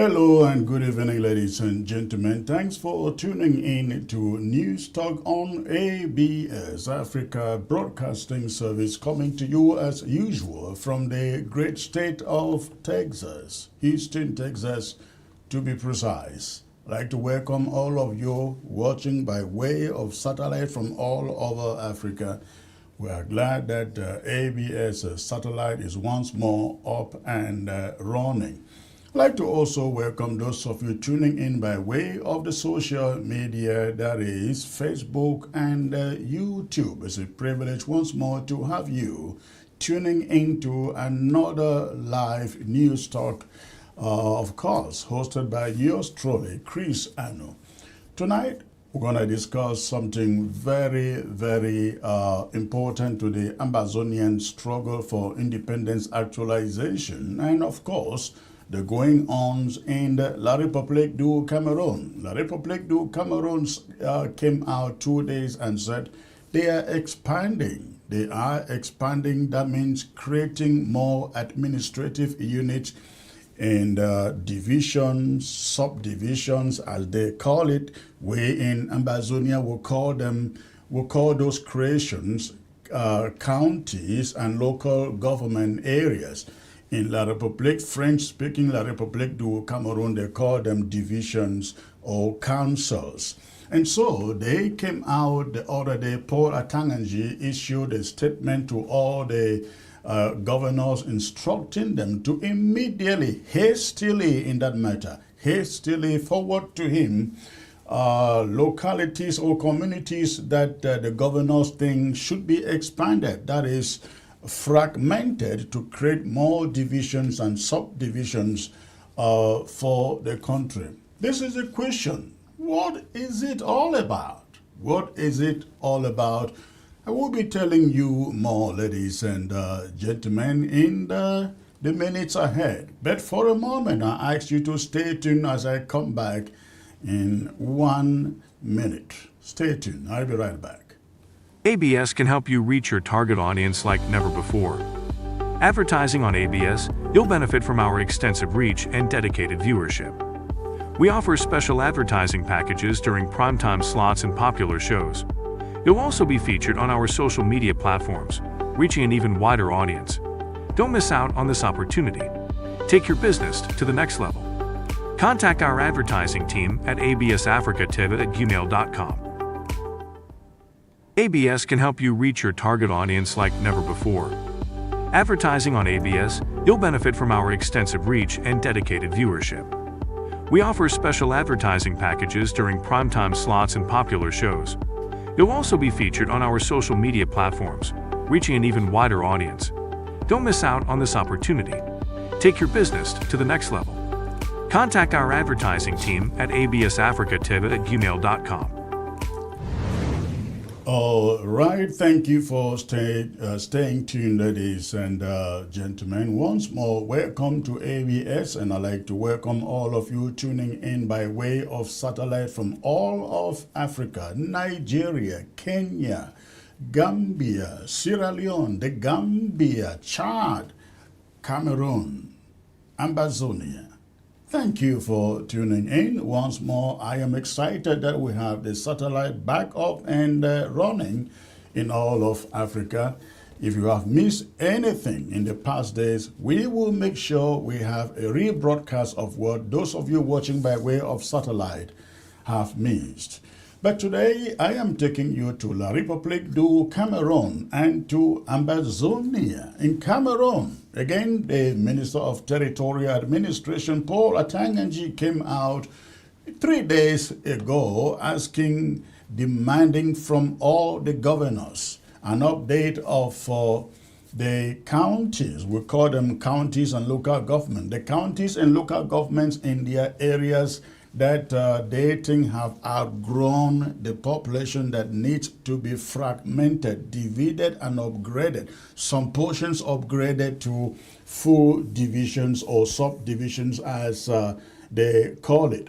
Hello and good evening, ladies and gentlemen. Thanks for tuning in to News Talk on ABS Africa Broadcasting Service, coming to you as usual from the great state of Texas, Houston, Texas, to be precise. I'd like to welcome all of you watching by way of satellite from all over Africa. We are glad that ABS satellite is once more up and running. I'd like to also welcome those of you tuning in by way of the social media, that is Facebook and YouTube. It's a privilege once more to have you tuning into another live news talk, of course, hosted by yours truly, Chris Ano. Tonight, we're going to discuss something very, very important to the Ambazonian struggle for independence actualization, and of course, the going-ons in the La République du Cameroon. La République du Cameroon came out 2 days and said they are expanding. They are expanding. That means creating more administrative units and divisions, subdivisions, as they call it. We in Ambazonia will call those creations counties and local government areas. In La République, French-speaking La République du Cameroon, they call them divisions or councils. And so they came out the other day. Paul Atanganji issued a statement to all the governors instructing them to immediately, hastily in that matter, hastily forward to him localities or communities that the governors think should be expanded. That is, fragmented to create more divisions and subdivisions for the country. This is the question. What is it all about? What is it all about? I will be telling you more, ladies and gentlemen, in the minutes ahead. But for a moment, I ask you to stay tuned as I come back in 1 minute. Stay tuned. I'll be right back. ABS can help you reach your target audience like never before. Advertising on ABS, you'll benefit from our extensive reach and dedicated viewership. We offer special advertising packages during primetime slots and popular shows. You'll also be featured on our social media platforms, reaching an even wider audience. Don't miss out on this opportunity. Take your business to the next level. Contact our advertising team at absafricativ@gmail.com. ABS can help you reach your target audience like never before. Advertising on ABS, you'll benefit from our extensive reach and dedicated viewership. We offer special advertising packages during primetime slots and popular shows. You'll also be featured on our social media platforms, reaching an even wider audience. Don't miss out on this opportunity. Take your business to the next level. Contact our advertising team at absafricativ@gmail.com. All right, thank you for staying tuned, ladies and gentlemen. Once more, welcome to ABS, and I'd like to welcome all of you tuning in by way of satellite from all of Africa, Nigeria, Kenya, Gambia, Sierra Leone, the Gambia, Chad, Cameroon, Ambazonia. Thank you for tuning in. Once more, I am excited that we have the satellite back up and running in all of Africa. If you have missed anything in the past days, we will make sure we have a rebroadcast of what those of you watching by way of satellite have missed. But today, I am taking you to La République du Cameroon and to Ambazonia. In Cameroon, again, the Minister of Territorial Administration, Paul Atanganji, came out 3 days ago demanding from all the governors an update of the counties. We call them counties and local government. The counties and local governments in their areas that they think have outgrown the population, that needs to be fragmented, divided, and upgraded. Some portions upgraded to full divisions or subdivisions, as they call it.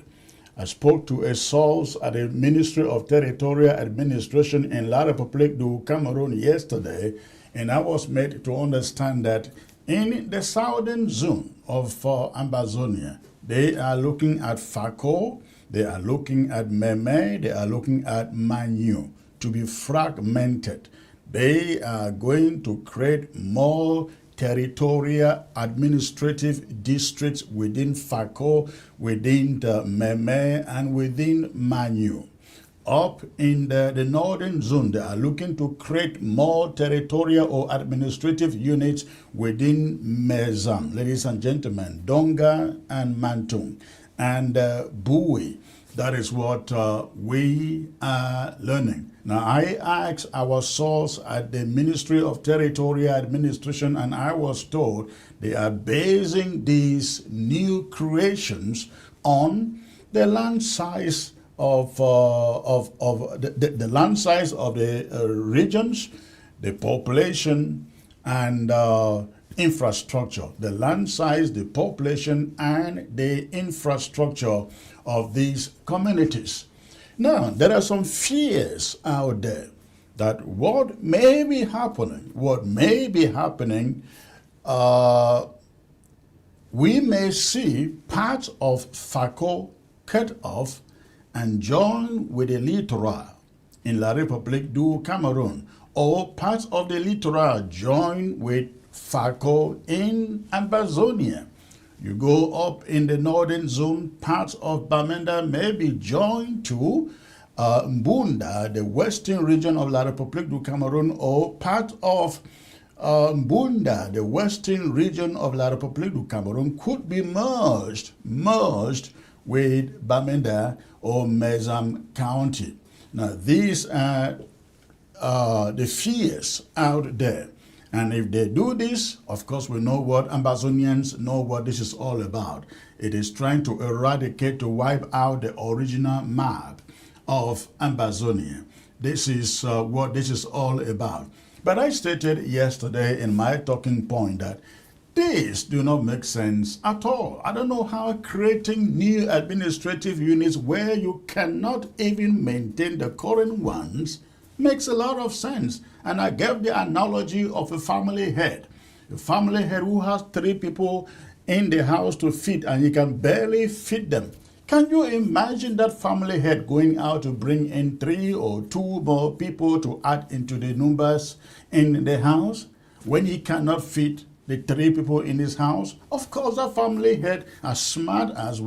I spoke to a source at the Ministry of Territorial Administration in La République du Cameroon yesterday, and I was made to understand that in the southern zone of Ambazonia, They are looking at Sako, they are looking at Meme, they are looking at Manu to be fragmented. They are going to create more territorial administrative districts within Sako, within the Meme, and within Manu. Up in the northern zone, they are looking to create more territorial or administrative units within Mezam. Ladies and gentlemen, Donga and Mantung and Bui. That is what we are learning. Now, I asked our source at the Ministry of Territorial Administration, and I was told they are basing these new creations on the land size of the land size of the regions, the population, and infrastructure. The land size, the population, and the infrastructure of these communities. Now, there are some fears out there that what may be happening, we may see parts of Sako cut off and join with the littoral in La République du Cameroon, or parts of the littoral join with Sako in Ambazonia. You go up in the northern zone, parts of Bamenda may be joined to Mbunda, the western region of La République du Cameroon, or part of Mbunda, the western region of La République du Cameroon, could be merged with Bamenda or Mezam County. Now, these are the fears out there. And if they do this, of course, we know what Ambazonians know what this is all about. It is trying to eradicate, to wipe out the original map of Ambazonia. This is what this is all about. But I stated yesterday in my talking point that this do not make sense at all. I don't know how creating new administrative units where you cannot even maintain the current ones makes a lot of sense. And I gave the analogy of a family head. A family head who has 3 people in the house to feed and he can barely feed them. Can you imagine that family head going out to bring in 3 or 2 more people to add into the numbers in the house when he cannot feed the 3 people in his house? Of course, that family head, as smart as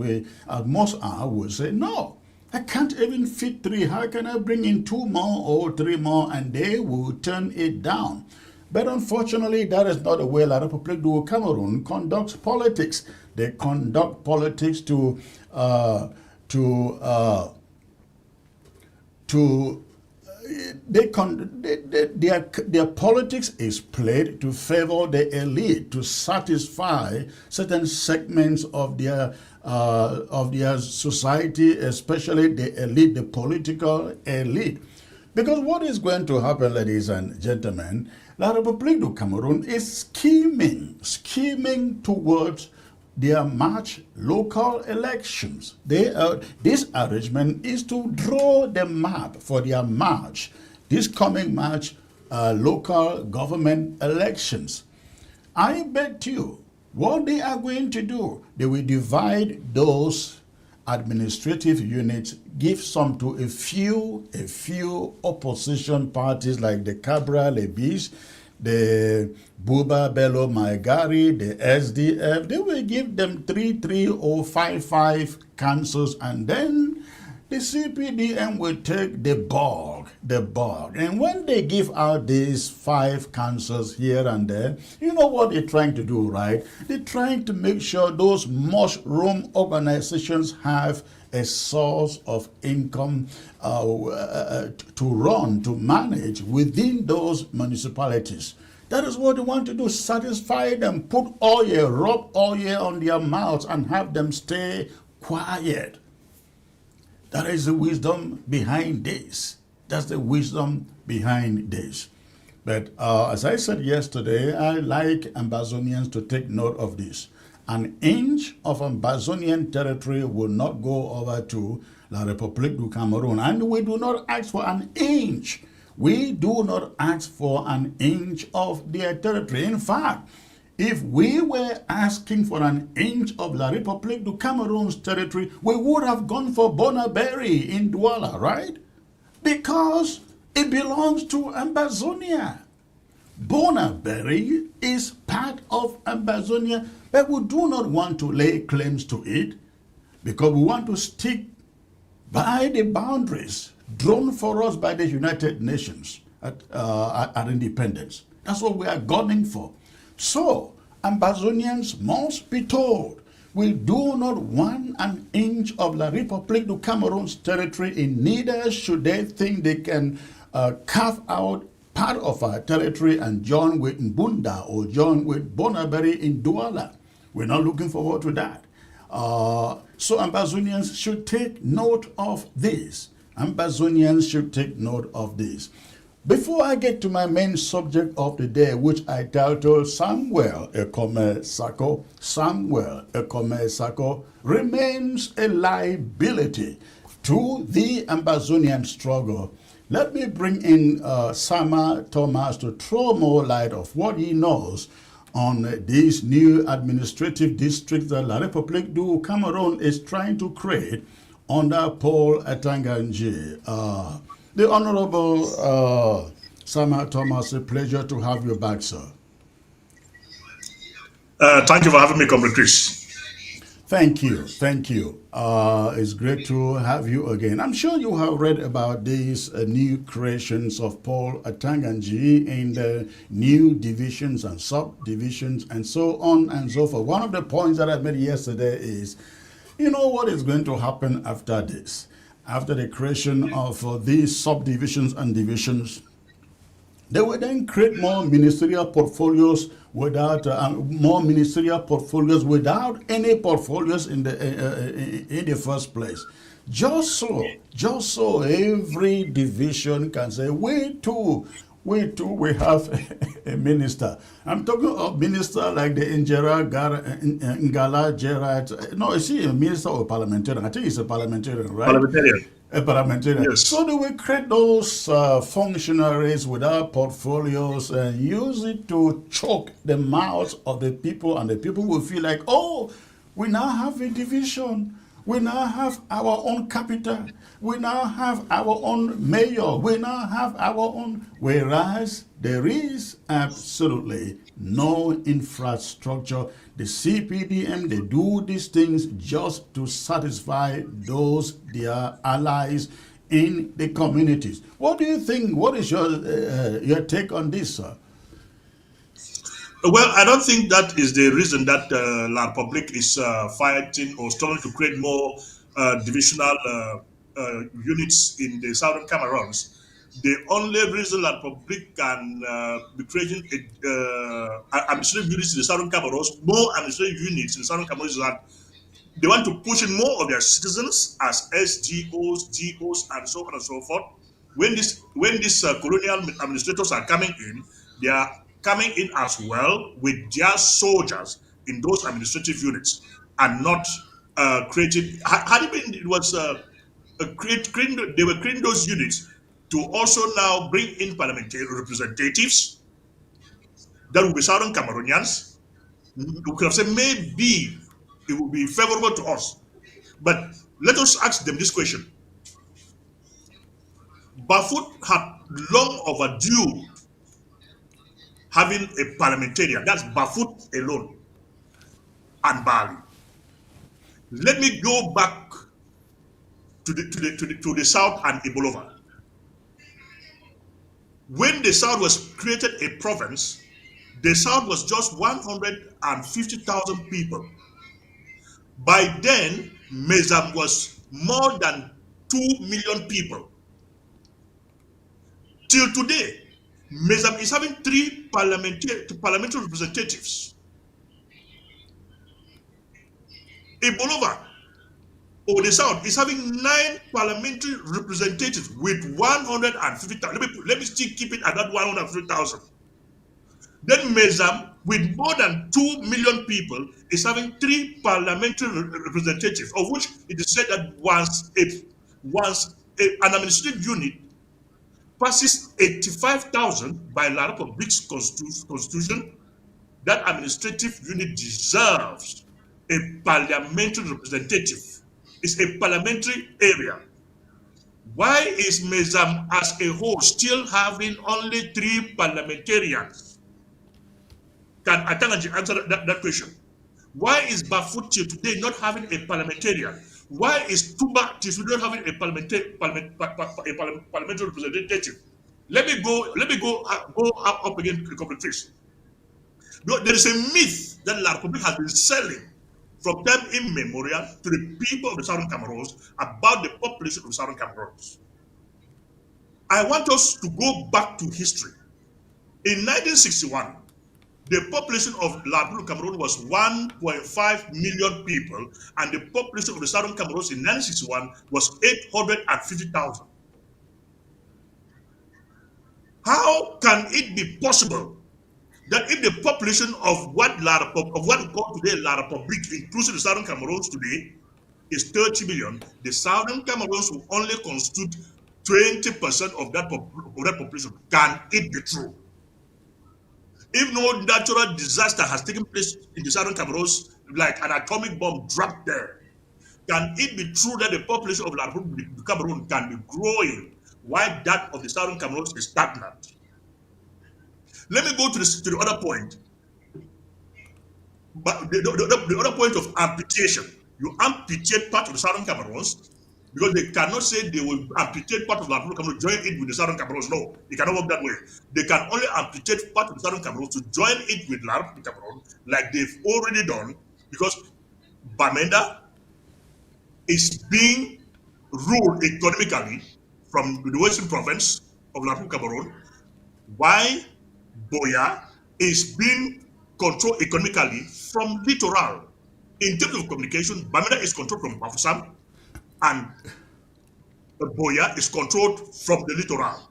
most are, will say, no, I can't even feed 3. How can I bring in 2 more or 3 more? And they will turn it down. But unfortunately, that is not the way La République du Cameroon conducts politics. They conduct politics their politics is played to favor the elite, to satisfy certain segments of their society, especially the elite, the political elite. Because what is going to happen, ladies and gentlemen, La République du Cameroon is scheming towards their March local elections. This arrangement is to draw the map for their March, this coming March local government elections. I bet you what they are going to do, they will divide those administrative units, give some to a few opposition parties like the Cabra Lebis, the Buba Bello Maigari, the SDF. They will give them 3 or 5 councils, and then the CPDM will take the bulk. And when they give out these 5 councils here and there, you know what they're trying to do, right? They're trying to make sure those mushroom organizations have a source of income to run, to manage within those municipalities. That is what they want to do, satisfy them, put oil, rub oil on their mouths and have them stay quiet. That is the wisdom behind this. That's the wisdom behind this. But as I said yesterday, I like Ambazonians to take note of this. An inch of Ambazonian territory will not go over to La République du Cameroon. And we do not ask for an inch. We do not ask for an inch of their territory. In fact, If we were asking for an inch of La République du Cameroon's territory, we would have gone for Bonaberry in Douala, right? Because it belongs to Ambazonia. Bonaberry is part of Ambazonia, but we do not want to lay claims to it because we want to stick by the boundaries drawn for us by the United Nations at independence. That's what we are gunning for. So, Ambazonians must be told we do not want an inch of La République du Cameroon's territory, and neither should they think they can carve out part of our territory and join with Mbunda or join with Bonaberry in Douala. We're not looking forward to that. So Ambazonians should take note of this. Ambazonians should take note of this. Before I get to my main subject of the day, which I titled Samuel Ekome Sako, Samuel Ekome Sako remains a liability to the Ambazonian struggle. Let me bring in Sama Thomas to throw more light of what he knows on these new administrative districts that La République du Cameroon is trying to create under Paul Atanganji. The Honorable Sama Thomas, a pleasure to have you back, sir. Thank you for having me, Comrade Chris. Thank you. Thank you. It's great to have you again. I'm sure you have read about these new creations of Paul Atanganji in the new divisions and subdivisions and so on and so forth. One of the points that I made yesterday is, you know what is going to happen after this? After the creation of these subdivisions and divisions, they will then create more ministerial portfolios without any portfolios in the first place. Just so every division can say, we too, we have a minister. I'm talking of minister like the Ngala Gerard. No, is he a minister or parliamentarian? I think he's a parliamentarian, right? Parliamentarian. A parliamentarian. Yes. So they will create those functionaries without portfolios and use it to choke the mouths of the people, and the people will feel like, oh, we now have a division. We now have our own capital. We now have our own mayor. We now have our own. Whereas there is absolutely no infrastructure. The CPDM, they do these things just to satisfy those their allies in the communities. What do you think? What is your take on this, sir? Well, I don't think that is the reason that La Republic is fighting or struggling to create more divisional units in the southern Cameroons. The only reason La Republic can be creating administrative units in the southern Cameroons, more administrative units in the southern Cameroons, is that they want to push in more of their citizens as SGOs, GOs, and so on and so forth. When these colonial administrators are coming in, they are coming in as well with their soldiers in those administrative units, and not creating. Had it been, it was they were creating those units to also now bring in parliamentary representatives that will be Southern Cameroonians. We could have said maybe it would be favorable to us. But let us ask them this question. Bafut had long overdue having a parliamentarian. That's Bafut alone and Bali. Let me go back to the south and Ibolova. When the south was created a province, the south was just 150,000 people. By then, Mezam was more than 2 million people. Till today, Mezam is having 3 parliamentary representatives. Ibolova, or the south, is having 9 parliamentary representatives with 150,000. Let me still keep it at that 150,000. Then Mezam, with more than 2 million people, is having 3 parliamentary representatives, of which it is said that once an administrative unit passes 85,000 by La Republic's constitution, that administrative unit deserves a parliamentary representative. It's a parliamentary area. Why is Mezam as a whole still having only 3 parliamentarians? Can Atangaji answer that question? Why is Bafuti today not having a parliamentarian? Why is Tuba today not having a parliamentary representative? Let me go up again a couple of things. There is a myth that La Republic has been selling from time immemorial to the people of the Southern Cameroons about the population of the Southern Cameroons. I want us to go back to history. In 1961, the population of La Republic Cameroon was 1.5 million people, and the population of the Southern Cameroons in 1961 was 850,000. How can it be possible that if the population of what we call today La Republic, including the Southern Cameroons today, is 30 million, the Southern Cameroons will only constitute 20% of that population? Can it be true? If no natural disaster has taken place in the Southern Cameroons, like an atomic bomb dropped there, can it be true that the population of La Republic Cameroon can be growing while that of the Southern Cameroons is stagnant? Let me go to the other point. But the other point of amputation. You amputate part of the Southern Cameroons because they cannot say they will amputate part of the Republic Cameroon, join it with the Southern Cameroons. No, it cannot work that way. They can only amputate part of the Southern Cameroons to join it with the Republic Cameroon, like they've already done, because Bamenda is being ruled economically from the Western province of La Republic Cameroon, while Boya is being controlled economically from littoral. In terms of communication, Bamenda is controlled from Bafusam, and Boya is controlled from the littoral.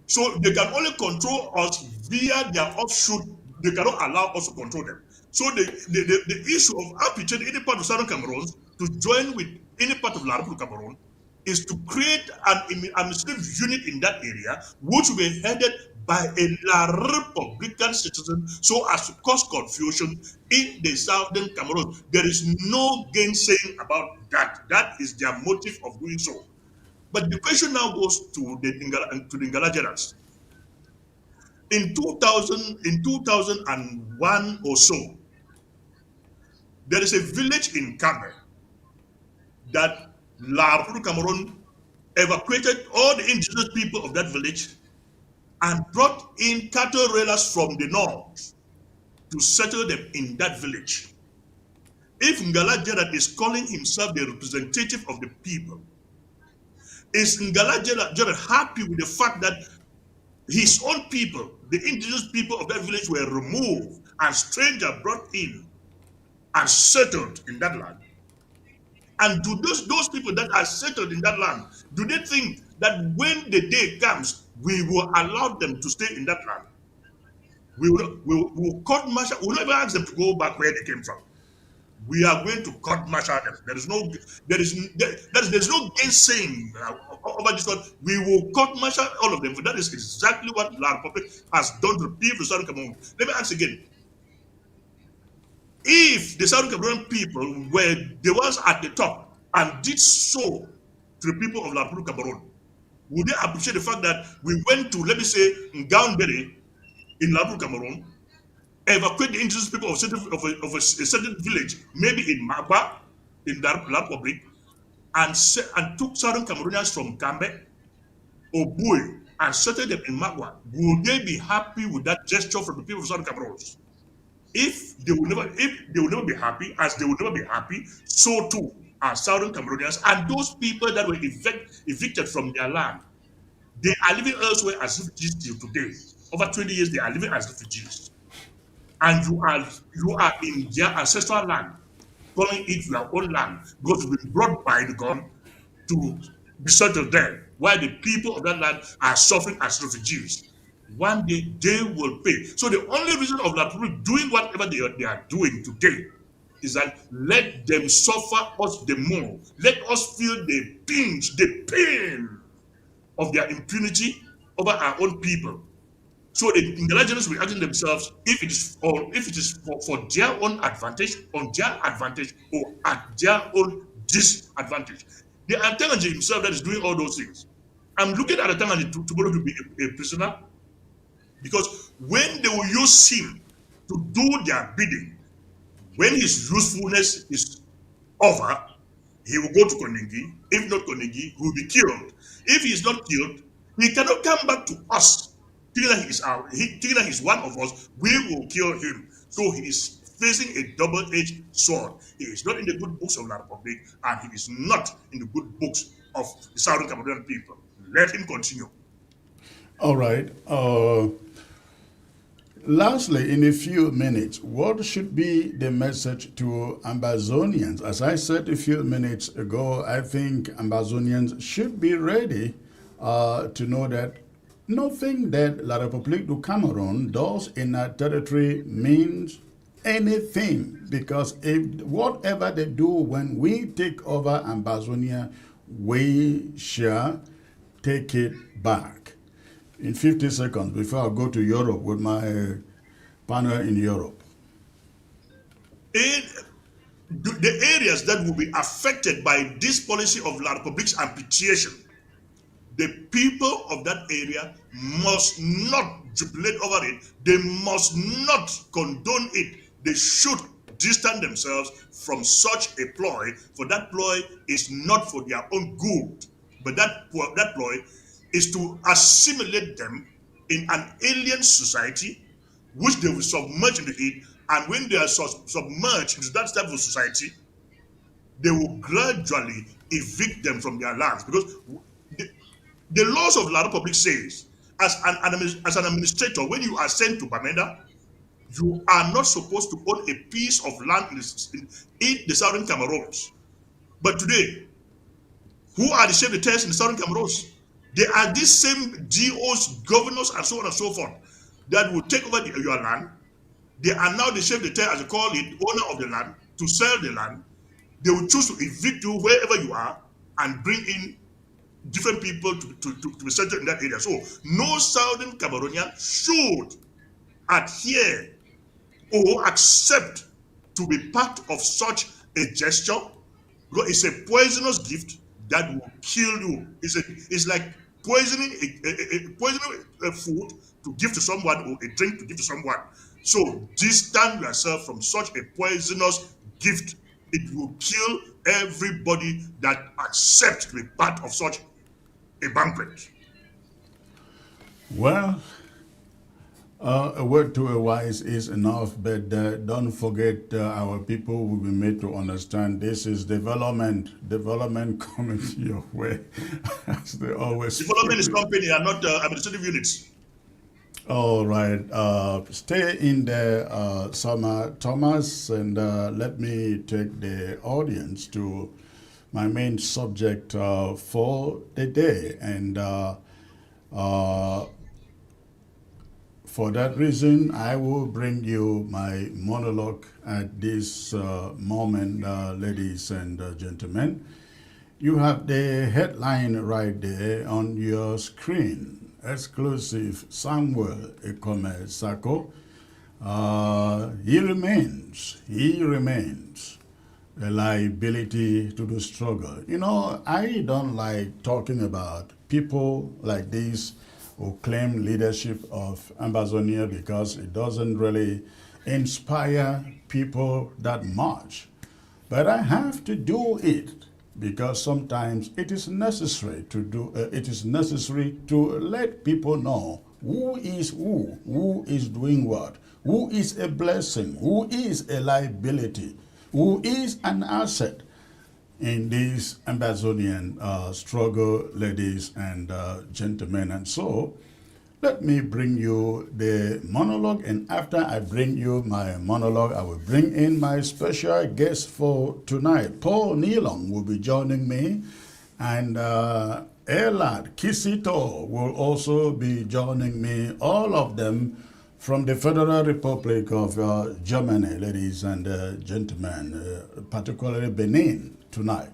So they can only control us via their offshoot. They cannot allow us to control them. So the issue of amputating any part of Southern Cameroon to join with any part of La Republic Cameroon is to create an administrative unit in that area, which will be headed by a La Republican citizen, so as to cause confusion in the Southern Cameroon. There is no gainsaying about that. That is their motive of doing so. But the question now goes to the Ngala generals. In 2001 or so, there is a village in Cameroon that La Republic Cameroon evacuated all the indigenous people of that village and brought in cattle railers from the north to settle them in that village. If Ngala Gerard is calling himself the representative of the people, is Ngala Gerard happy with the fact that his own people, the indigenous people of that village, were removed and strangers brought in and settled in that land? And do those people that are settled in that land, do they think that when the day comes, we will allow them to stay in that land? We will court martial. We will never ask them to go back where they came from. We are going to court martial them. There is no gainsaying over this one. We will court martial all of them. That is exactly what La Republic has done to the people of Southern Cameroon. Let me ask again. If the Southern Cameroon people were the ones at the top and did so to the people of La Republic Cameroon, would they appreciate the fact that we went to, let me say, Ngaoundere in La Republic Cameroon, evacuate the indigenous people of a certain village, maybe in Magba, in La Republic, and took Southern Cameroonians from Kambe or Bui and settled them in Magwa? Would they be happy with that gesture from the people of Southern Cameroons? If they will never be happy, as they will never be happy, so too are Southern Cameroonians and those people that were evicted from their land. They are living elsewhere as refugees till today. Over 20 years, they are living as refugees. And you are in their ancestral land, calling it your own land, because you've been brought by the gun to be settled there, while the people of that land are suffering as refugees. One day they will pay. So the only reason of La Republic doing whatever they are doing today is that let them suffer us the more. Let us feel the pinch, the pain of their impunity over our own people. So the Nigerians will be asking themselves if it is for their own advantage, on their advantage, or at their own disadvantage. The Atangaji himself that is doing all those things. I'm looking at Atangaji tomorrow to be a prisoner because when they will use him to do their bidding, when his usefulness is over, he will go to Konigi. If not Konigi, he will be killed. If he is not killed, he cannot come back to us. Thinking that he's one of us, we will kill him. So he is facing a double-edged sword. He is not in the good books of La Republic, and he is not in the good books of the Southern Cameroonian people. Let him continue. All right. Lastly, in a few minutes, what should be the message to Ambazonians? As I said a few minutes ago, I think Ambazonians should be ready to know that nothing that La République du Cameroun does in that territory means anything, because if whatever they do when we take over Ambazonia, we shall take it back. In 50 seconds, before I go to Europe with my partner in Europe. In the areas that will be affected by this policy of La République's amputation, the people of that area must not jubilate over it. They must not condone it. They should distance themselves from such a ploy, for that ploy is not for their own good, but that ploy is to assimilate them in an alien society, which they will submerge into it. And when they are submerged into that type of society, they will gradually evict them from their lands. Because the laws of La Republic says, as an administrator, when you are sent to Bamenda, you are not supposed to own a piece of land in the southern Cameroons. But today, who are the chef de terre in the southern Cameroons? They are these same DOs, governors, and so on and so forth that will take over your land. They are now the chef de terre, as they call it, owner of the land, to sell the land. They will choose to evict you wherever you are and bring in different people to be settled in that area. So no southern Cameroonian should adhere or accept to be part of such a gesture, because it's a poisonous gift that will kill you. It's like poisoning a food to give to someone, or a drink to give to someone. So distance yourself from such a poisonous gift. It will kill everybody that accepts to be part of such a banquet. Well, a word to a wise is enough, but don't forget our people will be made to understand this is development coming your way, as they always Development is company and not administrative units. All right. Stay in there, Summer Thomas, and let me take the audience to my main subject for the day. And for that reason, I will bring you my monologue at this moment, ladies and gentlemen. You have the headline right there on your screen. Exclusive Samuel Ekome Sako. He remains a liability to the struggle. You know, I don't like talking about people like this who claim leadership of Ambazonia because it doesn't really inspire people that much. But I have to do it because sometimes it is necessary to do. It is necessary to let people know who is doing what, who is a blessing, who is a liability, who is an asset in this Ambazonian struggle, ladies and gentlemen. And so, let me bring you the monologue, and after I bring you my monologue, I will bring in my special guest for tonight. Paul Nilong will be joining me, and Elad Kisito will also be joining me, all of them from the Federal Republic of Germany, ladies and gentlemen, particularly Benin tonight.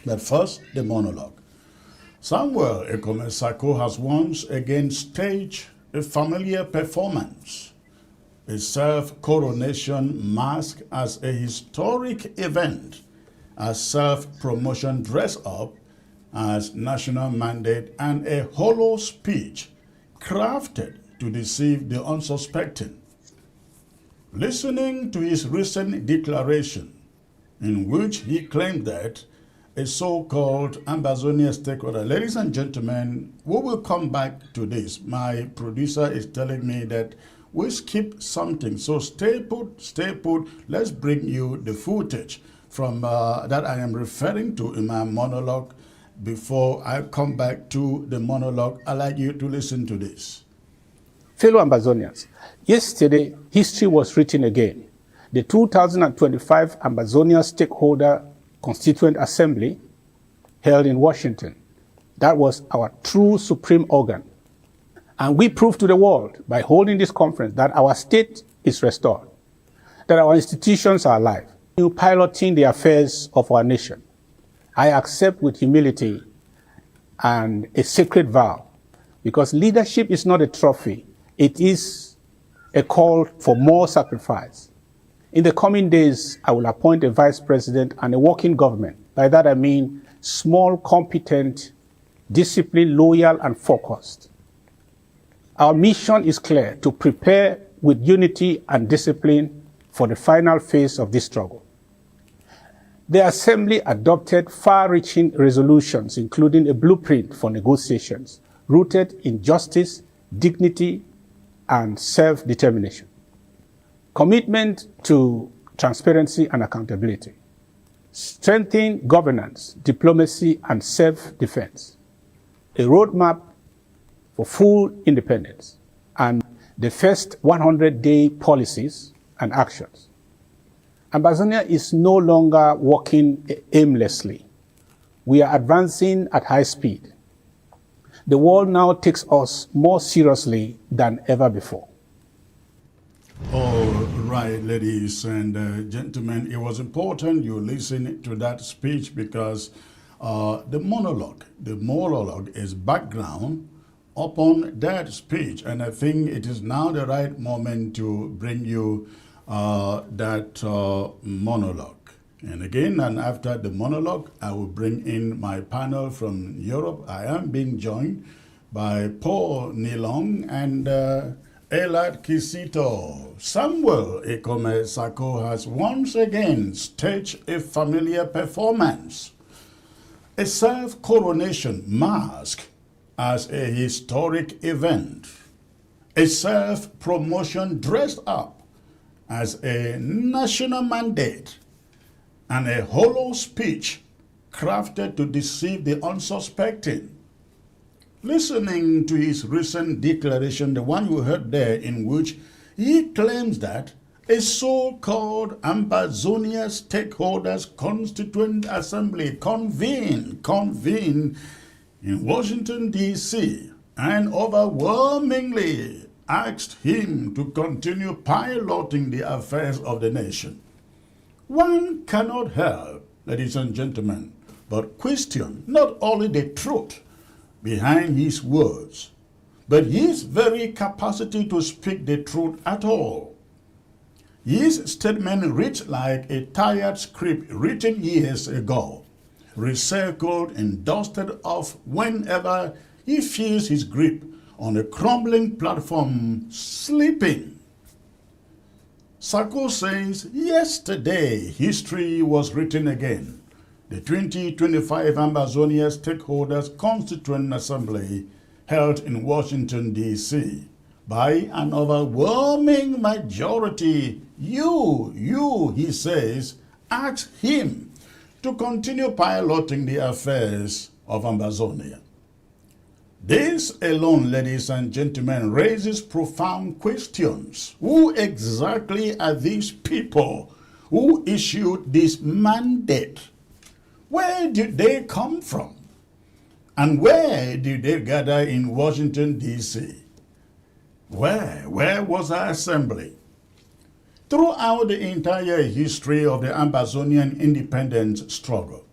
But first, the monologue. Samuel Ekome Sako has once again staged a familiar performance, a self-coronation masked as a historic event, a self-promotion dress-up as national mandate, and a hollow speech crafted to deceive the unsuspecting. Listening to his recent declaration, in which he claimed that a so-called Ambazonia stakeholder. Ladies and gentlemen, we will come back to this. My producer is telling me that we skipped something, so stay put, stay put. Let's bring you the footage from that I am referring to in my monologue. Before I come back to the monologue, I'd like you to listen to this. Fellow Ambazonians, yesterday history was written again. The 2025 Ambazonia Stakeholder Constituent Assembly held in Washington. That was our true supreme organ. And we proved to the world by holding this conference that our state is restored, that our institutions are alive, piloting the affairs of our nation. I accept with humility and a sacred vow, because leadership is not a trophy. It is a call for more sacrifice. In the coming days, I will appoint a vice president and a working government. By that I mean small, competent, disciplined, loyal, and focused. Our mission is clear: to prepare with unity and discipline for the final phase of this struggle. The Assembly adopted far-reaching resolutions, including a blueprint for negotiations rooted in justice, dignity, and self-determination. Commitment to transparency and accountability. Strengthen governance, diplomacy, and self-defense. A roadmap for full independence. And the first 100-day policies and actions. Ambazonia is no longer walking aimlessly. We are advancing at high speed. The world now takes us more seriously than ever before. All right, ladies and gentlemen, it was important you listen to that speech because the monologue is background upon that speech. And I think it is now the right moment to bring you that monologue. And again, and after the monologue, I will bring in my panel from Europe. I am being joined by Paul Nilong and Elad Kisito. Samuel Ekome Sako has once again staged a familiar performance, a self-coronation mask as a historic event, a self-promotion dressed up as a national mandate, and a hollow speech crafted to deceive the unsuspecting. Listening to his recent declaration, the one you heard there, in which he claims that a so-called Ambazonia Stakeholders Constituent Assembly convened in Washington, D.C., and overwhelmingly asked him to continue piloting the affairs of the nation. One cannot help, ladies and gentlemen, but question not only the truth behind his words, but his very capacity to speak the truth at all. His statement reads like a tired script written years ago, recycled and dusted off whenever he feels his grip on a crumbling platform slipping. Sako says, yesterday history was written again. The 2025 Ambazonia Stakeholders Constituent Assembly held in Washington, D.C. by an overwhelming majority. You, he says, asked him to continue piloting the affairs of Ambazonia. This alone, ladies and gentlemen, raises profound questions. Who exactly are these people who issued this mandate? Where did they come from? And where did they gather in Washington, D.C.? Where was our assembly? Throughout the entire history of the Ambazonian independence struggle,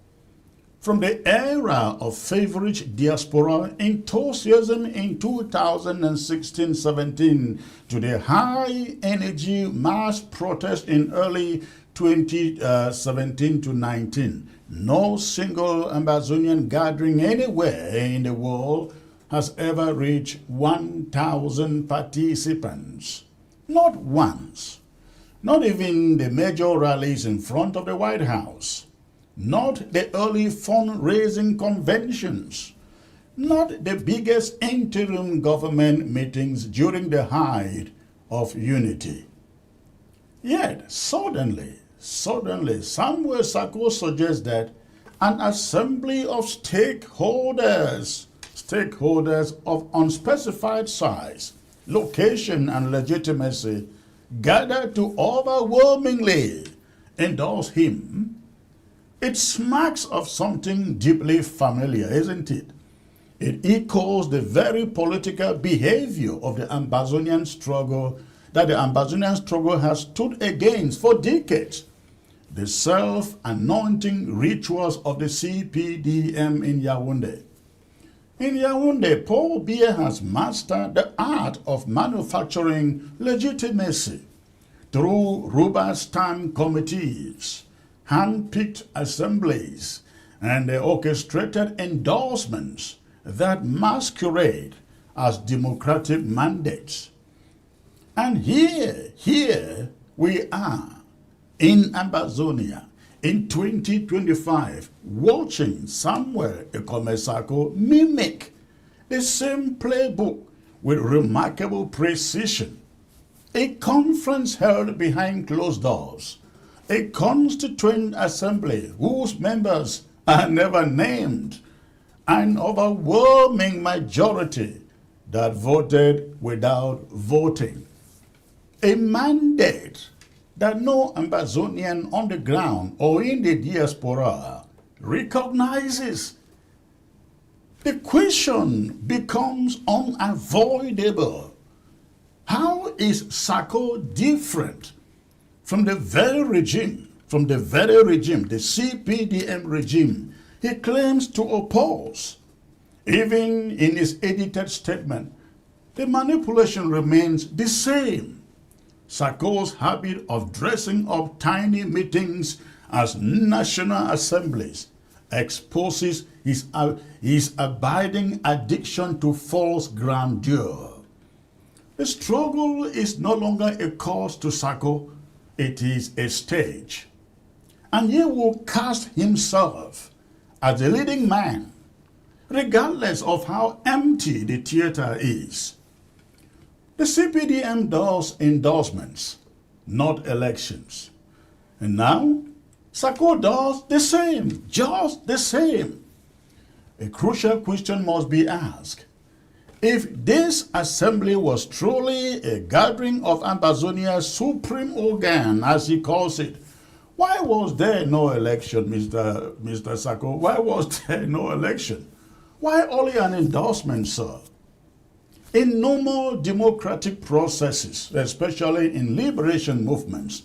from the era of feverish diaspora enthusiasm in 2016-17 to the high-energy mass protest in early 2017 to 19, no single Ambazonian gathering anywhere in the world has ever reached 1,000 participants. Not once. Not even the major rallies in front of the White House. Not the early fundraising conventions. Not the biggest interim government meetings during the height of unity. Yet, suddenly, Samuel Sako suggests that an assembly of stakeholders of unspecified size, location, and legitimacy gathered to overwhelmingly endorse him. It smacks of something deeply familiar, isn't it? It echoes the very political behavior of the Ambazonian struggle that the Ambazonian struggle has stood against for decades. The self-anointing rituals of the CPDM in Yaoundé. In Yaoundé, Paul Biya has mastered the art of manufacturing legitimacy through rubber-stamped committees, hand-picked assemblies, and the orchestrated endorsements that masquerade as democratic mandates. And here we are in Ambazonia in 2025, watching Samuel Sako mimic the same playbook with remarkable precision. A conference held behind closed doors, a constituent assembly whose members are never named, an overwhelming majority that voted without voting, a mandate that no Ambazonian on the ground or in the diaspora recognizes. The question becomes unavoidable. How is Sako different from the very regime, the CPDM regime he claims to oppose? Even in his edited statement, the manipulation remains the same. Sako's habit of dressing up tiny meetings as national assemblies exposes his abiding addiction to false grandeur. The struggle is no longer a cause to Sako, it is a stage. And he will cast himself as the leading man, regardless of how empty the theater is. The CPDM does endorsements, not elections. And now, Sako does the same, just the same. A crucial question must be asked. If this assembly was truly a gathering of Ambazonia's supreme organ, as he calls it, why was there no election, Mr. Sako? Why was there no election? Why only an endorsement, sir? In normal democratic processes, especially in liberation movements,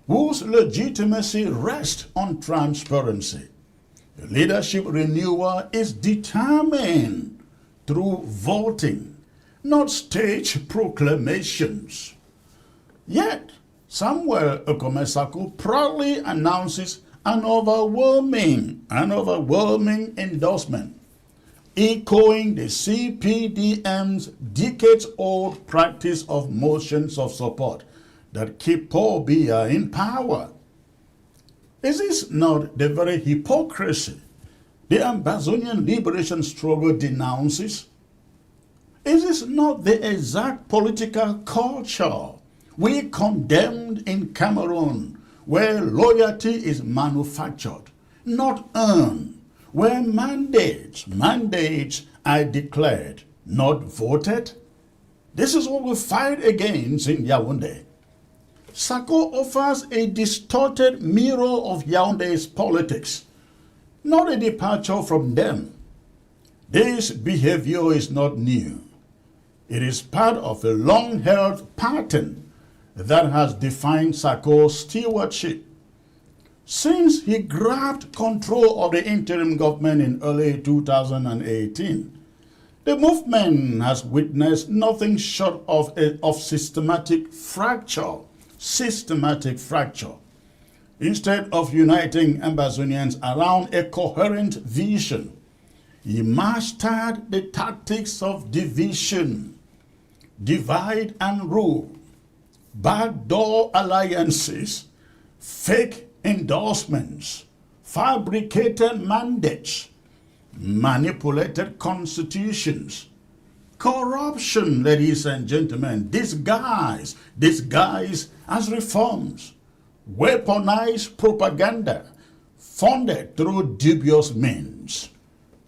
whose legitimacy rests on transparency, the leadership renewal is determined through voting, not stage proclamations. Yet, Samuel Sako proudly announces an overwhelming endorsement, echoing the CPDM's decades-old practice of motions of support that keep Paul Biya in power. Is this not the very hypocrisy the Ambazonian liberation struggle denounces? Is this not the exact political culture we condemned in Cameroon, where loyalty is manufactured, not earned? Where mandates are declared, not voted? This is what we fight against in Yaoundé. Sako offers a distorted mirror of Yaoundé's politics, not a departure from them. This behavior is not new. It is part of a long-held pattern that has defined Sako's stewardship. Since he grabbed control of the interim government in early 2018, the movement has witnessed nothing short of systematic fracture. Systematic fracture. Instead of uniting Ambazonians around a coherent vision, he mastered the tactics of division, divide and rule, backdoor alliances, fake endorsements, fabricated mandates, manipulated constitutions, corruption, ladies and gentlemen, disguised as reforms, weaponized propaganda, funded through dubious means.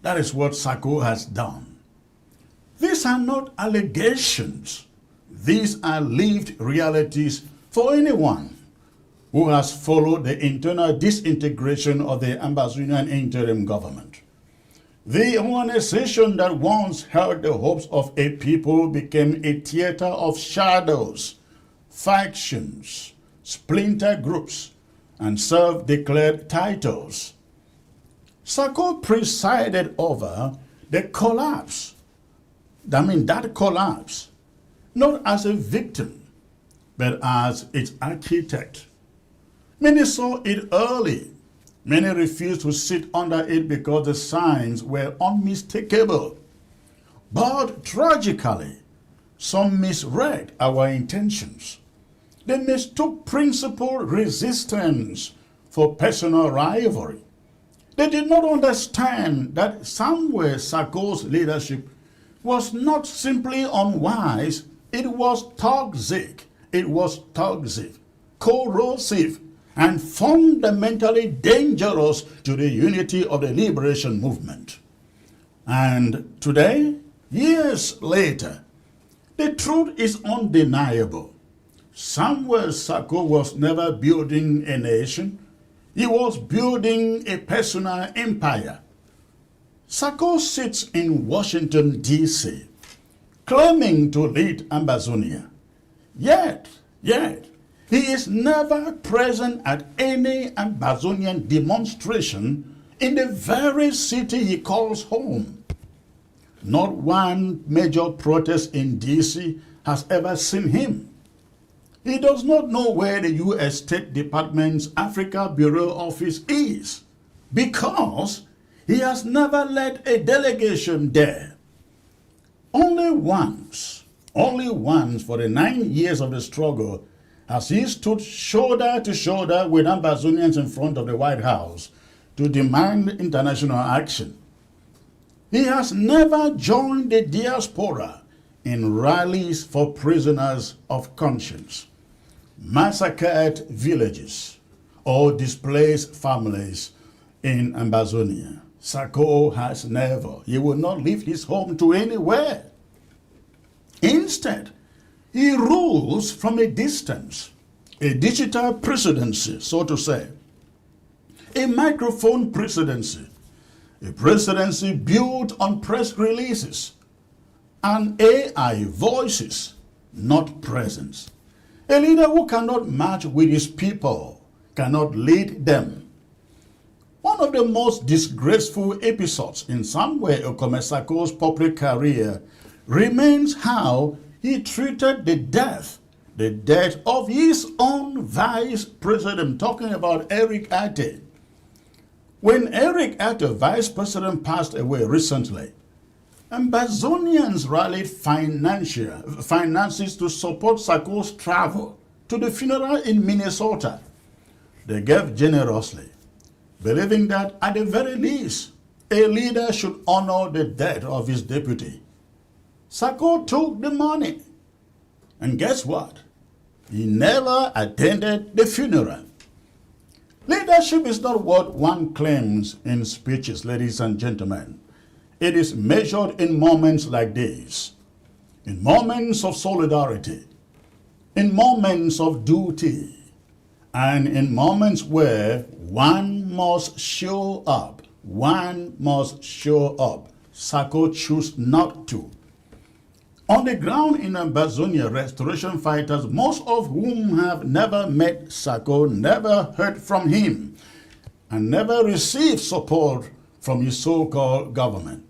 That is what Sako has done. These are not allegations. These are lived realities for anyone who has followed the internal disintegration of the Ambazonian interim government. The organization that once held the hopes of a people became a theater of shadows, factions, splinter groups, and self-declared titles. Sako presided over the collapse. That collapse, not as a victim, but as its architect. Many saw it early. Many refused to sit under it because the signs were unmistakable. But tragically, some misread our intentions. They mistook principled resistance for personal rivalry. They did not understand that Samuel Sako's leadership was not simply unwise, it was toxic, corrosive, and fundamentally dangerous to the unity of the liberation movement. And today, years later, the truth is undeniable. Samuel Sako was never building a nation. He was building a personal empire. Sako sits in Washington, D.C., claiming to lead Ambazonia. Yet, he is never present at any Ambazonian demonstration in the very city he calls home. Not one major protest in D.C. has ever seen him. He does not know where the U.S. State Department's Africa Bureau office is because he has never led a delegation there. Only once for the 9 years of the struggle has he stood shoulder to shoulder with Ambazonians in front of the White House to demand international action. He has never joined the diaspora in rallies for prisoners of conscience, massacred villages, or displaced families in Ambazonia. Sako has never. He will not leave his home to anywhere. Instead, he rules from a distance, a digital presidency, so to say, a microphone presidency, a presidency built on press releases and AI voices, not presence. A leader who cannot march with his people, cannot lead them. One of the most disgraceful episodes in Samuel Sako's public career remains how he treated the death of his own vice president, talking about Eric Ate. When Eric Ate, vice president, passed away recently, Ambazonians rallied finances to support Sako's travel to the funeral in Minnesota. They gave generously, believing that at the very least, a leader should honor the death of his deputy. Sako took the money. And guess what? He never attended the funeral. Leadership is not what one claims in speeches, ladies and gentlemen. It is measured in moments like this, in moments of solidarity, in moments of duty, and in moments where one must show up. One must show up. Sako chose not to. On the ground in Ambazonia, restoration fighters, most of whom have never met Sako, never heard from him, and never received support from his so-called government,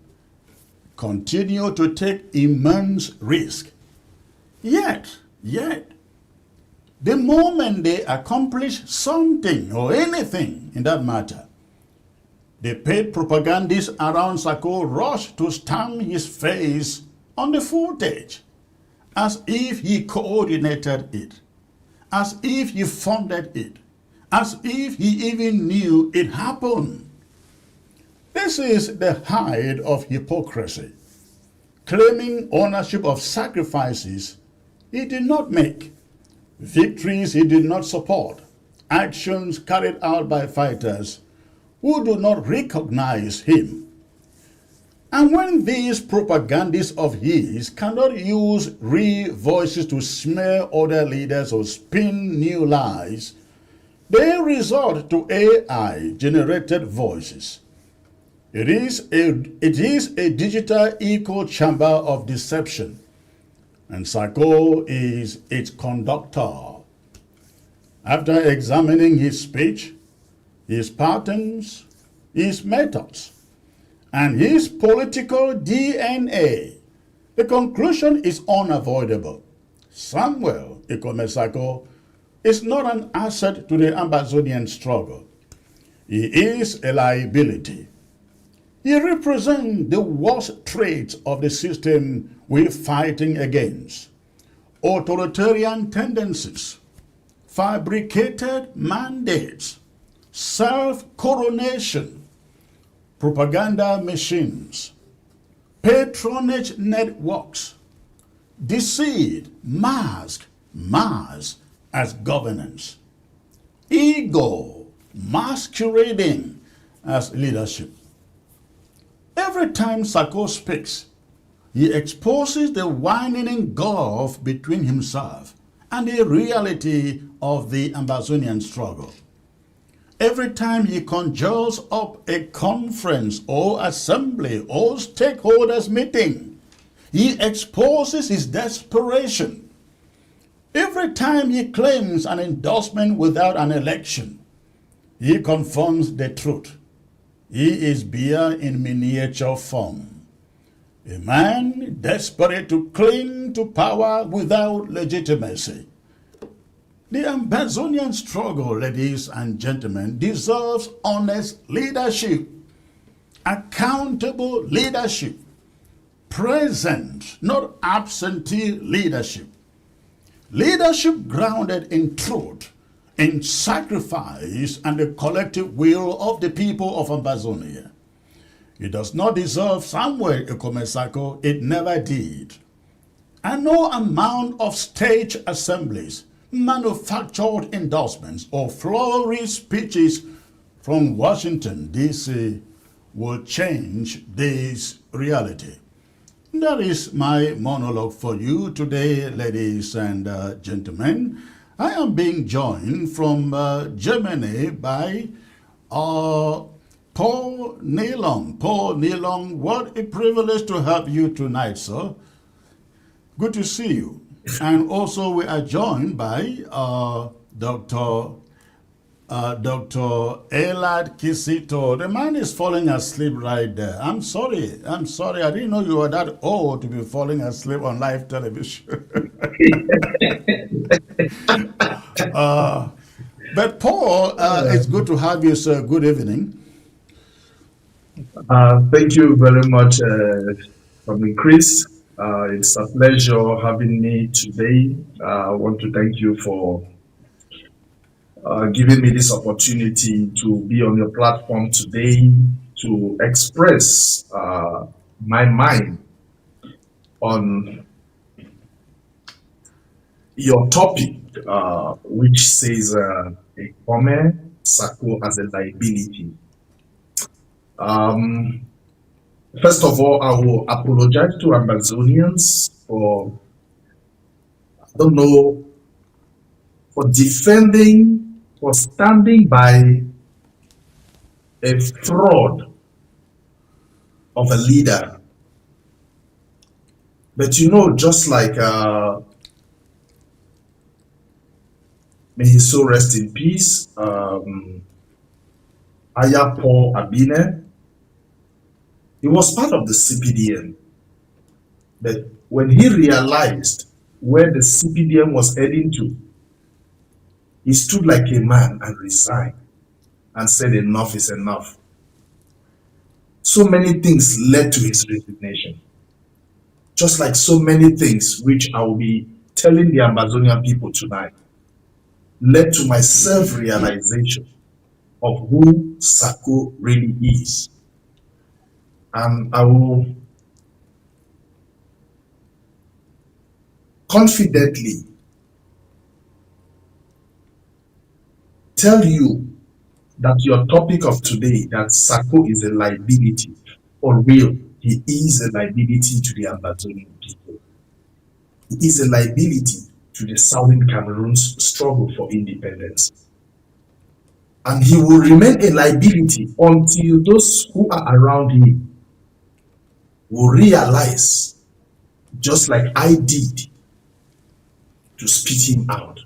continue to take immense risk. Yet, the moment they accomplish something or anything in that matter, the paid propagandists around Sako rush to stamp his face on the footage, as if he coordinated it, as if he funded it, as if he even knew it happened. This is the height of hypocrisy, claiming ownership of sacrifices he did not make, victories he did not support, actions carried out by fighters who do not recognize him. And when these propagandists of his cannot use real voices to smear other leaders or spin new lies, they resort to AI-generated voices. It is a digital echo chamber of deception, and Sako is its conductor. After examining his speech, his patterns, his methods, and his political DNA, the conclusion is unavoidable. Samuel Sako is not an asset to the Ambazonian struggle. He is a liability. He represents the worst traits of the system we're fighting against: authoritarian tendencies, fabricated mandates, self-coronation, propaganda machines, patronage networks, deceit, mask as governance, ego masquerading as leadership. Every time Sako speaks, he exposes the widening gulf between himself and the reality of the Ambazonian struggle. Every time he conjures up a conference or assembly or stakeholders meeting, he exposes his desperation. Every time he claims an endorsement without an election, he confirms the truth. He is beer in miniature form. A man desperate to cling to power without legitimacy. The Ambazonian struggle, ladies and gentlemen, deserves honest leadership, accountable leadership, present, not absentee leadership. Leadership grounded in truth, in sacrifice, and the collective will of the people of Ambazonia. It does not deserve Samuel Sako, it never did. And no amount of stage assemblies, manufactured endorsements, or flowery speeches from Washington, D.C. will change this reality. That is my monologue for you today, ladies and gentlemen. I am being joined from Germany by Paul Nilong. Paul Nilong, what a privilege to have you tonight, sir. Good to see you. And also we are joined by Dr. Elad Kisito. The man is falling asleep right there. I'm sorry. I didn't know you were that old to be falling asleep on live television. But Paul, it's good to have you, sir. Good evening. Thank you very much, Chris. It's a pleasure having me today. I want to thank you for giving me this opportunity to be on your platform today to express my mind on your topic, which says a comment Sako as a liability. First of all, I will apologize to Ambazonians for, for standing by a fraud of a leader But you know, just like may his soul rest in peace, Aya Paul Abine, he was part of the CPDM. But when he realized where the CPDM was heading to, he stood like a man and resigned and said enough is enough. So many things led to his resignation. Just like so many things which I will be telling the Ambazonia people tonight led to my self-realization of who Sako really is. And I will confidently tell you that your topic of today, that Sako is a liability, for real, he is a liability to the Ambazonian people. He is a liability to the Southern Cameroon's struggle for independence. And he will remain a liability until those who are around him will realize, just like I did, to spit him out.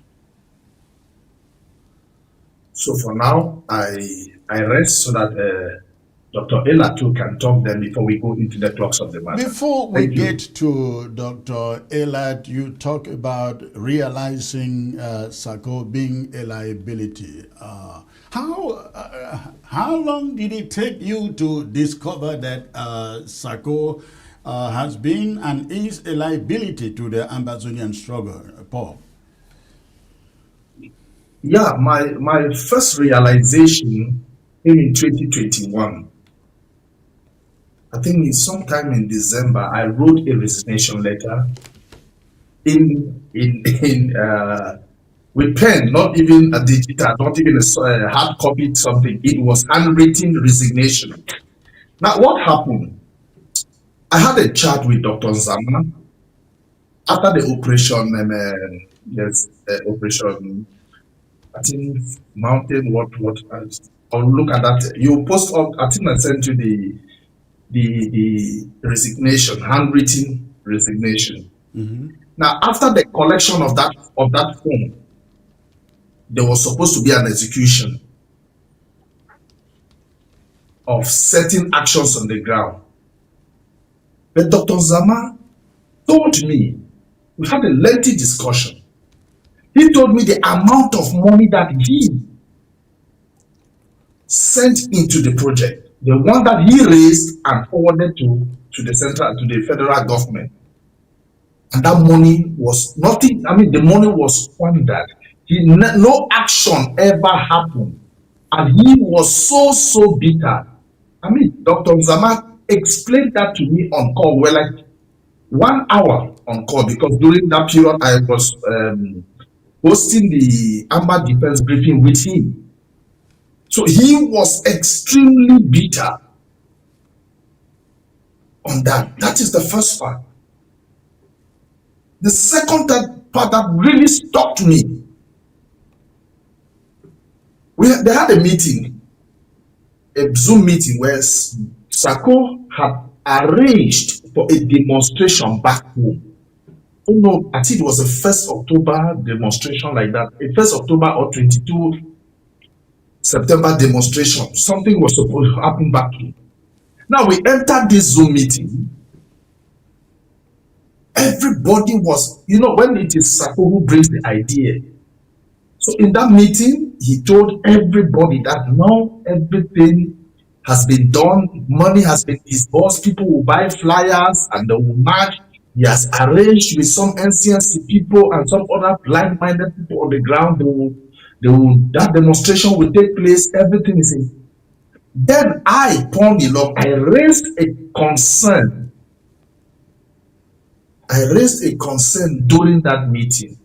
So for now, I rest so that Dr. Ella too can talk then before we go into the crux of the matter. Before we get to Dr. Elad, you talk about realizing Sako being a liability. How long did it take you to discover that Sako has been and is a liability to the Ambazonian struggle, Paul? Yeah, my first realization came in 2021. I think sometime in December, I wrote a resignation letter with pen, not even a digital, not even a hard copy something. It was handwritten resignation. Now, what happened? I had a chat with Dr. Zama after the operation. Operation. I think mountain. What? I'll look at that. You post up. I think I sent you the resignation, handwritten resignation. Mm-hmm. Now, after the collection of that form, there was supposed to be an execution of certain actions on the ground. But Dr. Zama told me, we had a lengthy discussion. He told me the amount of money that he sent into the project, the one that he raised and forwarded to the federal government. And that money was nothing. I mean, the money was squandered. No action ever happened. And he was so bitter. I mean, Dr. Zama explained that to me on call. We're like 1 hour on call because during that period I was hosting the Amber Defense briefing with him. So he was extremely bitter on that. That is the first part. The second part that really stopped me, they had a meeting, a Zoom meeting where Sako had arranged for a demonstration back home. Oh no, I think it was a 1st October demonstration like that, a 1st October or 22 September demonstration. Something was supposed to happen back home. Now we entered this Zoom meeting. Everybody was, when it is Sako who brings the idea. So in that meeting, he told everybody that now everything has been done, money has been disbursed, people will buy flyers and they will march. He has arranged with some NCNC people and some other blind-minded people on the ground. That demonstration will take place, everything is in. Then I, Paul Milok, I raised a concern during that meeting.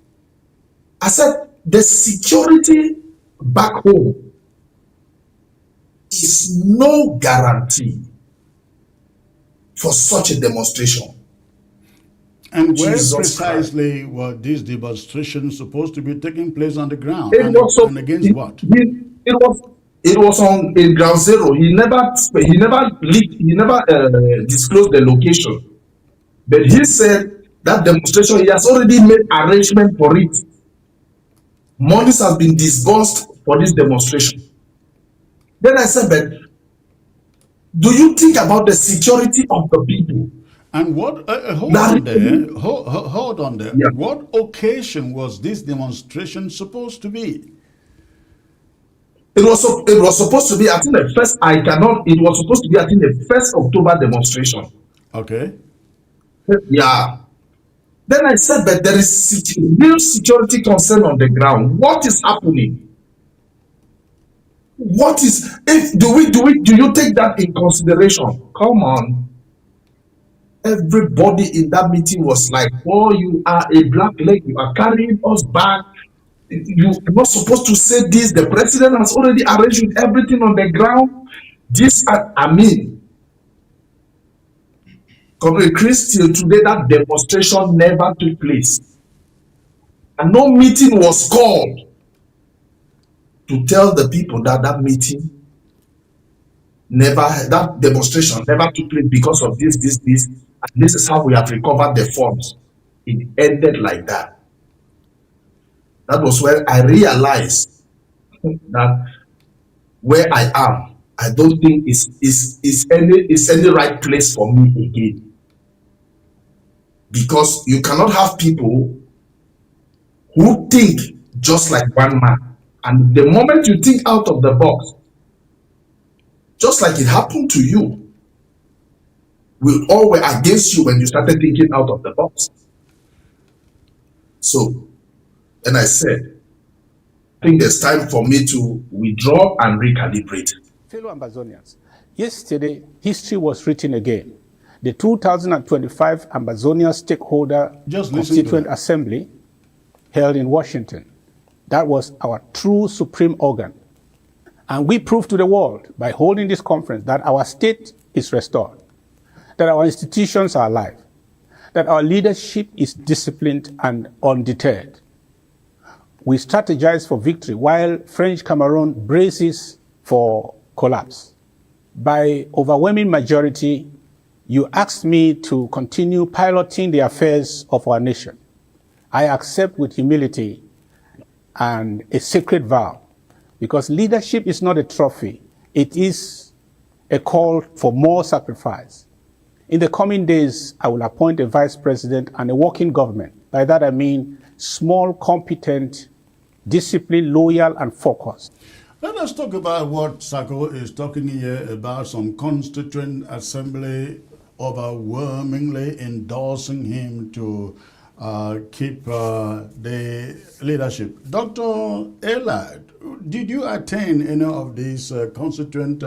I said, the security back home is no guarantee for such a demonstration. And where precisely were these demonstrations supposed to be taking place on the ground? And against what? It was in ground zero. He never disclosed the location. But he said That demonstration, he has already made arrangement for it. Monies has been disbursed for this demonstration. Then I said, but do you think about the security of the people? And what? Hold That on there. Hold on there. yeah, What occasion was this demonstration supposed to be? it was supposed to be, I think the first, I cannot, it was supposed to be, I think the 1st October demonstration. Okay. Yeah. Then I said, but there is real security concern on the ground. What is happening? What is, if do you take that in consideration? Come on. Everybody in that meeting was like, oh, you are a black leg, you are carrying us back. You are not supposed to say this. The president has already arranged with everything on the ground. This, I mean, Comrade Chris, till today, that demonstration never took place. And no meeting was called to tell the people that that meeting never, that demonstration never took place because of this. And this is how we have recovered the funds. It ended like that. That was when I realized that where I am, I don't think is any right place for me again. Because you cannot have people who think just like one man. And the moment you think out of the box, just like it happened to you, we all were against you when you started thinking out of the box. So, and I said, I think there's time for me to withdraw and recalibrate. Fellow Ambazonians, yesterday, history was written again. The 2025 Ambazonia Stakeholder Constituent Assembly held in Washington. That was our true supreme organ. And we proved to the world by holding this conference that our state is restored, that our institutions are alive, that our leadership is disciplined and undeterred. We strategize for victory while French Cameroon braces for collapse. By overwhelming majority, you asked me to continue piloting the affairs of our nation. I accept with humility and a sacred vow, because leadership is not a trophy. It is a call for more sacrifice. In the coming days, I will appoint a vice president and a working government. By that I mean small, competent, disciplined, loyal, and focused. Let us talk about what Sako is talking here about, some constituent assembly overwhelmingly endorsing him to keep the leadership. Dr. Elad, did you attend any of these constituent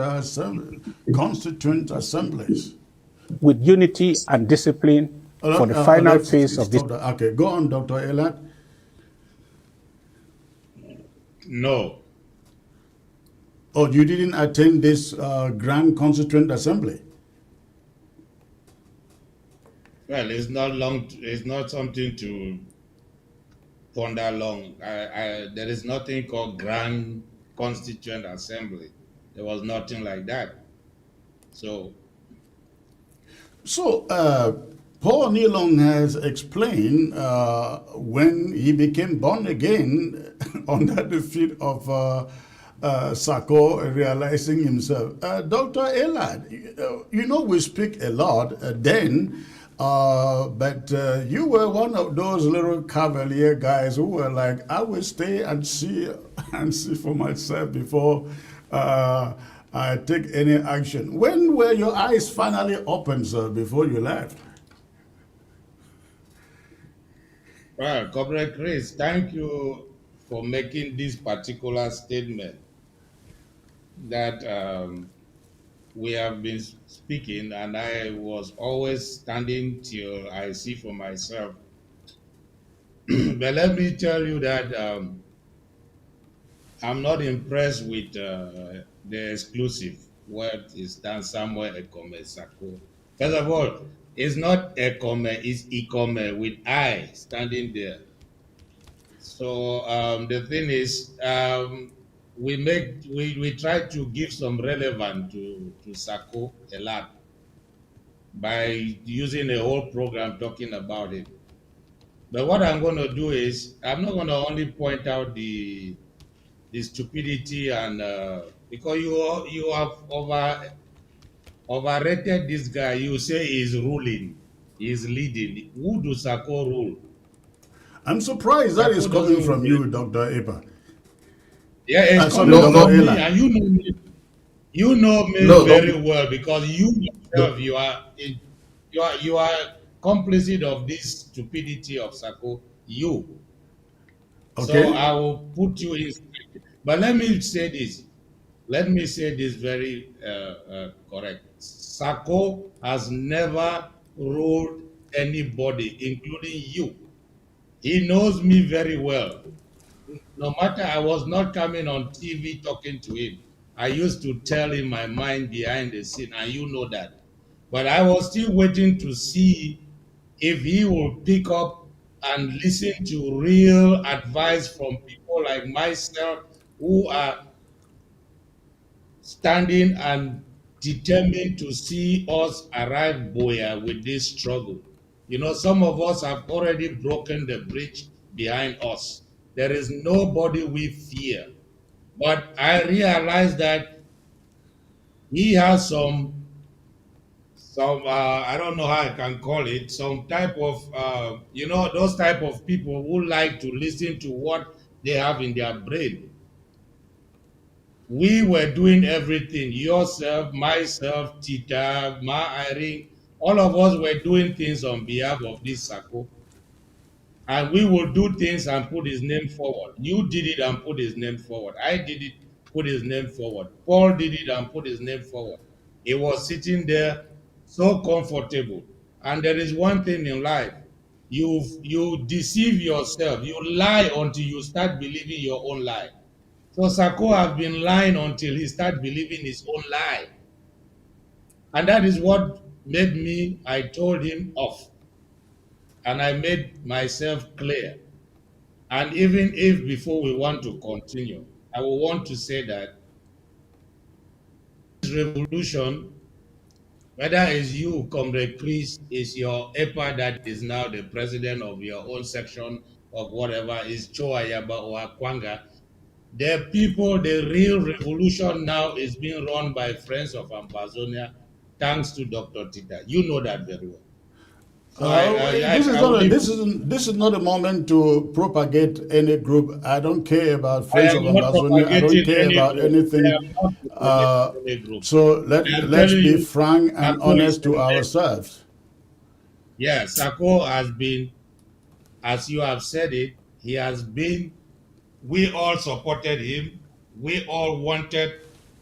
assemblies? With unity and discipline for the final phase of this. Okay, go on, Dr. Elad. No. Oh, you didn't attend this Grand Constituent Assembly? Well, it's not long. It's not something to ponder long. There is nothing called Grand Constituent Assembly. There was nothing like that. So, Paul Nilong has explained when he became born again under the feet of Sako, realizing himself. Dr. Elad, you know we speak a lot then, but you were one of those little cavalier guys who were like, I will stay and see for myself before I take any action. When were your eyes finally opened, sir, before you left? well, Comrade Chris, thank you for making this particular statement that we have been speaking, and I was always standing till I see for myself. But let me tell you that I'm not impressed with the exclusive word is done somewhere Ekome Sako. First of all, it's not Ekome, it's Ikome with I standing there. So the thing is, we try to give some relevance to Sako a lot by using a whole program talking about it. But what I'm going to do is, I'm not going to only point out the stupidity and because you have overrated this guy. You say he's ruling, he's leading. Who do Sako rule? I'm surprised that is Sako coming doesn't rule. from you, Dr. Epa. Yeah, it's Sorry, coming No, Dr. from no, me, Ela. and you know me. You know me no, very no, well because you yourself, no. you are complicit of this stupidity of Sako. You. So Okay? I will put you in. But let me say this. Let me say this very correct. Sako has never ruled anybody, including you. He knows me very well. No matter, I was not coming on TV talking to him. I used to tell him my mind behind the scene, and you know that. But I was still waiting to see if he will pick up and listen to real advice from people like myself who are standing and determined to see us arrive Boya with this struggle. You know, some of us have already broken the bridge behind us. There is nobody we fear. But I realize that he has some I don't know how I can call it, some type of those type of people who like to listen to what they have in their brain. We were doing everything. Yourself, myself, Tita, Ma Irene, all of us were doing things on behalf of this Sako. And we will do things and put his name forward. You did it and put his name forward. I did it, put his name forward. Paul did it and put his name forward. He was sitting there so comfortable. And there is one thing in life. You deceive yourself. You lie until you start believing your own lie. So Sako have been lying until he start believing his own lie. And that is what made me, I told him off. And I made myself clear. And even if before we want to continue, I will want to say that this revolution, whether it's you, Comrade Chris, is your EPA that is now the president of your own section of whatever, is Cho Ayaba or Akwanga, the people, the real revolution now is being run by Friends of Ambazonia, thanks to Dr. Tita. You know that very well. So I will leave. This is not a moment to propagate any group. I don't care about I Friends am of not Ambazonia. I don't propagating care any about group. I anything. am not propagating Uh, any group. so I am let's telling be you, frank and Sako is honest to in there. ourselves. Yeah, Sako has been, as you have said it, he has been, we all supported him. We all wanted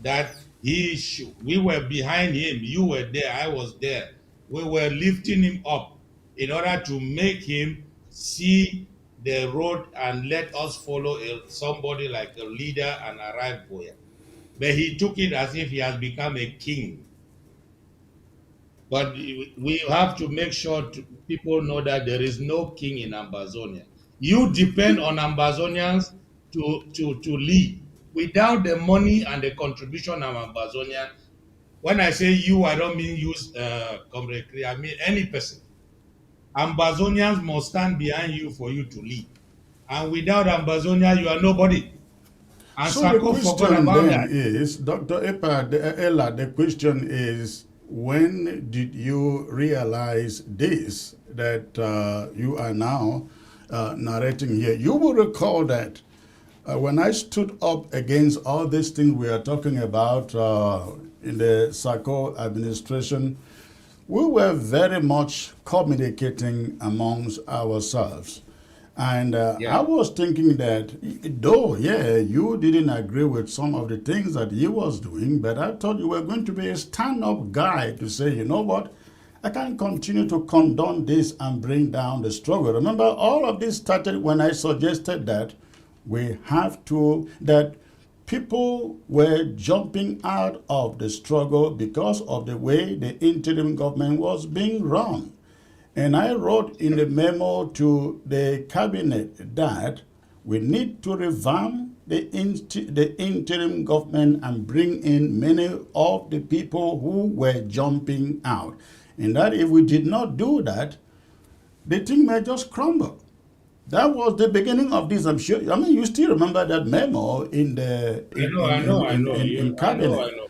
that he should, we were behind him. You were there, I was there. We were lifting him up in order to make him see the road and let us follow somebody like a leader and arrive Boya. But he took it as if he has become a king. But we have to make sure people know that there is no king in Ambazonia. You depend on Ambazonians to lead. Without the money and the contribution of Ambazonia, when I say you, I don't mean use Comrade Kri, I mean any person. Ambazonians must stand behind you for you to lead. And without Ambazonia, you are nobody. And So the Sako forgot question about then that. is, Dr. Ella, the question is, when did you realize this that you are now narrating here? You will recall that when I stood up against all these things we are talking about in the Sako administration, we were very much communicating amongst ourselves. And I Yeah. was thinking that, though, yeah, you didn't agree with some of the things that he was doing, but I thought you were going to be a stand-up guy to say, you know what, I can't continue to condone this and bring down the struggle. Remember, all of this started when I suggested that that people were jumping out of the struggle because of the way the interim government was being run. And I wrote in the memo to the cabinet that we need to revamp the interim government and bring in many of the people who were jumping out. And that if we did not do that, the thing may just crumble. That was the beginning of this. I'm sure. I mean, you still remember that memo in the in cabinet. I know.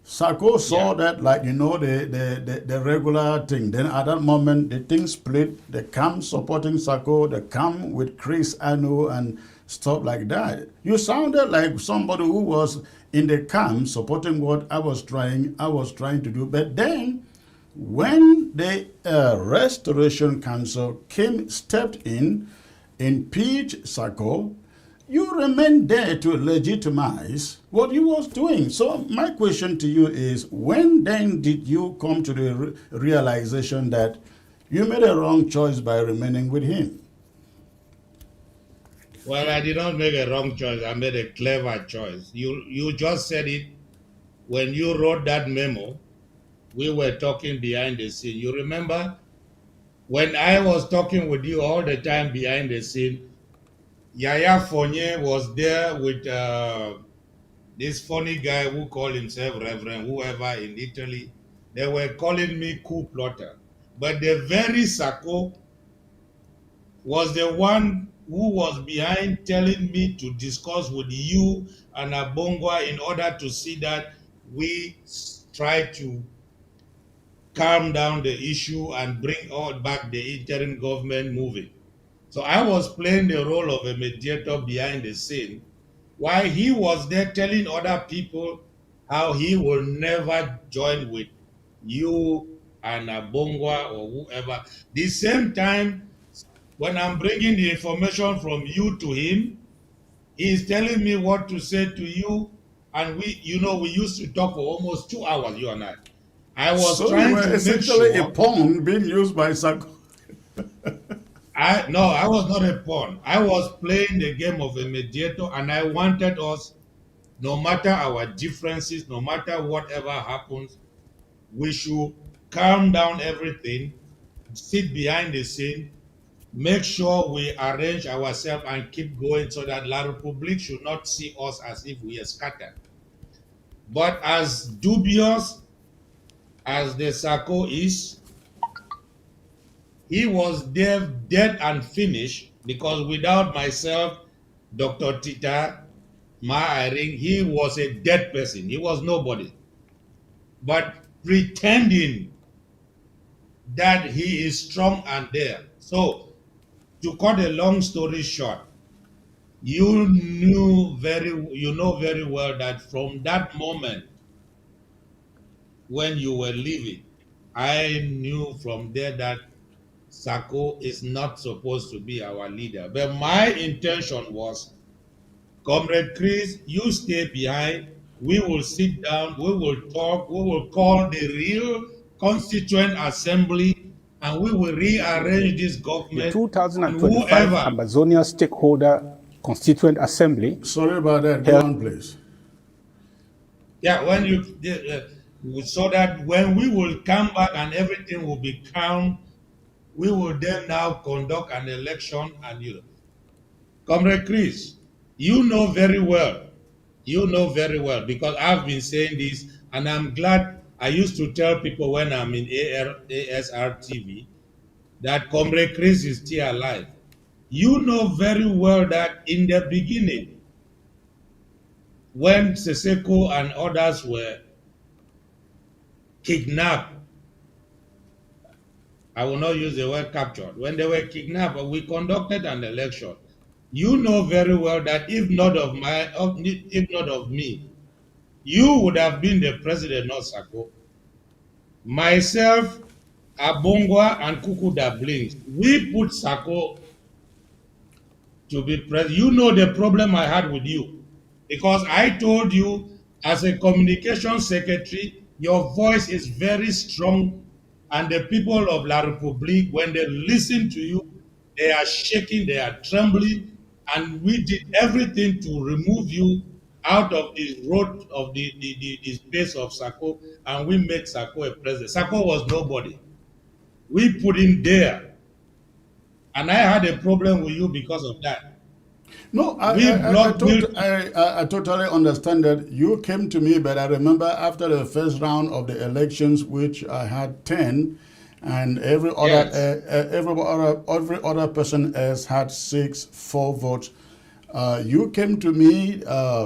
Sako Yeah. saw that, like, the regular thing. Then at that moment, the thing split. The camp supporting Sako, the camp with Chris Anu and stuff like that. You sounded like somebody who was in the camp supporting what I was trying to do. But then, when the Restoration Council stepped in, impeached Sako, you remained there to legitimize what he was doing. So my question to you is, when then did you come to the realization that you made a wrong choice by remaining with him? Well, I did not make a wrong choice. I made a clever choice. You just said it when you wrote that memo. We were talking behind the scene. You remember when I was talking with you all the time behind the scene? Yaya Fonye was there with this funny guy who called himself Reverend whoever in Italy. They were calling me coup plotter. But the very Sako was the one who was behind telling me to discuss with you and Abongwa in order to see that we try to calm down the issue and bring all back the interim government moving. So I was playing the role of a mediator behind the scene while he was there telling other people how he will never join with you and Abongwa or whoever. The same time, when I'm bringing the information from you to him, he's telling me what to say to you. And we used to talk for almost 2 hours, you and I. I was So you trying were to make essentially a sure. pawn being used by Sako. No, I was not a pawn. I was playing the game of a mediator, and I wanted us, no matter our differences, no matter whatever happens, we should calm down everything, sit behind the scene, make sure we arrange ourselves and keep going so that La Republique should not see us as if we are scattered. But as dubious as the Sako is, he was dead and finished because without myself, Dr. Tita, Ma Iring, he was a dead person. He was nobody. But pretending that he is strong and there. So, to cut a long story short, you know very well that from that moment when you were leaving, I knew from there that Sako is not supposed to be our leader. But my intention was, Comrade Chris, you stay behind. We will sit down, we will talk, we will call the real constituent assembly, and we will rearrange this The government. And 2025 whoever, Ambazonia Stakeholder Constituent Assembly Sorry about that. Go on, please. yeah, when so that when we will come back and everything will be calm, we will then now conduct an election. And Comrade Chris, you know very well because I've been saying this, and I'm glad. I used to tell people when I'm in ASR TV that Comrade Chris is still alive. You know very well that in the beginning, when Seseko and others were kidnapped, I will not use the word captured. When they were kidnapped, we conducted an election. You know very well that if not of me, you would have been the president, not Sako. Myself, Abongwa, and Kuku Dablings, we put Sako to be president. You know the problem I had with you, because I told you as a communication secretary, your voice is very strong, and the people of La Republique, when they listen to you, they are shaking, they are trembling, and we did everything to remove you out of the road of the space of Sako, and we made Sako a president. Sako was nobody. We put him there, and I had a problem with you because of that. No, I totally understand that you came to me, but I remember after the first round of the elections, which I had 10, and Yes. every other person else had 4 votes. You came to me,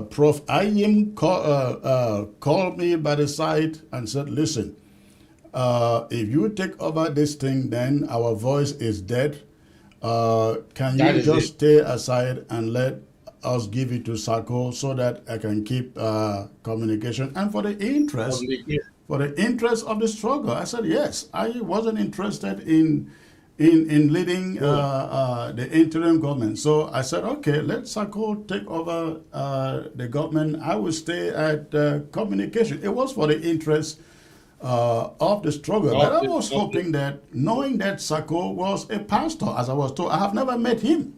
Prof. Ayim called me by the side and said, listen, if you take over this thing, then our voice is dead. Can That you is it. just stay aside and let us give it to Sako so that I can keep communication and Communicate. for the interest of the struggle? I said yes. I wasn't interested in leading Good. the interim government. So I said, okay, let Sako take over the government. I will stay at communication. It was for the interest of the struggle. But I was Of the, hoping that, knowing that Sako was a pastor, as I was told, I have never met him.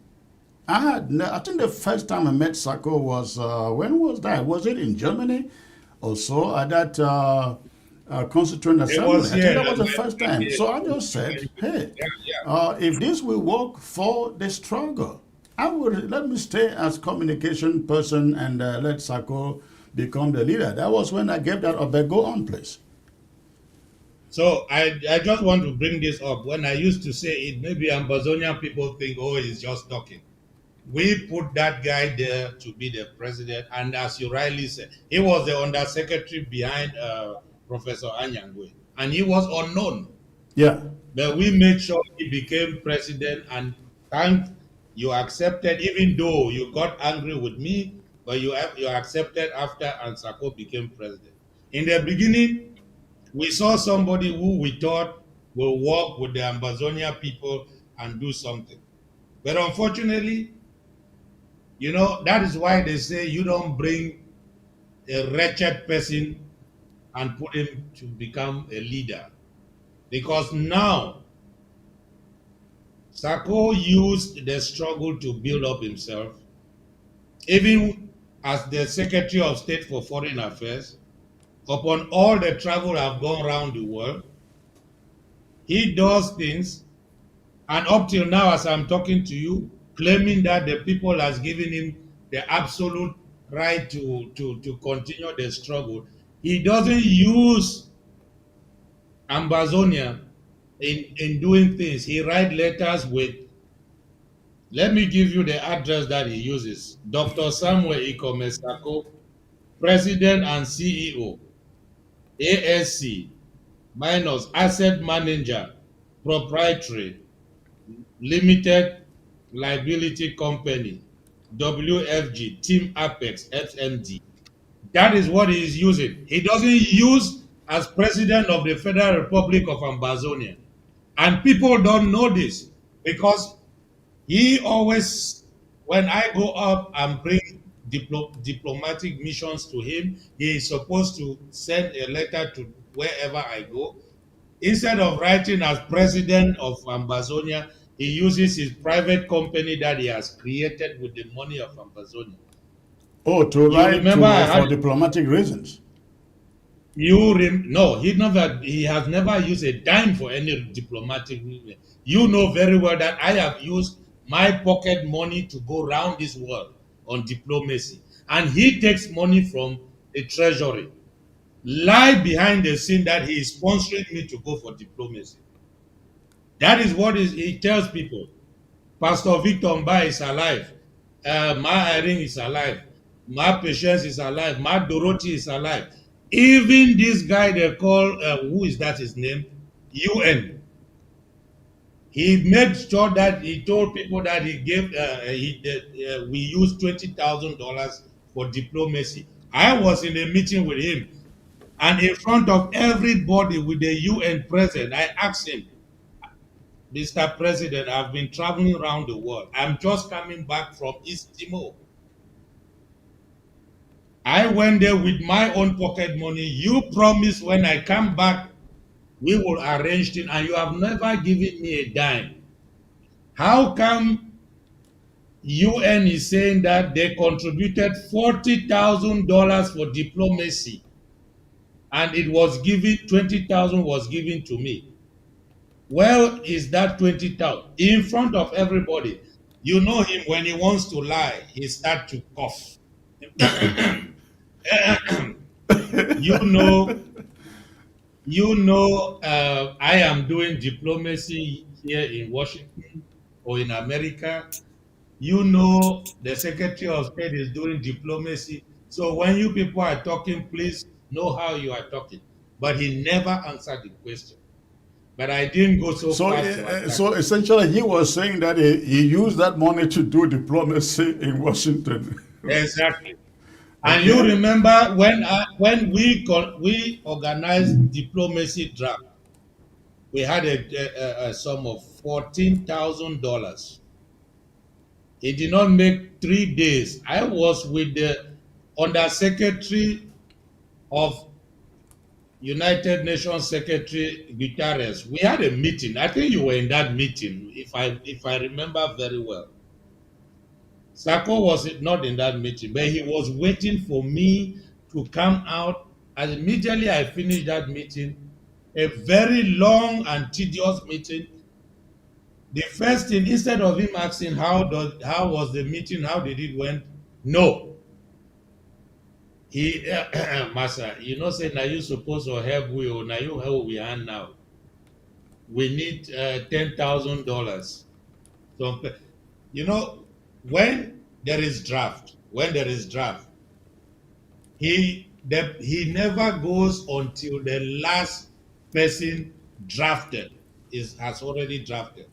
I think the first time I met Sako was, when was that? Was it in Germany or so, at that Constituent it Assembly? was I think here. that was the first time. So I just said, hey, Yeah, yeah. if this will work for the struggle, let me stay as communication person and let Sako become the leader. That was when I gave that Obego on place. So I just want to bring this up. When I used to say it, maybe Ambazonian people think, oh, he's just talking. We put that guy there to be the president, and as you rightly said, he was the undersecretary behind Professor Anyangwe, and he was unknown. Yeah. But we made sure he became president, and thank you accepted, even though you got angry with me, but you accepted after and Sako became president. In the beginning, we saw somebody who we thought will work with the Ambazonia people and do something. But unfortunately, that is why they say you don't bring a wretched person and put him to become a leader. Because now, Sako used the struggle to build up himself, even as the Secretary of State for Foreign Affairs. Upon all the travel I've gone around the world, he does things, and up till now, as I'm talking to you, claiming that the people has given him the absolute right to continue the struggle. He doesn't use Ambazonia in doing things. He write letters with, let me give you the address that he uses. Dr. Samuel Ikome Sako, President and CEO, ASC, minus Asset Manager, Proprietary, Limited Liability Company, WFG, Team Apex, FMD. That is what he is using. He doesn't use as President of the Federal Republic of Ambazonia. And people don't know this because he always, when I go up and bring diplomatic missions to him, he is supposed to send a letter to wherever I go. Instead of writing as president of Ambazonia, he uses his private company that he has created with the money of Ambazonia. Oh, to You write remember I to had for diplomatic reasons. no, he has never used a dime for any diplomatic reason. You know very well that I have used my pocket money to go around this world on diplomacy, and he takes money from the treasury, lie behind the scene that he is sponsoring me to go for diplomacy. That is what he tells people. Pastor Victor Mba is alive. Ma Irene is alive. Ma Patience is alive. Ma Dorothy is alive. Even this guy they call, who is that his name? UN. He made sure that he told people that he gave, we used $20,000 for diplomacy. I was in a meeting with him, and in front of everybody with the UN present, I asked him, Mr. President, I've been traveling around the world. I'm just coming back from East Timor. I went there with my own pocket money. You promised when I come back, we will arrange it, and you have never given me a dime. How come UN is saying that they contributed $40,000 for diplomacy, and it was given, 20,000 was given to me? Well, is that 20,000 in front of everybody? You know him when he wants to lie, he starts to cough. You know, I am doing diplomacy here in Washington or in America. You know, the Secretary of State is doing diplomacy. So when you people are talking, please know how you are talking. But he never answered the question. But I didn't go so So, far to attack so him. essentially, he was saying that he used that money to do diplomacy in Washington. Exactly. And you Okay. remember when we organized diplomacy draft, we had a sum of $14,000. It did not make 3 days. I was with the Undersecretary of United Nations Secretary Guterres. We had a meeting. I think you were in that meeting, if I remember very well. Sako was not in that meeting, but he was waiting for me to come out. And immediately I finished that meeting, a very long and tedious meeting. The first thing, instead of him asking how was the meeting, how did it went, no, he Master, say now you supposed to help we or now you help we are now. We need $10,000. So you know when there is draft, he never goes until the last person drafted has already drafted.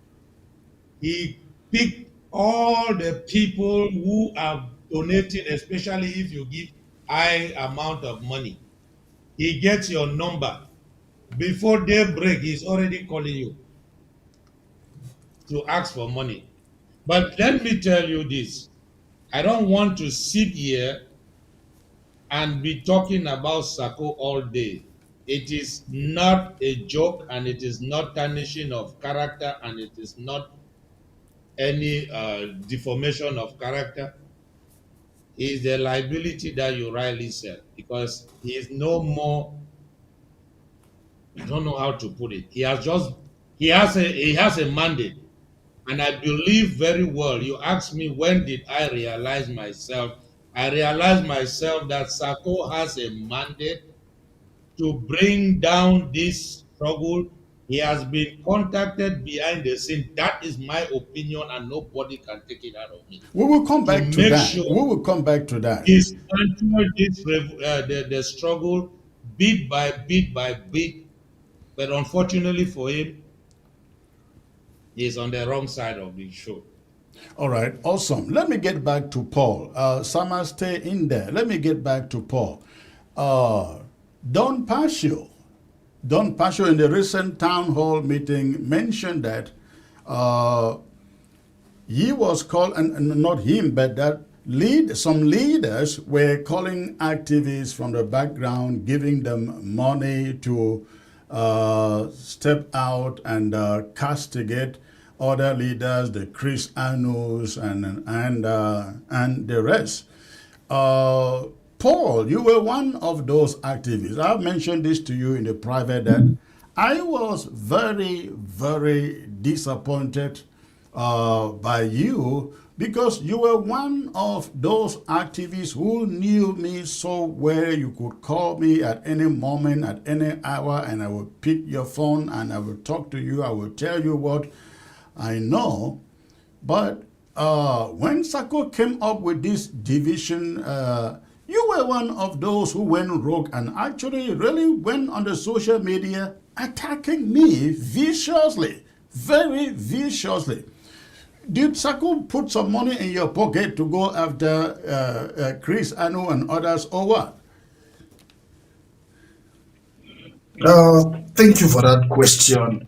He picked all the people who are donating, especially if you give high amount of money. He gets your number. Before daybreak, he's already calling you to ask for money. But let me tell you this. I don't want to sit here and be talking about Sako all day. It is not a joke and it is not tarnishing of character and it is not any deformation of character. He is the liability that you rightly said because he is no more. I don't know how to put it. He has a mandate, and I believe very well. You asked me when did I realize myself? I realized myself that Sako has a mandate to bring down this struggle. He has been contacted behind the scene. That is my opinion, and nobody can take it out of me. We will come To back to make that. We sure will come back to that. dismantle the struggle bit by bit by bit. But unfortunately for him, he's on the wrong side of the show. All right, awesome. Let me get back to Paul. Sama, stay in there. Let me get back to Paul. Don Pasio. Don Pasio in the recent town hall meeting mentioned that he was called, and not him, but that some leaders were calling activists from the background, giving them money to step out and castigate other leaders, the Chris Anus and the rest. Paul, you were one of those activists. I've mentioned this to you in the private that I was very, very disappointed by you because you were one of those activists who knew me so well. You could call me at any moment, at any hour, and I would pick your phone and I would talk to you. I would tell you what I know. But when Sako came up with this division, you were one of those who went rogue and actually really went on the social media attacking me viciously, very viciously. Did Sako put some money in your pocket to go after Chris Anu and others or what? Thank you for that question,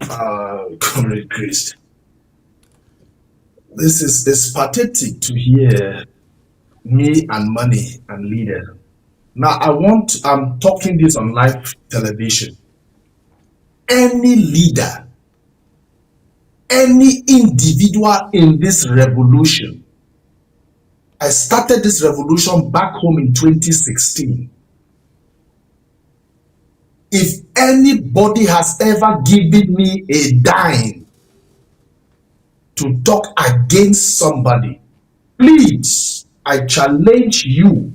Comrade Chris. This is it's pathetic to hear me and money and leader. Now I'm talking this on live television. Any leader, any individual in this revolution, I started this revolution back home in 2016. If anybody has ever given me a dime to talk against somebody, please, I challenge you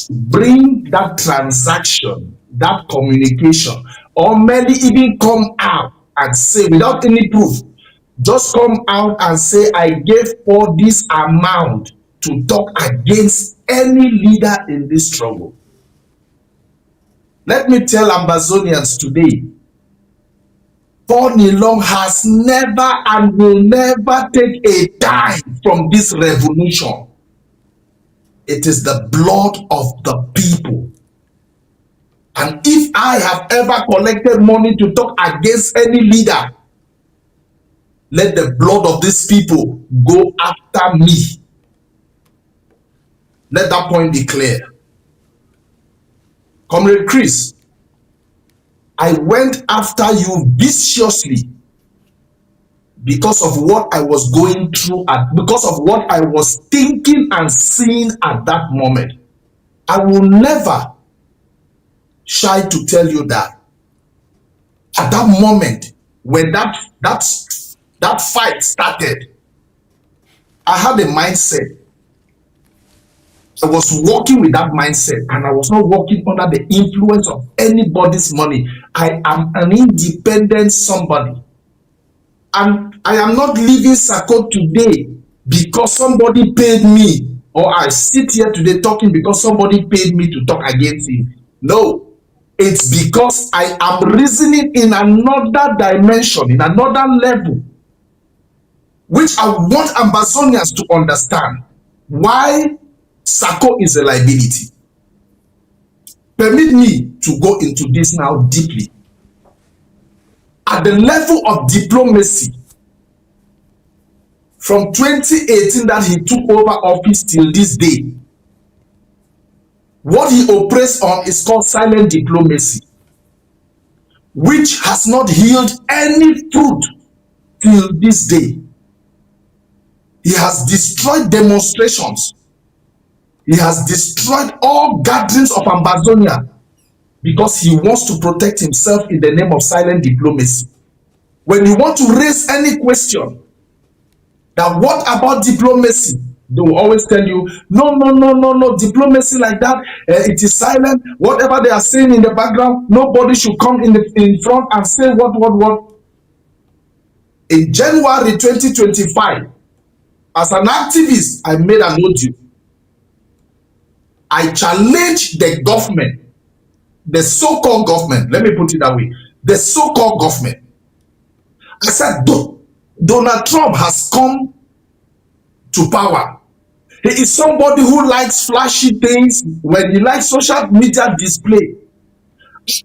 bring that transaction, that communication, or merely even come out and say without any proof, just come out and say, I gave Paul this amount to talk against any leader in this struggle. Let me tell Ambazonians today, Paul Nilong has never and will never take a dime from this revolution. It is the blood of the people. And if I have ever collected money to talk against any leader, let the blood of these people go after me. Let that point be clear. Comrade Chris, I went after you viciously because of what I was going through, because of what I was thinking and seeing at that moment. I will never shy to tell you that at that moment when that fight started, I had a mindset. I was working with that mindset, and I was not working under the influence of anybody's money. I am an independent somebody, and I am not leaving Sako today because somebody paid me, or I sit here today talking because somebody paid me to talk against him. No, it's because I am reasoning in another dimension, in another level, which I want Ambazonians to understand why Sako is a liability. Permit me to go into this now deeply. At the level of diplomacy, from 2018 that he took over office till this day, what he operates on is called silent diplomacy, which has not yielded any fruit till this day. He has destroyed demonstrations. He has destroyed all gatherings of Ambazonia because he wants to protect himself in the name of silent diplomacy. When you want to raise any question, that what about diplomacy? They will always tell you, no, diplomacy like that, it is silent. Whatever they are saying in the background, nobody should come in front and say what. In January 2025, as an activist, I made an audio. I challenged the government, the so-called government, let me put it that way, the so-called government. I said, Donald Trump has come to power. He is somebody who likes flashy things. When he likes social media display,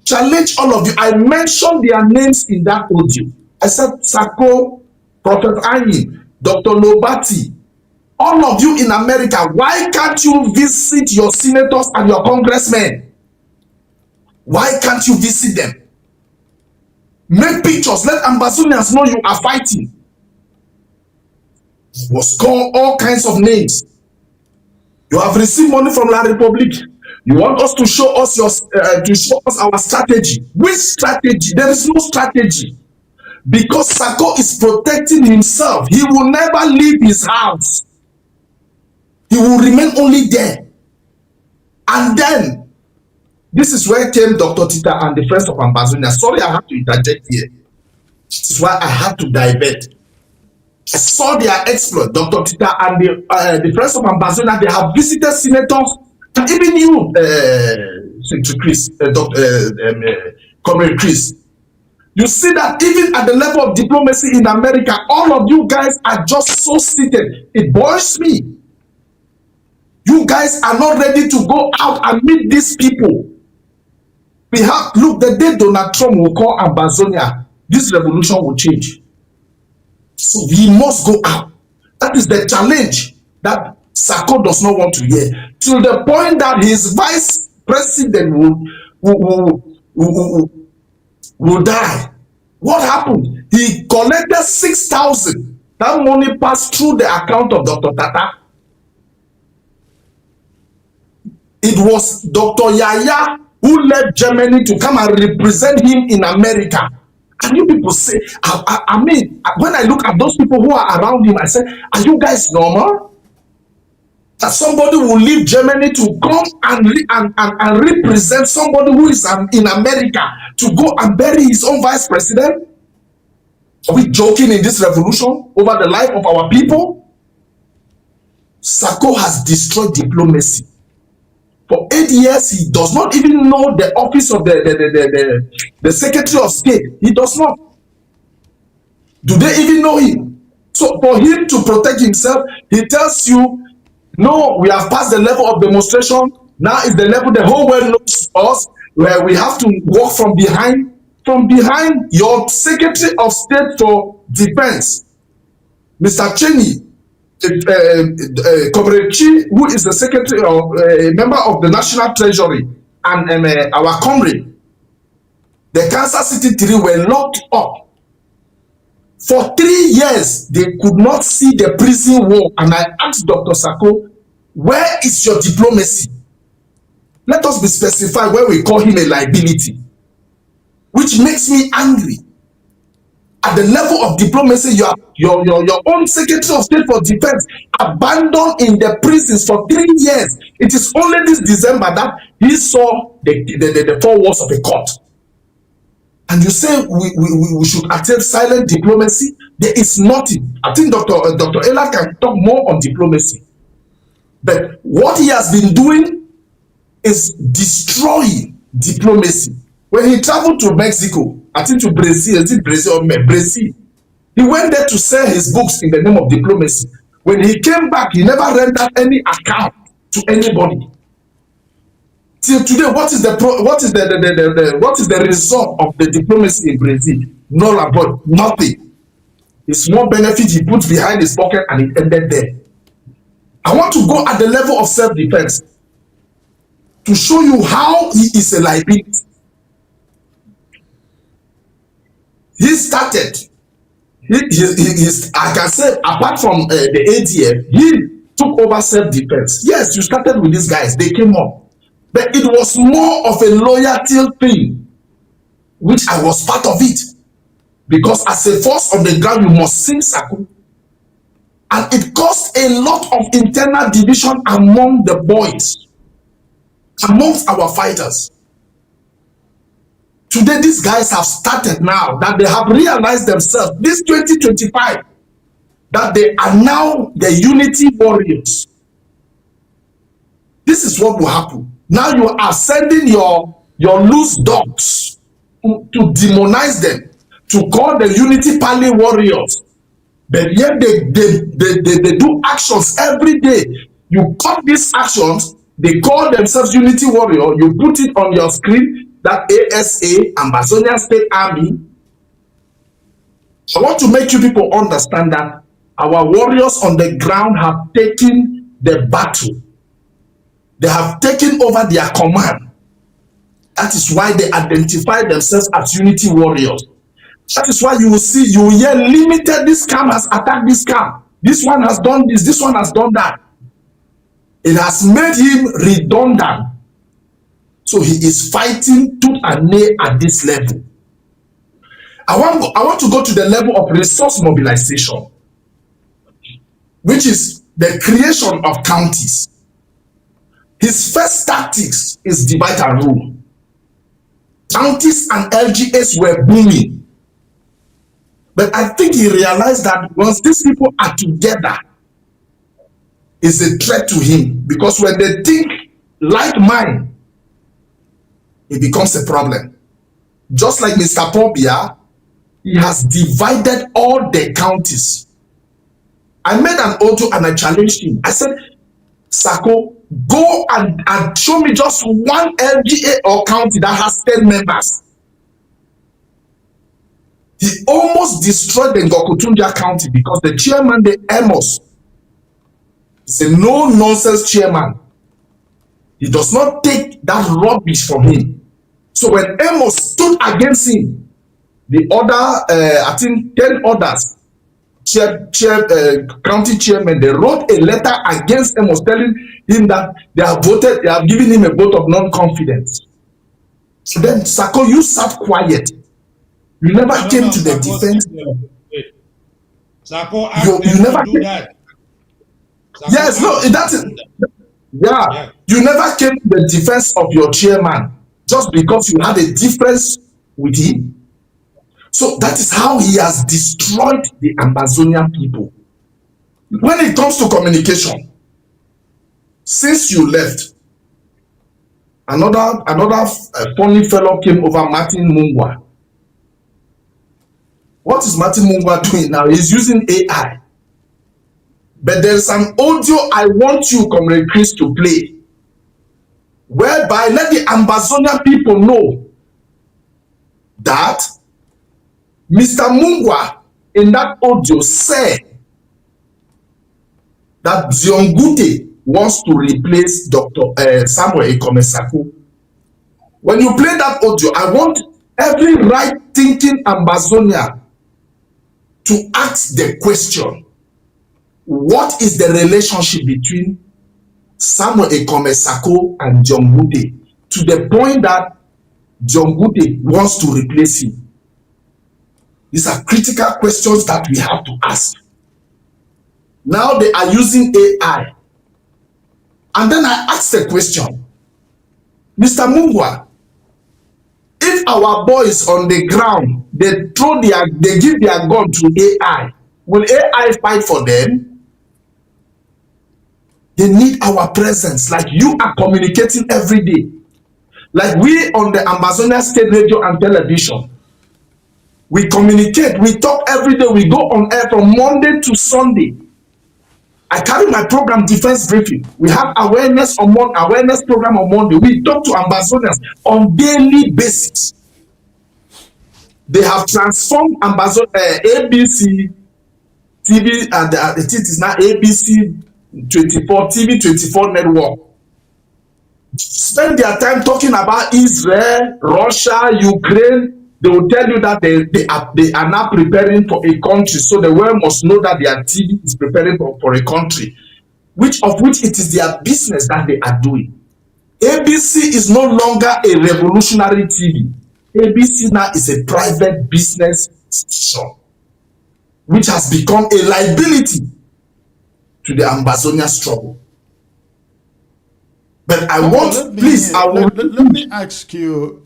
challenge all of you. I mentioned their names in that audio. I said, Sako, Prophet Anyi, Dr. Lobati, all of you in America, why can't you visit your senators and your congressmen? Why can't you visit them? Make pictures. Let Ambazonians know you are fighting. Was called all kinds of names. You have received money from La Republique. You want us to show us our strategy. Which strategy? There is no strategy. Because Sako is protecting himself. He will never leave his house. He will remain only there. And then, this is where came Dr. Tita and the friends of Ambazonia. Sorry, I have to interject here. This is why I had to divert. I saw their exploit. Dr. Tita and the friends of Ambazonia, they have visited senators, and even you, Senator Chris, Comrade Chris. You see that even at the level of diplomacy in America, all of you guys are just so seated. It boils me. You guys are not ready to go out and meet these people. Look, the day Donald Trump will call Ambazonia, this revolution will change. So we must go out. That is the challenge that Sako does not want to hear. To the point that his vice president will die. What happened? He collected 6,000. That money passed through the account of Dr. Tata. It was Dr. Yaya who left Germany to come and represent him in America. And you people say, I mean, when I look at those people who are around him, I say, are you guys normal? that somebody will leave Germany to come and represent somebody who is in America to go and bury his own vice president? Are we joking in this revolution over the life of our people? Sako has destroyed diplomacy. For 8 years, he does not even know the office of the Secretary of State. He does not. Do they even know him? So for him to protect himself, he tells you, no, we have passed the level of demonstration. Now is the level the whole world knows us, where we have to walk from behind. From behind your Secretary of State for Defense, Mr. Cheney, Comrade Chi, who is the Secretary of member of the National Treasury, and our comrade, the Kansas City 3 were locked up. For 3 years, they could not see the prison wall. And I asked Dr. Sako, where is your diplomacy? Let us be specified when we call him a liability, which makes me angry. At the level of diplomacy, your own Secretary of State for Defense abandoned in the prisons for 3 years. It is only this December that he saw the four walls of a court. And you say we should accept silent diplomacy? There is nothing. I think Dr. Ella can talk more on diplomacy. But what he has been doing is destroying diplomacy. When he traveled to Mexico, I think to Brazil, Brazil, he went there to sell his books in the name of diplomacy. When he came back, he never rendered any account to anybody. Till today, what is the result of the diplomacy in Brazil? No report, nothing. The small benefit he put behind his pocket and it ended there. I want to go at the level of self-defense to show you how he is a liability. He started. I can say, apart from the ADF, he took over self-defense. Yes, you started with these guys. They came up. But it was more of a loyalty thing, which I was part of it. Because as a force on the ground, you must sing Sako. And it caused a lot of internal division among the boys, amongst our fighters. Today, these guys have started now that they have realized themselves, this 2025, that they are now the unity warriors. This is what will happen. Now you are sending your loose dogs to demonize them, to call the unity pally warriors. But yet they do actions every day. You cut these actions, they call themselves unity warrior, you put it on your screen, that ASA, Ambazonia State Army. I want to make you people understand that our warriors on the ground have taken the battle. They have taken over their command. That is why they identify themselves as unity warriors. That is why you will see, you will hear limited, this camp has attacked this camp. This one has done this one has done that. It has made him redundant. So he is fighting tooth and nail at this level. I want to go to the level of resource mobilization, which is the creation of counties. His first tactics is divide and rule. Counties and LGAs were booming. But I think he realized that once these people are together, it's a threat to him. Because when they think like mine, it becomes a problem. Just like Mr. Pobia, he has divided all the counties. I made an audio and I challenged him. I said, Sako, go and show me just one LGA or county that has 10 members. He almost destroyed the Ngokutunja County because the chairman, the Amos, is a no-nonsense chairman. He does not take that rubbish from him. So when Amos stood against him, the other, I think 10 others, county chairman, they wrote a letter against Amos telling him that they have given him a vote of non-confidence. So then Sako, you sat quiet. You never came to the defense. Sako asked them to do that. Yes, no, that's it. Yeah. Yeah. You never came to the defense of your chairman just because you had a difference with him. So that is how he has destroyed the Ambazonian people. When it comes to communication, since you left, another funny fellow came over, Martin Mungwa. What is Martin Mungwa doing now? He's using AI. But there's an audio I want you, Comrade Chris, to play, whereby let the Ambazonian people know that Mr. Mungwa in that audio said that Ziongute wants to replace Dr. Samuel Ikome Sako. When you play that audio, I want every right-thinking Ambazonian to ask the question, what is the relationship between Samuel Ikome Sako and Ziongute, to the point that Ziongute wants to replace him? These are critical questions that we have to ask. Now they are using AI. And then I asked the question, Mr. Mungwa, if our boys on the ground, they give their gun to AI, will AI fight for them? They need our presence, like you are communicating every day. Like we on the Ambazonia State Radio and Television, we communicate, we talk every day, we go on air from Monday to Sunday. I carry my program Defense Briefing. We have awareness program on Monday. We talk to Ambazonians on daily basis. They have transformed ABC TV, and it is now ABC 24 TV 24 network. Spend their time talking about Israel, Russia, Ukraine. They will tell you that they are now preparing for a country, so the world must know that their TV is preparing for a country, which it is their business that they are doing. ABC is no longer a revolutionary TV. ABC now is a private business station, which has become a liability to the Ambazonia struggle. But I want, please, let me ask you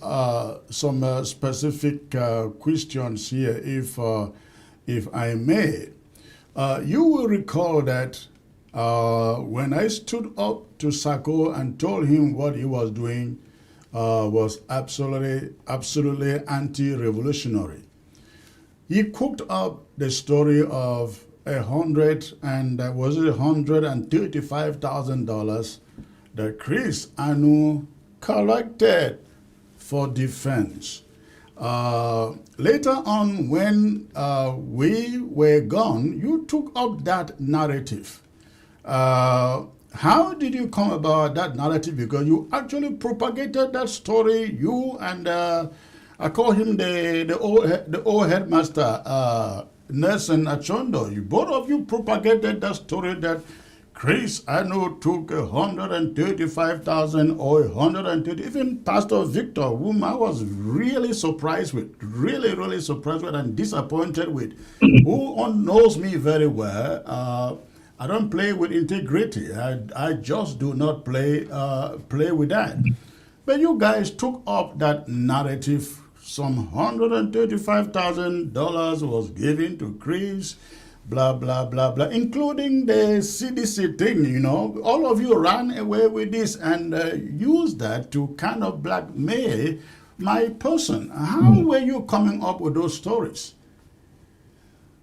some specific questions here, if I may. You will recall that when I stood up to Sako and told him what he was doing was absolutely anti-revolutionary, he cooked up the story of $135,000 that Chris Anu collected for defense. Later on, when we were gone, you took up that narrative. How did you come about that narrative? Because you actually propagated that story. You and I call him the old headmaster, Nelson Achondo. Both of you propagated that story that Chris Anu took 135,000 or 130. Even Pastor Victor, whom I was really surprised with, really surprised with and disappointed with, who knows me very well. I don't play with integrity. I just do not play with that. But you guys took up that narrative. Some $135,000 was given to Chris, blah, blah, blah, blah, including the CDC thing, you know. All of you ran away with this and used that to kind of blackmail my person. How were you coming up with those stories?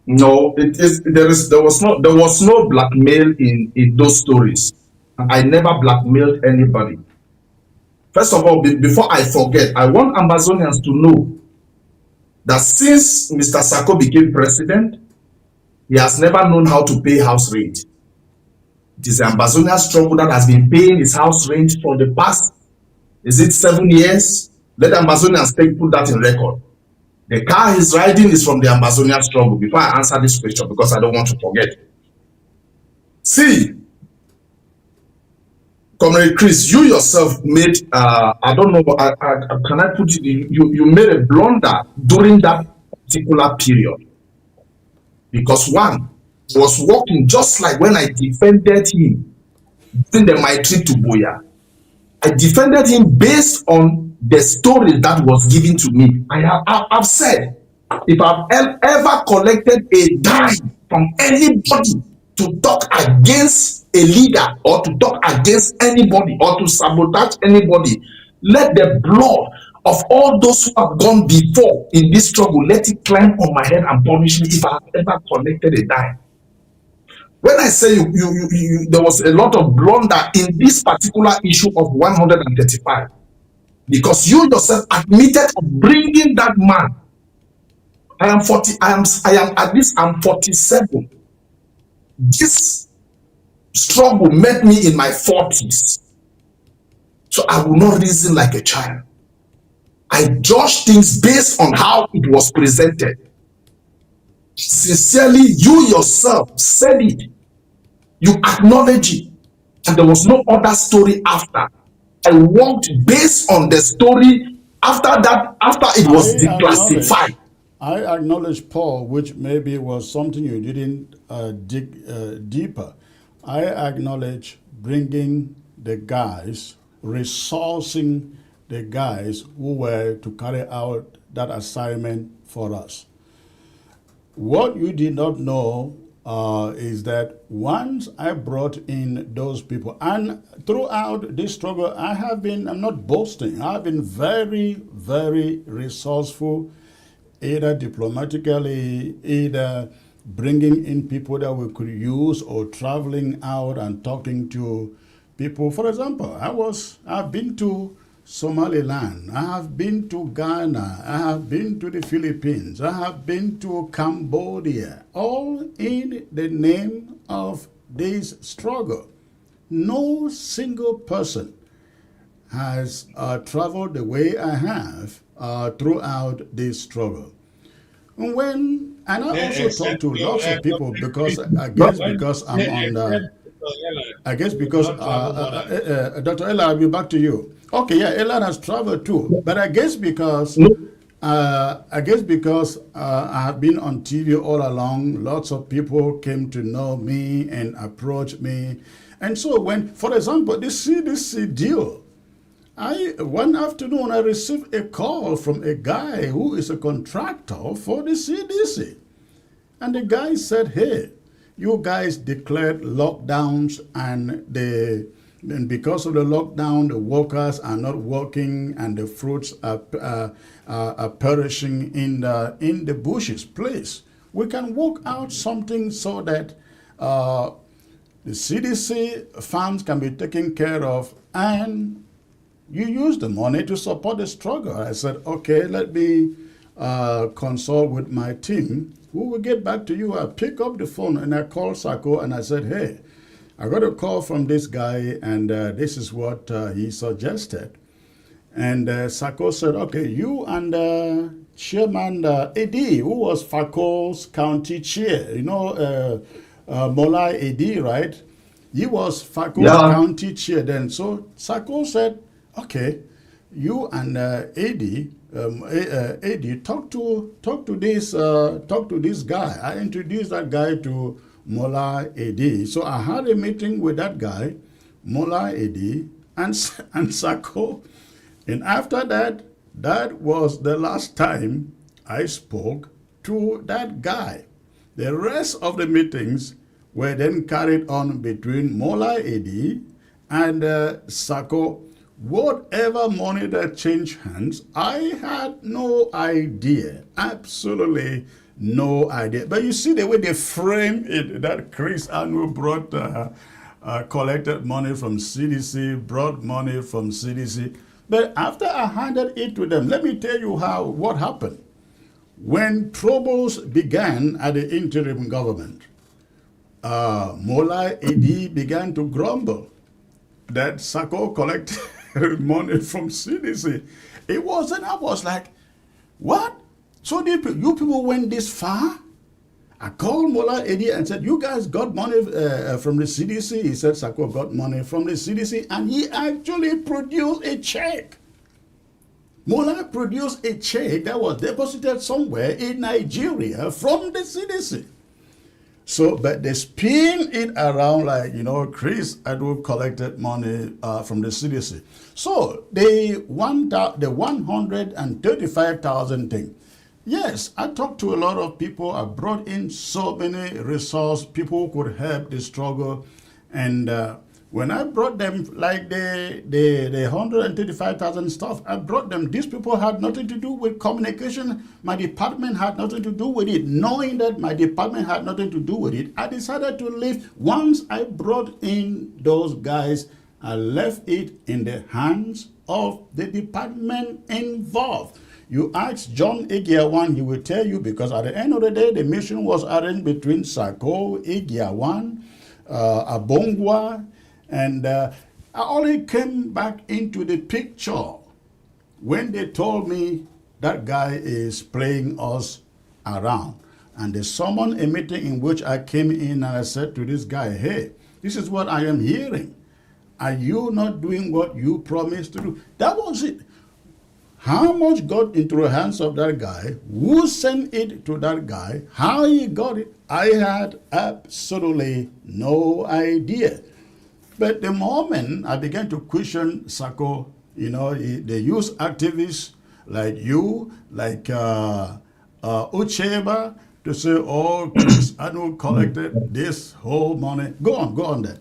No, there was no blackmail in those stories. I never blackmailed anybody. First of all, before I forget, I want Ambazonians to know that since Mr. Sako became president, he has never known how to pay house rent. It is the Ambazonia struggle that has been paying his house rent for the past, 7 years? Let Ambazonians put that in record. The car he's riding is from the Ambazonia struggle. Before I answer this question, because I don't want to forget. See, Comrade Chris, you yourself made, I don't know, can I put it, you made a blunder during that particular period. Because one, was working just like when I defended him during my trip to Boya. I defended him based on the story that was given to me. I've said, if I've ever collected a dime from anybody to talk against a leader or to talk against anybody or to sabotage anybody, let the blood of all those who have gone before in this struggle, let it climb on my head and punish me if I have ever collected a dime. When I say there was a lot of blunder in this particular issue of 135, because you yourself admitted of bringing that man. I am 40. I am at least. I'm 47. This struggle met me in my 40s, so I will not reason like a child. I judge things based on how it was presented. Sincerely, you yourself said it. You acknowledge it, and there was no other story after. I worked based on the story after that, after it was declassified. I acknowledge, Paul, which maybe was something you didn't dig deeper. I acknowledge bringing the guys, resourcing the guys who were to carry out that assignment for us. What you did not know is that once I brought in those people, and throughout this struggle, I'm not boasting, I've been very, very resourceful, either diplomatically, either bringing in people that we could use, or traveling out and talking to people. For example, I've been to Somaliland, I have been to Ghana, I have been to the Philippines, I have been to Cambodia, all in the name of this struggle. No single person has traveled the way I have throughout this struggle. And I also talk to lots of people, because I guess because I'm on the, I guess because Dr. Ella, I'll be back to you. Okay, yeah, Ella has traveled too, but I guess because I have been on TV all along, lots of people came to know me and approached me, and so when, for example, the CDC deal, one afternoon I received a call from a guy who is a contractor for the CDC, and the guy said, "Hey, you guys declared lockdowns, and because of the lockdown, the workers are not working, and the fruits are perishing in the bushes. Please, we can work out something so that the CDC funds can be taken care of, and you use the money to support the struggle." I said, "Okay, let me consult with my team. We will get back to you." I pick up the phone and I called Sako and I said, "Hey, I got a call from this guy, and this is what he suggested." And Sako said, "Okay, you and Chairman Edi, who was Fako's county chair, Mola Edi, right? He was Fako's county chair then." So Sako said, "Okay, you and Edi, talk to this guy." I introduced that guy to Mola Edi. So I had a meeting with that guy, Mola Edi, and Sako. And after that, that was the last time I spoke to that guy. The rest of the meetings were then carried on between Mola Edi and Sako. Whatever money that changed hands, I had no idea, absolutely no idea. But you see the way they frame it, that Chris Anu brought, collected money from CDC, brought money from CDC. But after I handed it to them, let me tell you what happened. When troubles began at the interim government, Mola Edi began to grumble that Sako collected money from CDC. I was like, what? So you people went this far? I called Mola Edi and said, "You guys got money from the CDC?" He said Sako got money from the CDC, and he actually produced a check. Mola produced a check that was deposited somewhere in Nigeria from the CDC. So, but they spin it around like, Chris Edward collected money from the CDC. So, the 135,000 thing. Yes, I talked to a lot of people. I brought in so many resources. People who could help the struggle. And when I brought them, like the 135,000 stuff, I brought them. These people had nothing to do with communication. My department had nothing to do with it. Knowing that my department had nothing to do with it, I decided to leave. Once I brought in those guys, I left it in the hands of the department involved. You ask John Egiawan, he will tell you, because at the end of the day, the mission was arranged between Sako, Egiawan, Abongwa, and I only came back into the picture when they told me that guy is playing us around. And they summoned a meeting in which I came in and I said to this guy, hey, this is what I am hearing. Are you not doing what you promised to do? That was it. How much got into the hands of that guy? Who sent it to that guy? How he got it? I had absolutely no idea. But the moment I began to question Sako, they use activists like you, like Ucheba, to say, oh, Chris Anu collected this whole money. Go on there.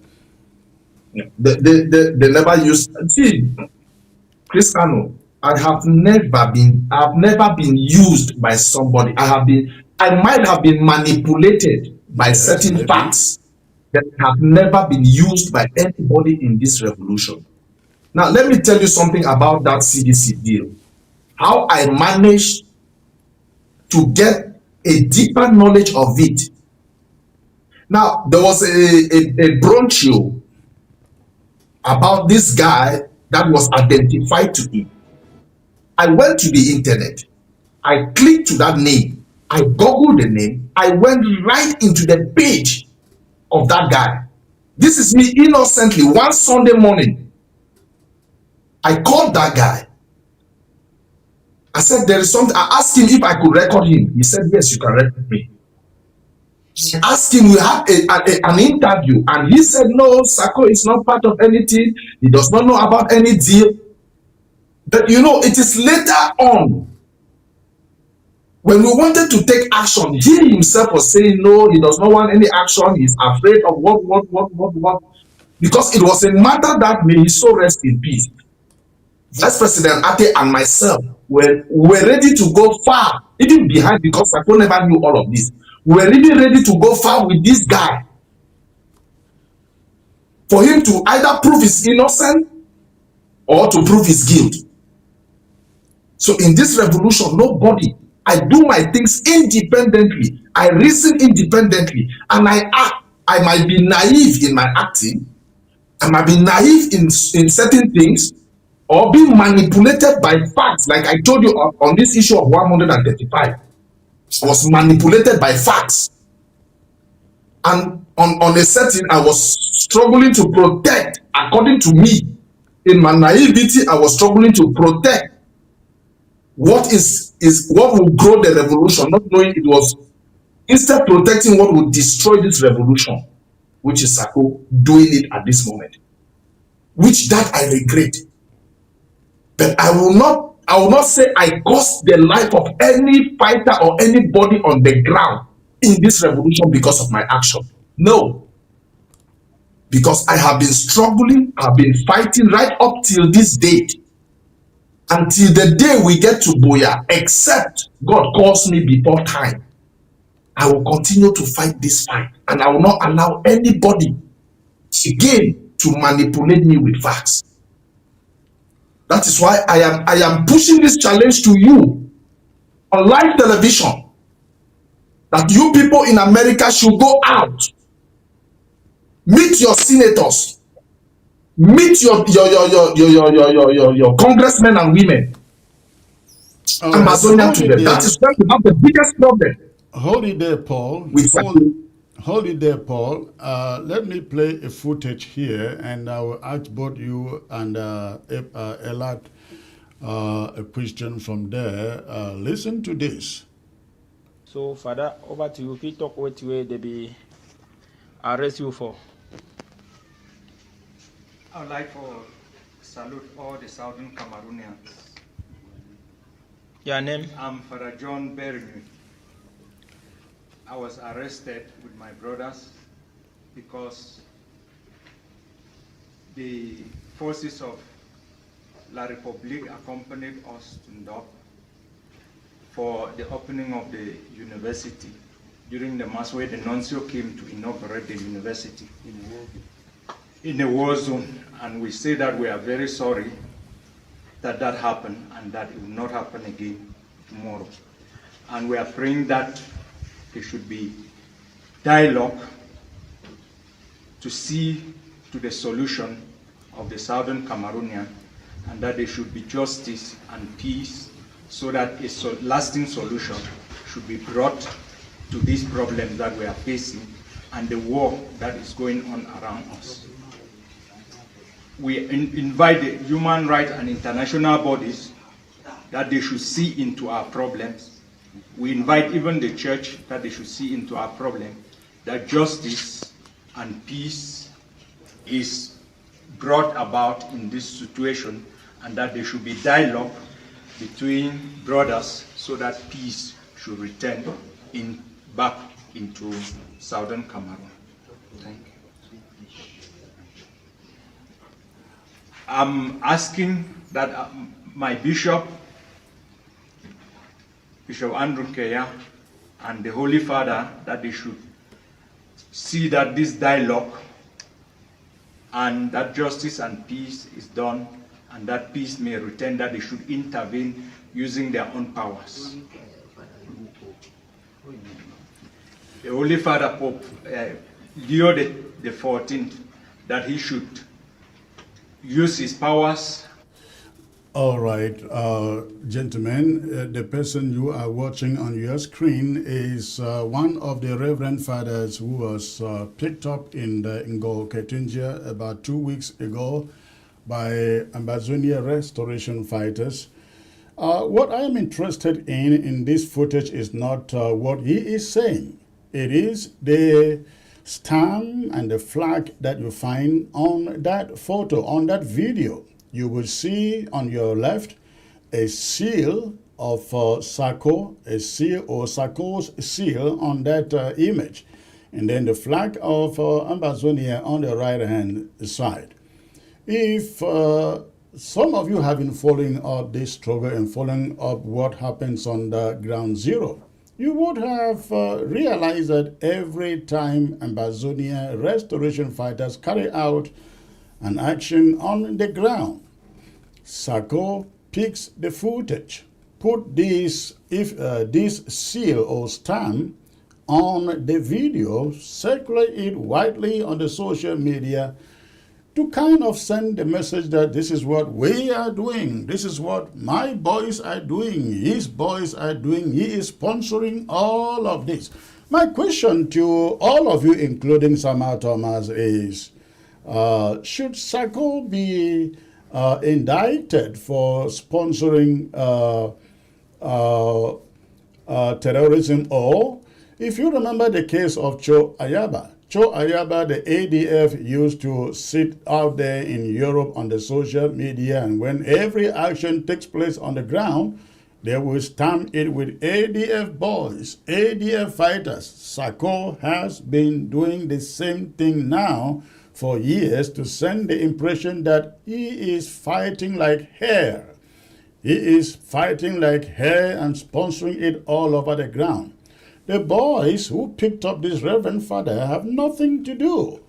They never used. See, Chris Anu, I've never been used by somebody. I might have been manipulated by certain facts that have never been used by anybody in this revolution. Now, let me tell you something about that CDC deal. How I managed to get a deeper knowledge of it. Now, there was a brochure about this guy that was identified to me. I went to the internet. I clicked to that name. I googled the name. I went right into the page of that guy. This is me innocently. One Sunday morning, I called that guy. I said, there is something. I asked him if I could record him. He said, yes, you can record me. I asked him, we had an interview, and he said, no, Sako is not part of anything. He does not know about any deal. But it is later on, when we wanted to take action, he himself was saying, no, he does not want any action. He's afraid of what. Because it was a matter that may his soul rest in peace. Vice President Ate and myself were ready to go far, even behind, because Sako never knew all of this. We were really ready to go far with this guy for him to either prove his innocence or to prove his guilt. So in this revolution, nobody, I do my things independently. I reason independently, and I act. I might be naive in my acting. I might be naive in certain things, or be manipulated by facts. Like I told you on this issue of 135. I was manipulated by facts. And on a setting, I was struggling to protect, according to me. In my naivety, I was struggling to protect what will grow the revolution, not knowing it was instead protecting what would destroy this revolution, which is Sako doing it at this moment. Which that I regret. But I will not say I cost the life of any fighter or anybody on the ground in this revolution because of my action. No. Because I have been struggling, I've been fighting right up till this date. Until the day we get to Boya, except God calls me before time, I will continue to fight this fight. And I will not allow anybody again to manipulate me with facts. That is why I am pushing this challenge to you on live television, that you people in America should go out, meet your senators, meet your congressmen and women, Ambazonia today. That is where we have the biggest problem. Hold it there, Paul. Hold it there, Paul. Let me play a footage here, and I will ask both you and Elad a question from there. Listen to this. So, Father, over to you. If you talk with you, they be arrest you for? I would like to salute all the Southern Cameroonians. Your name? I'm Father John Berry. I was arrested with my brothers because the forces of La République accompanied us to Ndop for the opening of the university during the mass where the nuncio came to inaugurate the university in a war zone. And we say that we are very sorry that that happened and that it will not happen again tomorrow. And we are praying that there should be dialogue to see to the solution of the Southern Cameroonian, and that there should be justice and peace so that a lasting solution should be brought to these problems that we are facing and the war that is going on around us. We invite the human rights and international bodies that they should see into our problems. We invite even the church that they should see into our problem, that justice and peace is brought about in this situation, and that there should be dialogue between brothers so that peace should return back into Southern Cameroon. Thank you. I'm asking that my bishop, Bishop Andrew Keya, and the Holy Father, that they should see that this dialogue and that justice and peace is done, and that peace may return, that they should intervene using their own powers. The Holy Father, Pope Leo the 14th, that he should use his powers. All right, gentlemen, the person you are watching on your screen is one of the Reverend Fathers who was picked up in the Ngo Ketunjia about 2 weeks ago by Ambazonia restoration fighters. What I am interested in this footage is not what he is saying. It is the stamp and the flag that you find on that photo, on that video. You will see on your left a seal of Sako, a seal or Sako's seal on that image, and then the flag of Ambazonia on the right-hand side. If some of you have been following up this struggle and following up what happens on the ground zero, you would have realized that every time Ambazonia restoration fighters carry out an action on the ground, Sako picks the footage, put this seal or stamp on the video, circulate it widely on the social media to kind of send the message that this is what we are doing, this is what my boys are doing, his boys are doing, he is sponsoring all of this. My question to all of you, including Sama Thomas, is should Sako be indicted for sponsoring terrorism? Or, if you remember the case of Cho Ayaba, the ADF used to sit out there in Europe on the social media, and when every action takes place on the ground, they will stamp it with ADF boys, ADF fighters. Sako has been doing the same thing now for years to send the impression that he is fighting like hare. He is fighting like hare and sponsoring it all over the ground. The boys who picked up this Reverend Father have nothing to do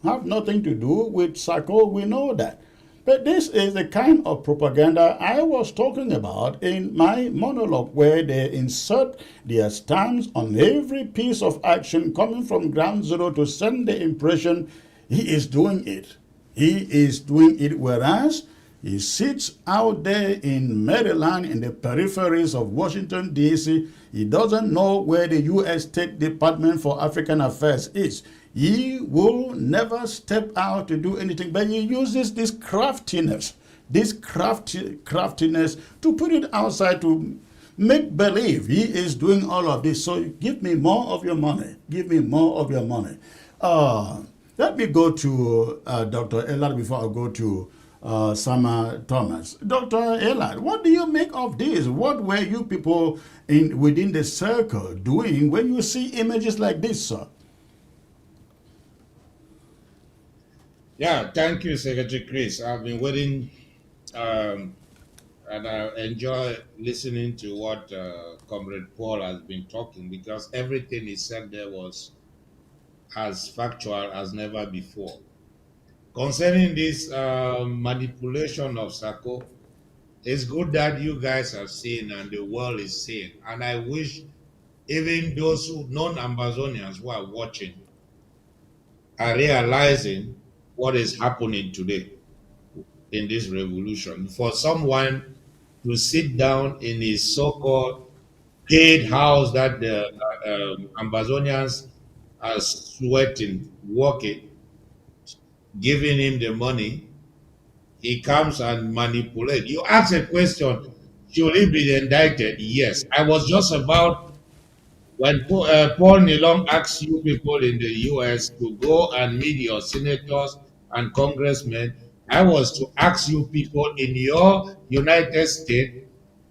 with Sako, we know that. But this is the kind of propaganda I was talking about in my monologue, where they insert their stamps on every piece of action coming from ground zero to send the impression he is doing it. He is doing it, whereas he sits out there in Maryland, in the peripheries of Washington, D.C. He doesn't know where the U.S. State Department for African Affairs is. He will never step out to do anything, but he uses this craftiness to put it outside, to make believe he is doing all of this. So give me more of your money. Give me more of your money. Let me go to Dr. Ellard before I go to Sama Thomas. Dr. Ellard, what do you make of this? What were you people within the circle doing when you see images like this, sir? Yeah, thank you, Secretary Chris. I've been waiting, and I enjoy listening to what Comrade Paul has been talking, because everything he said there was as factual as never before. Concerning this manipulation of Sako, it's good that you guys have seen and the world is seeing. And I wish even those non-Ambazonians who are watching are realizing what is happening today in this revolution. For someone to sit down in his so-called paid house that the Ambazonians are sweating, working, giving him the money, he comes and manipulates. You ask a question, should he be indicted? Yes. I was just about, when Paul Nilong asked you people in the US to go and meet your senators and congressmen, I was to ask you people in your United States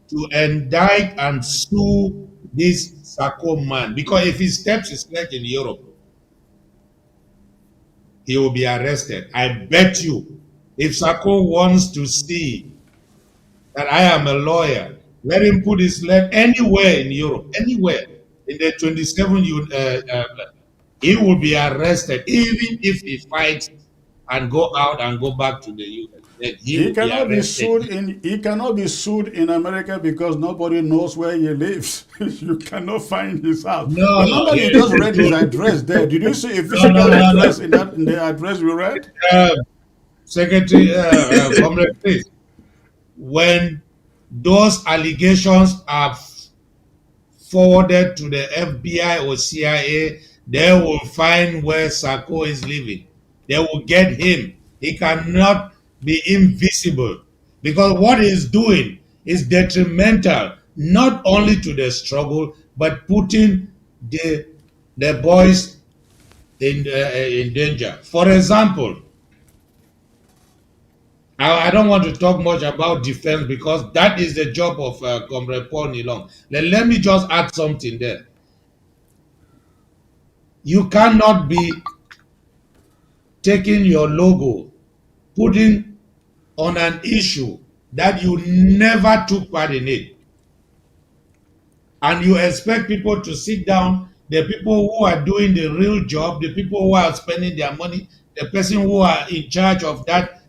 to indict and sue this Sako man. Because if he steps his leg in Europe, he will be arrested. I bet you, if Sako wants to see that I am a lawyer, let him put his leg anywhere in Europe, anywhere in the 27 he will be arrested, even if he fights and go out and go back to the US. Then he He will be cannot be arrested. sued in America because nobody knows where he lives. You cannot find his house. No, no, Remember, you here is just the read his truth. address there. Did you see a No, no, physical no, no. address in the address we read? Secretary, Comrade, please. When those allegations are forwarded to the FBI or CIA, they will find where Sako is living. They will get him. He cannot be invisible, because what he's doing is detrimental not only to the struggle but putting the boys in danger. For example, I don't want to talk much about defense because that is the job of Comrade Paul Nilong. Let me just add something there. You cannot be taking your logo, putting on an issue that you never took part in it, and you expect people to sit down, the people who are doing the real job, the people who are spending their money, the person who are in charge of that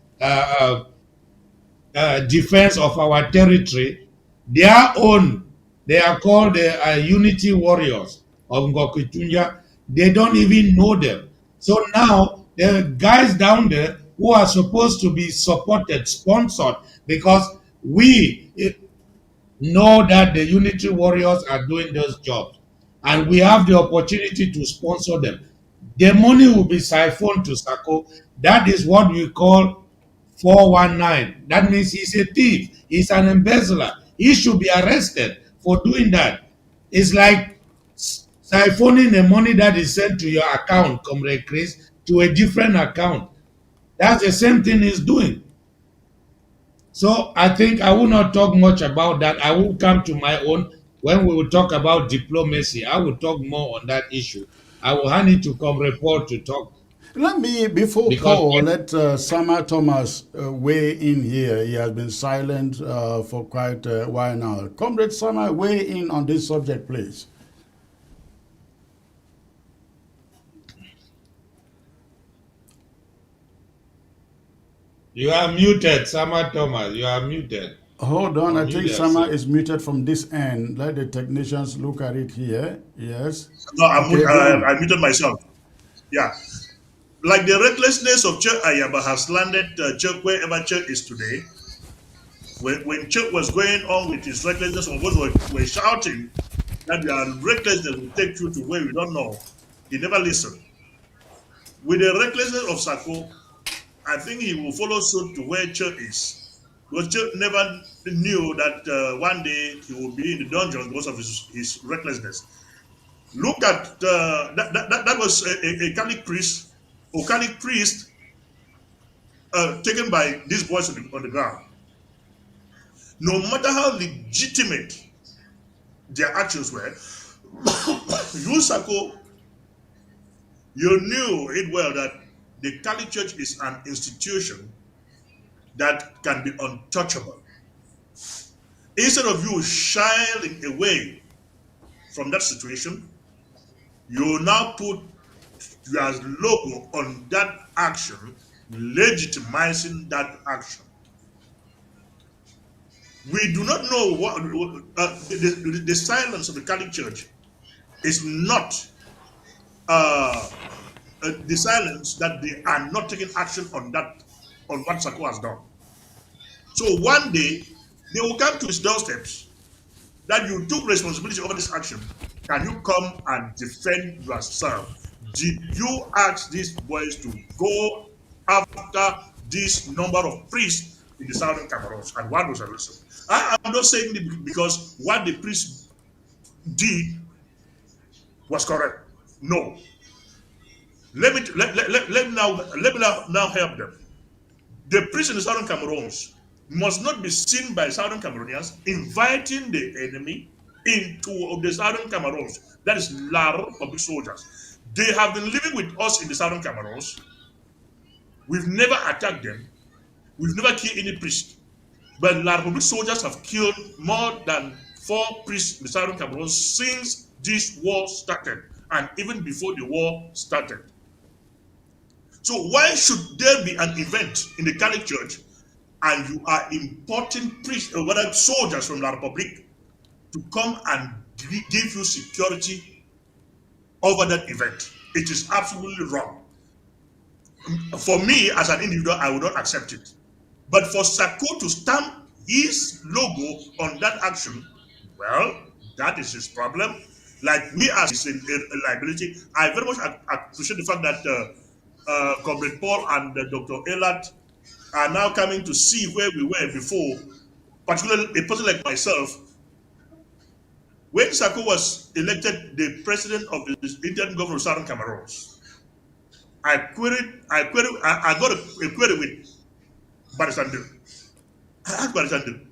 defense of our territory, their own, they are called the unity warriors of Ngokutunja. They don't even know them. So now the guys down there who are supposed to be supported, sponsored, because we know that the unity warriors are doing those jobs and we have the opportunity to sponsor them. The money will be siphoned to Sako. That is what we call 419. That means he's a thief. He's an embezzler. He should be arrested for doing that. It's like siphoning the money that is sent to your account, Comrade Chris, to a different account. That's the same thing he's doing. So I think I will not talk much about that. I will come to my own when we will talk about diplomacy. I will talk more on that issue. I will hand it to Comrade Paul to talk, Let me, before because Paul, let Sama Thomas weigh in here. He has been silent for quite a while now. Comrade Sama, weigh in on this subject, please. you are muted, Sama Thomas. You are muted. Hold on, I Unmute think Sama yourself. is muted from this end. Let the technicians look at it here. Yes. No, Okay, go on. I muted myself. Yeah. Like the recklessness of Chuck Ayaba has landed Chuck wherever Chuck is today. When Chuck was going on with his recklessness, some of us were shouting that their recklessness will take you to where you don't know. He never listened. With the recklessness of Sako, I think he will follow suit to where Chuck is. Because Chuck never knew that one day he will be in the dungeon because of his recklessness. Look at that was a Catholic priest organic priest taken by these boys on the ground. No matter how legitimate their actions were, you, Sako, you knew it well that the Catholic Church is an institution that can be untouchable. Instead of you shying away from that situation, you now put your logo on that action, legitimizing that action. We do not know what the silence of the Catholic Church is not the silence that they are not taking action on what Sako has done. So one day they will come to his doorsteps that you took responsibility over this action. Can you come and defend yourself? Did you ask these boys to go after this number of priests in the southern Cameroons? And what was the reason? I am not saying it because what the priests did was correct. No. Let me now help them. The priests in the southern Cameroons must not be seen by southern Cameroonians inviting the enemy into the southern Cameroons. That is Lar public soldiers. They have been living with us in the southern Cameroons. We've never attacked them. We've never killed any priest. But Lar public soldiers have killed more than 4 priests in the southern Cameroons since this war started, and even before the war started. So why should there be an event in the Catholic Church and you are importing priests or whether soldiers from La Republic to come and give you security over that event? It is absolutely wrong. For me, as an individual, I would not accept it. But for Sako to stamp his logo on that action, well, that is his problem. Like we as in liability, I very much appreciate the fact that Comrade Paul and Dr. Elat are now coming to see where we were before, particularly a person like myself. When Sako was elected the president of the Indian government of Southern Cameroons, I got a query with Barisandu. I asked Barisandu,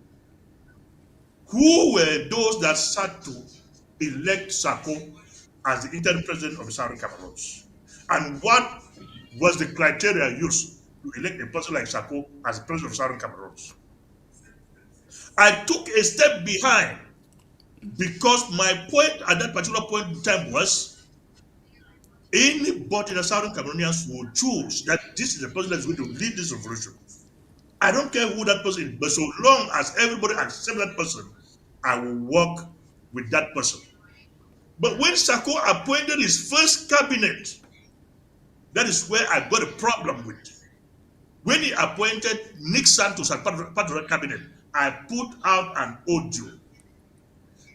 who were those that sat to elect Sako as the interim president of the Southern Cameroons? And what was the criteria used to elect a person like Sako as the president of Southern Cameroons? I took a step behind because my point at that particular point in time was anybody in the Southern Cameroonians will choose that this is the person that's going to lead this revolution. I don't care who that person is, but so long as everybody accepts that person, I will work with that person. But when Sako appointed his first cabinet, that is where I got a problem with. When he appointed Nick Santos as part of the cabinet, I put out an audio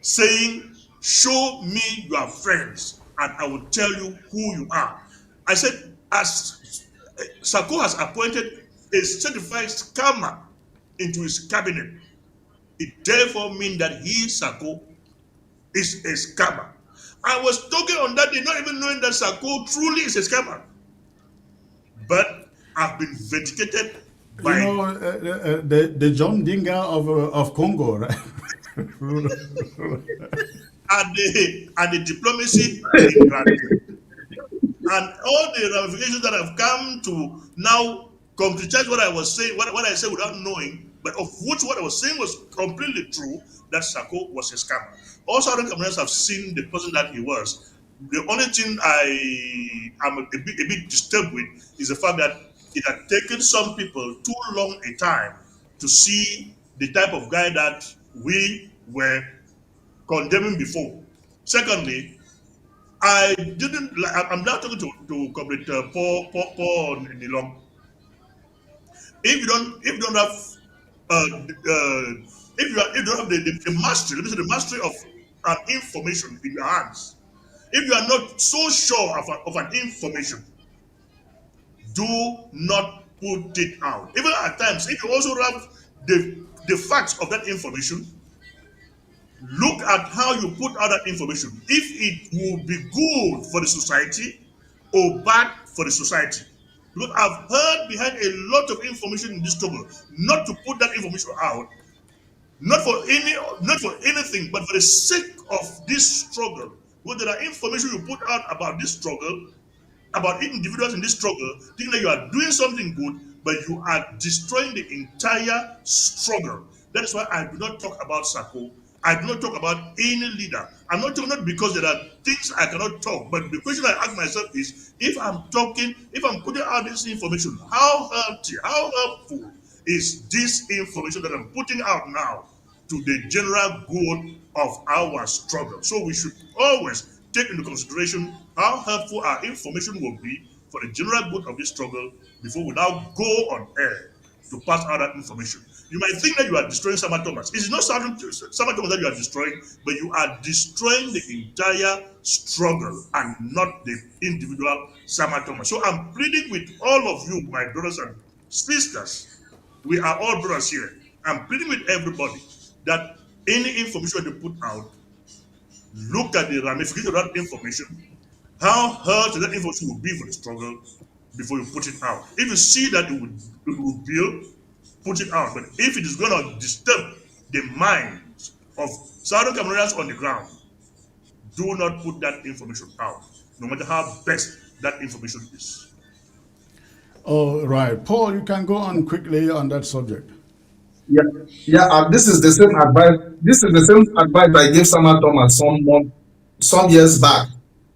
saying, show me your friends and I will tell you who you are. I said, as Sako has appointed a certified scammer into his cabinet, it therefore means that he, Sako, is a scammer. I was talking on that day, not even knowing that Sako truly is a scammer. But I've been vindicated by the John Dinga of Congo, right? and the diplomacy in granted. And all the ramifications that have come to now concretize what I was saying, what I said without knowing, but of which what I was saying was completely true, that Sako was a scammer. All Southern Cameroonians have seen the person that he was. The only thing I am a bit disturbed with is the fact that it had taken some people too long a time to see the type of guy that we were condemning before. Secondly, I'm now talking to Comrade Paul Nilong. If you don't have if you don't have the mastery, let me say the mastery of an information in your hands, if you are not so sure of an information, do not put it out. Even at times, if you also have the facts of that information, look at how you put out that information. If it will be good for the society or bad for the society. Because I've heard behind a lot of information in this struggle, not to put that information out, not for anything, but for the sake of this struggle. When there are information you put out about this struggle, about individuals in this struggle, thinking that you are doing something good, but you are destroying the entire struggle. That is why I do not talk about Sako. I do not talk about any leader. I'm not talking, not because there are things I cannot talk, but the question I ask myself is, if I'm talking, if I'm putting out this information, how healthy, how helpful is this information that I'm putting out now to the general good of our struggle? So we should always take into consideration how helpful our information will be for the general good of this struggle before we now go on air to pass out that information. You might think that you are destroying Sama Thomas. It's not Sama Thomas that you are destroying, but you are destroying the entire struggle and not the individual Sama Thomas. So I'm pleading with all of you, my brothers and sisters. We are all brothers here. I'm pleading with everybody that any information they put out, look at the ramification of that information, how hurt that information will be for the struggle before you put it out. If you see that it will build, put it out. But if it is going to disturb the minds of Southern Cameroonians on the ground, do not put that information out, no matter how best that information is. All right. Paul, you can go on quickly on that subject. Yeah. This is the same advice. This is the same advice I gave Sama Thomas some years back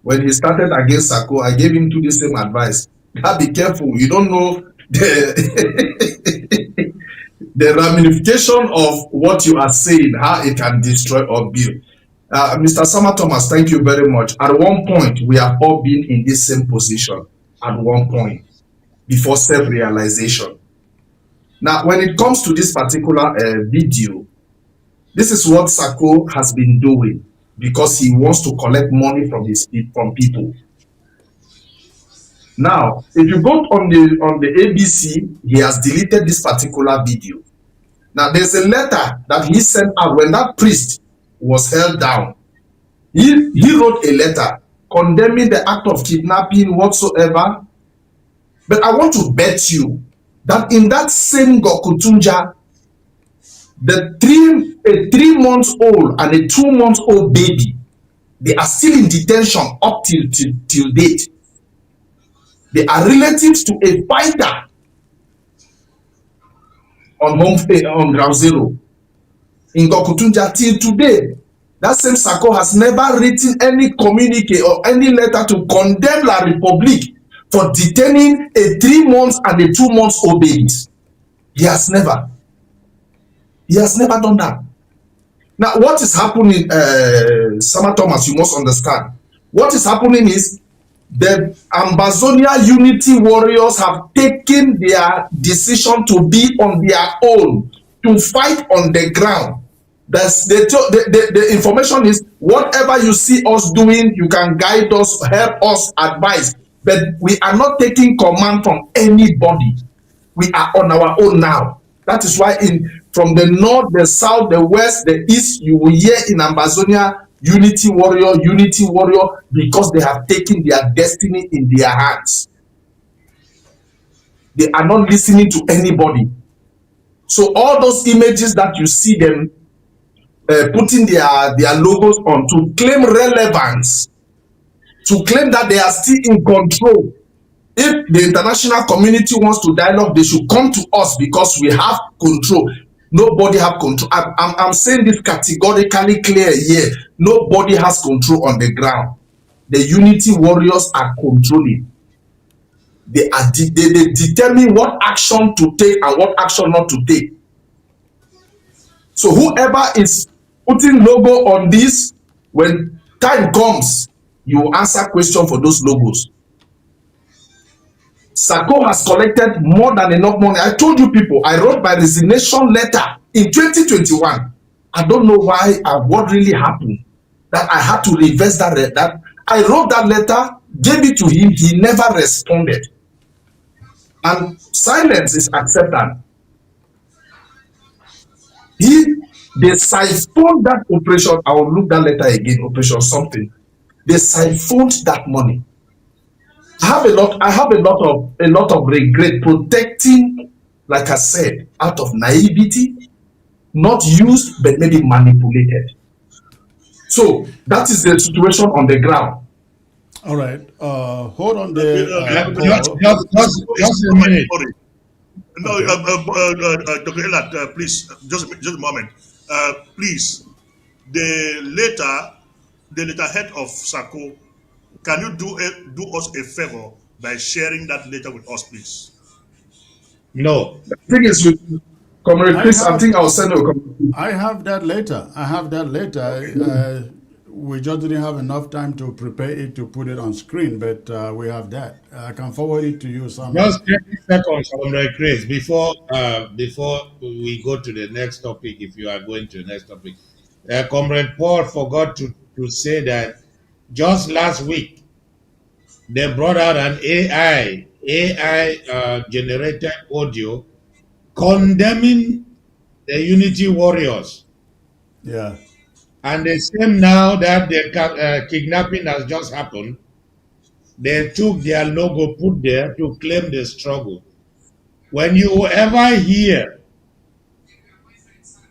when he started against Sako. I gave him the same advice. Be careful. You don't know the ramification of what you are saying, how it can destroy or build. Mr. Sama Thomas, thank you very much. At one point, we have all been in this same position at one point before self-realization. Now, when it comes to this particular video, this is what Sako has been doing because he wants to collect money from people. Now, if you go on the ABC, he has deleted this particular video. Now, there's a letter that he sent out when that priest was held down. He wrote a letter condemning the act of kidnapping whatsoever. But I want to bet you that in that same Gokutunja, a 3-month-old and a 2-month-old baby, they are still in detention up till date. They are relatives to a fighter on ground zero in Gokutunja till today. That same Sako has never written any communique or any letter to condemn La République for detaining a 3-month and a 2-month-old babies. He has never done that. Now, what is happening, Sama Thomas, you must understand. What is happening is the Ambazonia unity warriors have taken their decision to be on their own, to fight on the ground. The information is, whatever you see us doing, you can guide us, help us, advise. But we are not taking command from anybody. We are on our own now. That is why from the north, the south, the west, the east, you will hear in Ambazonia, unity warrior, because they have taken their destiny in their hands. They are not listening to anybody. So all those images that you see them putting their logos on to claim relevance, to claim that they are still in control. If the international community wants to dialogue, they should come to us because we have control. Nobody have control. I'm saying this categorically clear here. Nobody has control on the ground. The unity warriors are controlling. They determine what action to take and what action not to take. So whoever is putting logo on this, when time comes, you will answer question for those logos. Sako has collected more than enough money. I told you people, I wrote my resignation letter in 2021. I don't know why what really happened that I had to reverse that. I wrote that letter, gave it to him, he never responded. And silence is accepted. They siphoned that operation. I will look that letter again, operation something. They siphoned that money. I have a lot of regret protecting, like I said, out of naivety, not used, but maybe manipulated. So that is the situation on the ground. All right. Hold on Uh, there, Paul. Just a not my minute. story. No, Okay. Dr. Elad, please, just a moment. Please, the letter, the letterhead of Sako, can you do us a favor by sharing that letter with us, please? No. The thing is, with Comrade I Chris, I have think I'll send you a copy. I have that later. I have that later. We just didn't have enough time to prepare it to put it on screen, but we have that. I can forward it to you, Samuel. Just 30 seconds, Comrade Chris, before we go to the next topic, if you are going to the next topic. Comrade Paul forgot to say that just last week they brought out an AI generated audio condemning the Unity Warriors. Yeah. And the same now that the kidnapping has just happened, they took their logo put there to claim the struggle. When you ever hear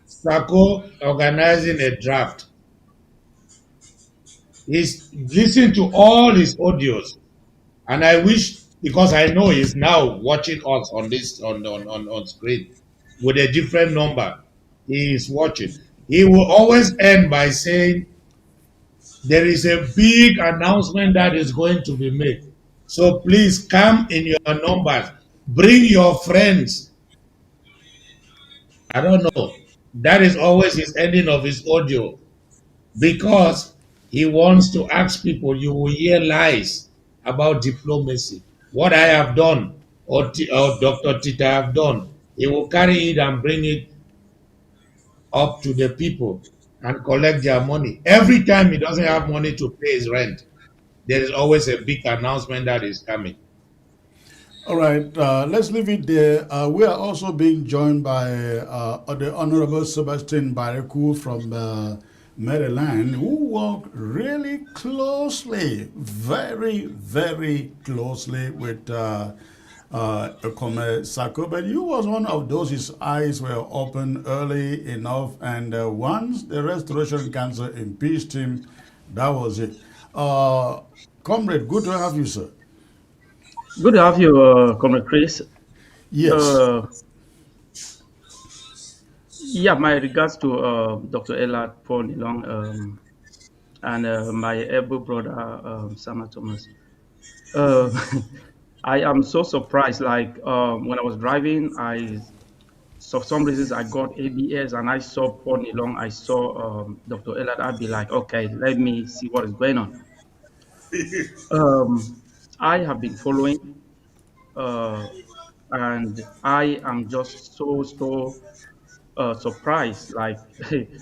Sako organizing a draft, he's listening to all his audios, and I wish, because I know he's now watching us on this on screen with a different number. He is watching. He will always end by saying there is a big announcement that is going to be made. So please come in your numbers. Bring your friends. I don't know. That is always his ending of his audio because he wants to ask people. You will hear lies about diplomacy. What I have done or Dr. Tita have done. He will carry it and bring it up to the people and collect their money. Every time he doesn't have money to pay his rent, there is always a big announcement that is coming. All right, let's leave it there. We are also being joined by the Honorable Sebastian Baraku from Maryland, who worked really closely, very, very closely with Comrade Sako. But you was one of those, his eyes were open early enough, and once the Restoration Council impeached him, that was it. Comrade, good to have you, sir. Good to have you, Comrade Chris. Yes. Uh, yeah, my regards to Dr. Ella Paul Nilong and my able brother, Sama Thomas. Uh, I am so surprised. Like when I was driving, for some reasons, I got ABS and I saw Paul Nilong, I saw Dr. Ella. I'd be like, okay, let me see what is going on. I have been following. Uh, and I am just so surprised, like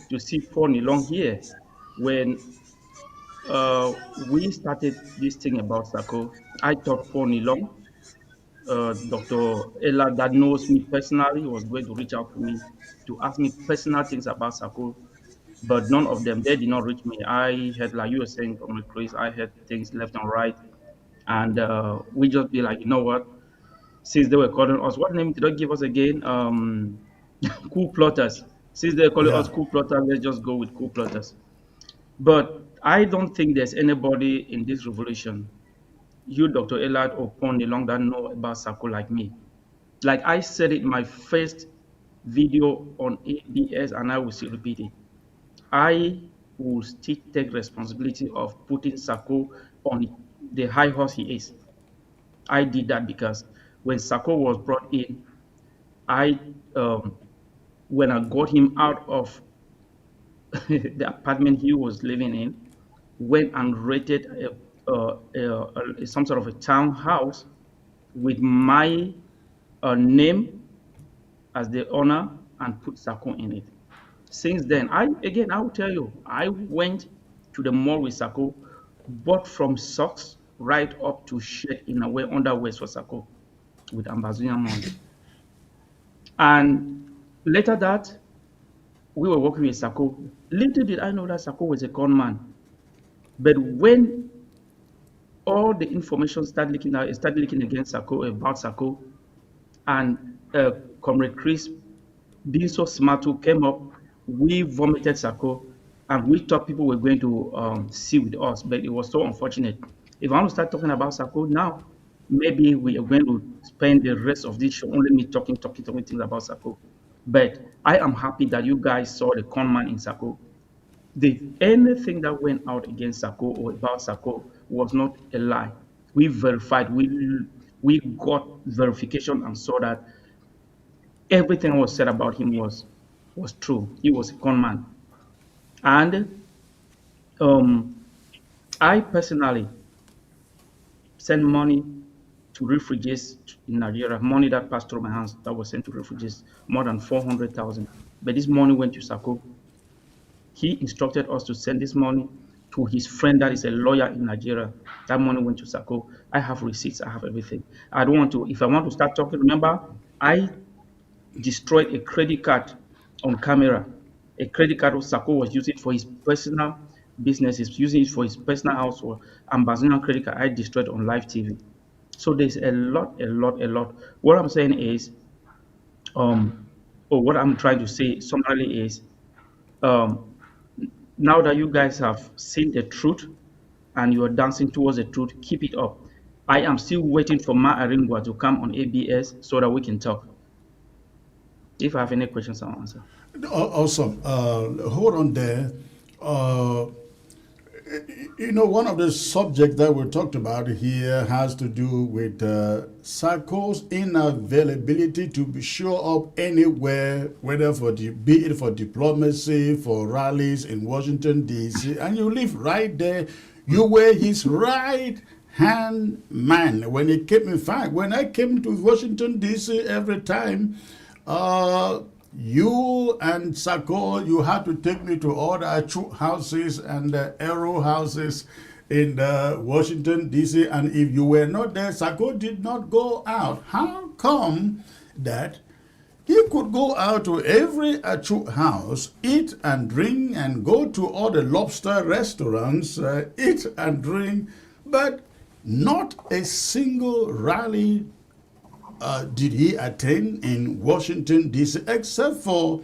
to see Paul Nilong here. When we started this thing about Sako, I thought Paul Nilong, Dr. Ella, that knows me personally, was going to reach out to me to ask me personal things about Sako, but none of them, they did not reach me. I had, like you were saying, from Chris, I had things left and right, and we just be like, you know what? Since they were calling us, what name did they give us again? Coup plotters. Since they're calling us Yeah. coup plotters, let's just go with coup plotters. But I don't think there's anybody in this revolution, you, Dr. Elad, or Pony Long, that know about Sako like me. Like I said it in my first video on ABS, and I will still repeat it. I will still take responsibility of putting Sako on the high horse he is. I did that because when Sako was brought in, I when I got him out of the apartment he was living in, went and rented some sort of a townhouse with my name as the owner and put Sako in it. Since then, I will tell you, I went to the mall with Sako, bought from socks right up to shirt in a way underwear for Sako with Ambazonia money. And later that, we were working with Sako. Little did I know that Sako was a con man. But when all the information started leaking against Sako, about Sako, and Comrade Chris, being so smart, who came up, we vomited Sako, and we thought people were going to see with us, but it was so unfortunate. If I want to start talking about Sako now, maybe we are going to spend the rest of this show only me talking things about Sako. But I am happy that you guys saw the con man in Sako. Anything that went out against Sako or about Sako was not a lie. We verified, we got verification and saw that everything was said about him was true. He was a con man. And I personally sent money to refugees in Nigeria, money that passed through my hands that was sent to refugees, more than 400,000. But this money went to Sako. He instructed us to send this money to his friend that is a lawyer in Nigeria. That money went to Sako. I have receipts, I have everything. I don't want to, if I want to start talking, remember, I destroyed a credit card on camera. A credit card Sako was using for his personal business, he's using it for his personal house or Ambazonia credit card. I destroyed on live TV. So there's a lot. What I'm saying is, or what I'm trying to say summarily is, now that you guys have seen the truth and you are dancing towards the truth, keep it up. I am still waiting for Ma Aringwa to come on ABS so that we can talk. If I have any questions, I'll answer. Awesome. Hold on there. One of the subjects that we talked about here has to do with Sako's inavailability to show up anywhere, whether be it for diplomacy, for rallies in Washington, D.C., and you live right there. You were his right-hand man when he came. In fact, when I came to Washington, D.C. every time, you and Sako, you had to take me to all the Achu houses and the Aero houses in Washington, D.C. And if you were not there, Sako did not go out. How come that he could go out to every Achu house, eat and drink, and go to all the lobster restaurants, eat and drink, but not a single rally did he attend in Washington, D.C., except for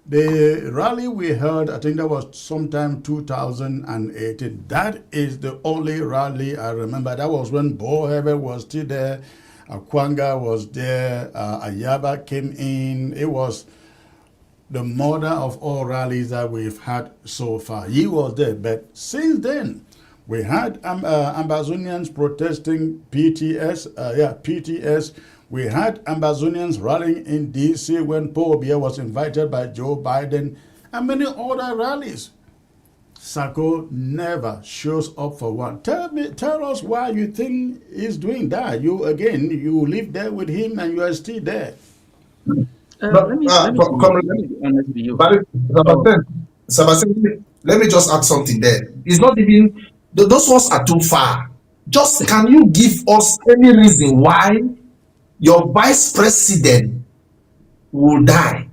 the rally we held, I think that was sometime 2018. That is the only rally I remember. That was when Bo Herbert was still there, Akwanga was there, Ayaba came in. It was the mother of all rallies that we've had so far. He was there, but since then, we had Ambazonians protesting PTS. We had Ambazonians rallying in D.C. when Paul Biya was invited by Joe Biden, and many other rallies. Sako never shows up for one. Tell us why you think he's doing that. You live there with him and you are still there. Let me be honest with you. Sebastian, let me just add something there. It's not even, those ones are too far. Just can you give us any reason why your vice president will die?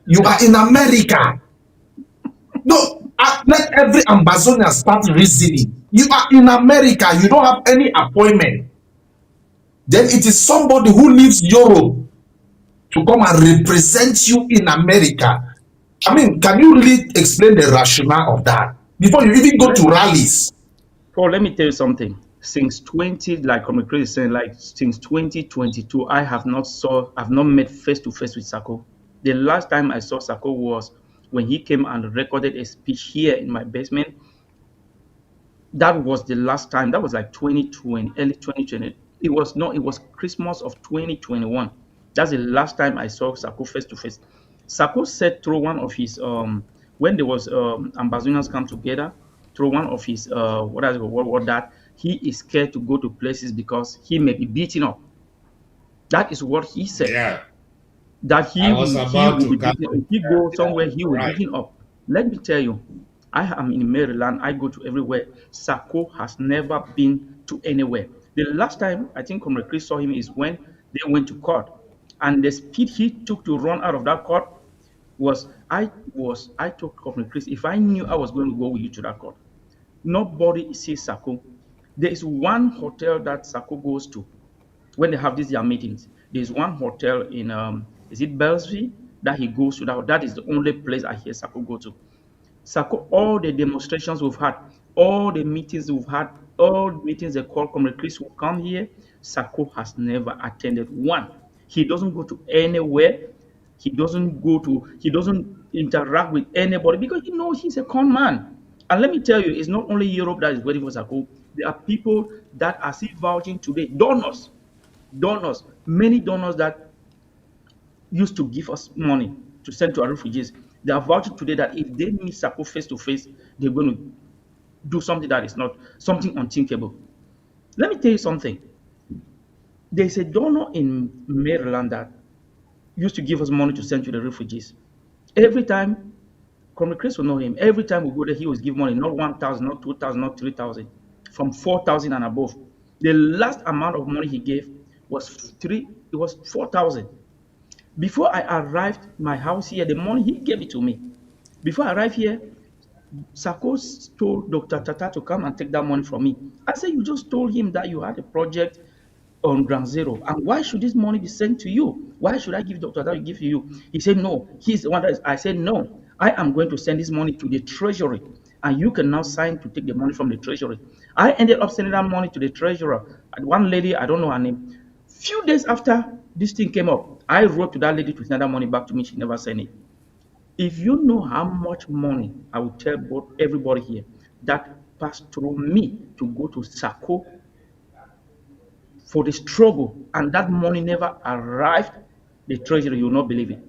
You are in America. No, let every Ambazonia start reasoning. You are in America. You don't have any appointment. Then it is somebody who leaves Europe to come and represent you in America. I mean, can you really explain the rationale of that before you even go to rallies? Paul, let me tell you something. Since like Comrade is saying, like since 2022, I have not met face to face with Sako. The last time I saw Sako was when he came and recorded a speech here in my basement. That was the last time. That was like 2020, early 2020. It was Christmas of 2021. That's the last time I saw Sako face to face. Sako said through one of his when there was Ambazonians come together, through one of his that he is scared to go to places because he may be beaten up. That is what he said. Yeah. That he will be beaten up. If he go somewhere, he will be beaten up. Let me tell you, I am in Maryland. I go to everywhere. Sako has never been to anywhere. The last time I think Comrade Chris saw him is when they went to court. And the speed he took to run out of that court I told Comrade Chris, if I knew I was going to go with you to that court, nobody sees Sako. There is one hotel that Sako goes to when they have these their meetings. There's one hotel in is it Bellevue that he goes to. That is the only place I hear Sako go to. Sako, all the demonstrations we've had, all the meetings we've had, all the meetings they call Comrade Chris will come here. Sako has never attended one. He doesn't go to anywhere. He doesn't interact with anybody because he knows he's a con man. And let me tell you, it's not only Europe that is waiting for Sako. There are people that are still vouching today, donors, many donors that used to give us money to send to our refugees. They are vouching today that if they meet Sako face to face, they're going to do something that is not something unthinkable. Let me tell you something. There's a donor in Maryland that used to give us money to send to the refugees. Every time, Comrade Chris will know him. Every time we go there, he will give money, not 1,000, not 2,000, not 3,000, from 4,000 and above. The last amount of money he gave was it was 4,000. Before I arrived my house here, the money he gave it to me. Before I arrived here, Sako told Dr. Tata to come and take that money from me. I said, you just told him that you had a project on Ground Zero. And why should this money be sent to you? Why should I give Dr. Tata to give to you? He said, no, he's the one that is. I said, no, I am going to send this money to the treasury. And you can now sign to take the money from the treasury. I ended up sending that money to the treasurer. And one lady, I don't know her name. Few days after this thing came up, I wrote to that lady to send that money back to me. She never sent it. If you know how much money I will tell everybody here that passed through me to go to Sako for the struggle, and that money never arrived, the treasury, you will not believe it.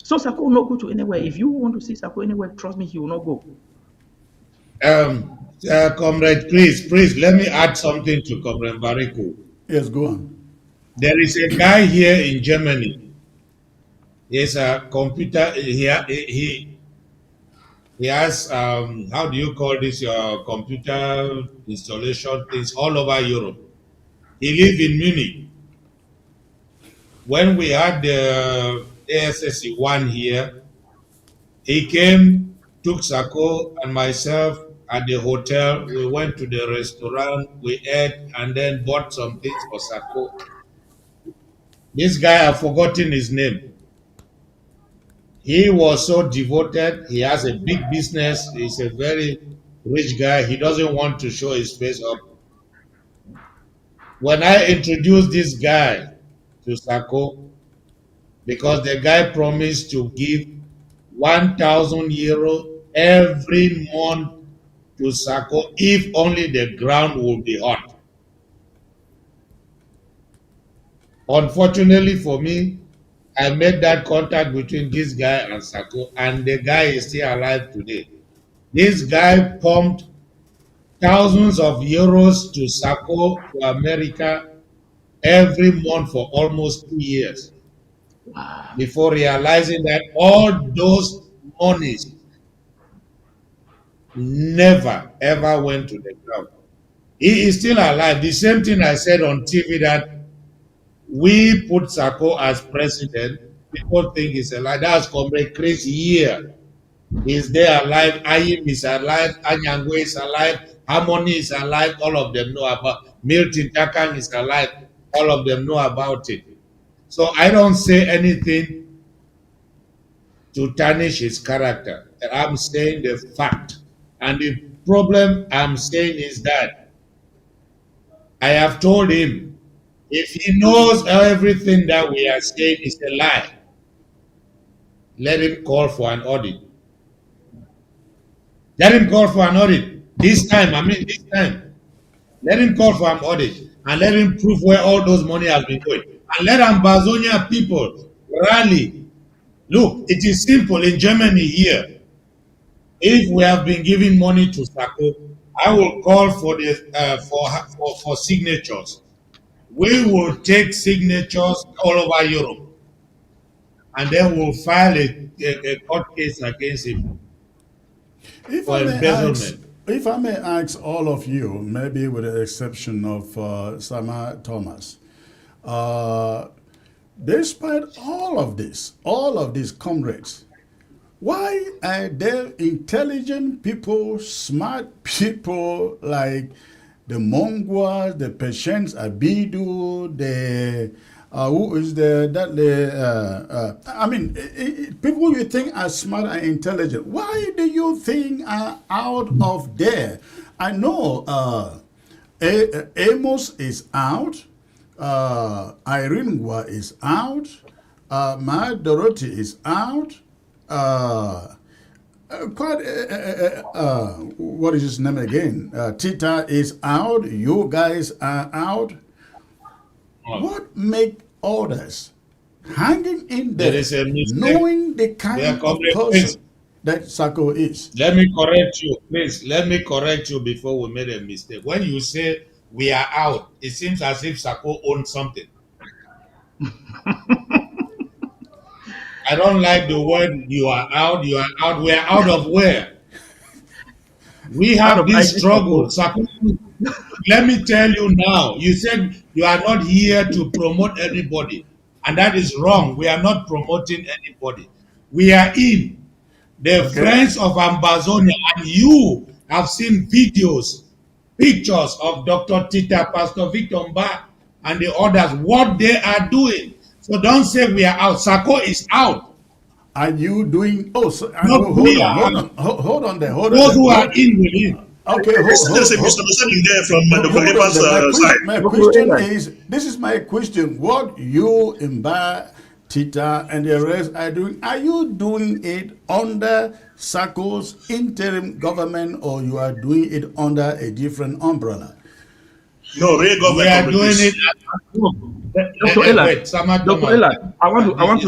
So Sako will not go to anywhere. If you want to see Sako anywhere, trust me, he will not go. Comrade Chris, please let me add something to Comrade Bariku. Yes, go on. There is a guy here in Germany. He's a computer. He has how do you call this? Your computer installation things all over Europe. He lives in Munich. When we had the ASSC one here, he came, took Sako and myself at the hotel. We went to the restaurant, we ate, and then bought some things for Sako. This guy, I've forgotten his name. He was so devoted. He has a big business. He's a very rich guy. He doesn't want to show his face up. When I introduced this guy to Sako, because the guy promised to give 1,000 euro every month to Sako if only the ground will be hot. Unfortunately for me, I made that contact between this guy and Sako, and the guy is still alive today. This guy pumped thousands of euros to Sako to America every month for almost 2 years. Wow. Before realizing that all those monies never ever went to the ground. He is still alive. The same thing I said on TV that we put Sako as president. People think he's alive. That's Comrade Chris here. He's there alive. Ayim is alive. Anyangwe is alive. Harmony is alive. All of them know about. Milton Takang is alive. All of them know about it. So I don't say anything to tarnish his character. I'm saying the fact. And the problem I'm saying is that I have told him if he knows everything that we are saying is a lie, let him call for an audit. Let him call for an audit. This time. Let him call for an audit and let him prove where all those money has been going. And let Ambazonia people rally. Look, it is simple in Germany here. If we have been giving money to Sako, I will call for the for signatures. We will take signatures all over Europe, and then we'll file a court case against him for embezzlement. If I may ask all of you, maybe with the exception of Sama Thomas, despite all of these comrades, why are there intelligent people, smart people like the Mongwas, the Patience Abidu, the who is I mean, people you think are smart and intelligent. Why do you think are out of there? I know Amos is out, Irene Ngwa is out, Maya Dorothy is out. What is his name again? Tita is out. You guys are out. What make others hanging in there, There is a mistake. knowing the kind Yeah, of Comrade, person that Sako is? let me correct you, please. Let me correct you before we made a mistake. When you say we are out, it seems as if Sako owns something. I don't like the word you are out, you are out. We are out of where? We Out have of this IG struggle. Sako. Sako, let me tell you now. You said you are not here to promote anybody, and that is wrong. We are not promoting anybody. We are in the Okay. Friends of Ambazonia, and you have seen videos, pictures of Dr. Tita, Pastor Victor Mba, and the others, what they are doing. So don't say we are out. Sako is out. Are you doing? Oh, so, Not hold we on, are hold out. on, hold on there, hold on Those there. who are in will in. Okay, There's a misunderstanding there from Dr. hold on Eva's there. side. My Dr. question Eli. is, this is my question. What you, Mba, Tita, and the rest are you doing it under Sako's interim government, or you are doing it under a different umbrella? No, real We government are of doing this. it as a group. Dr. Eli, Wait, Sama Dr. Thomas. Eli, I want to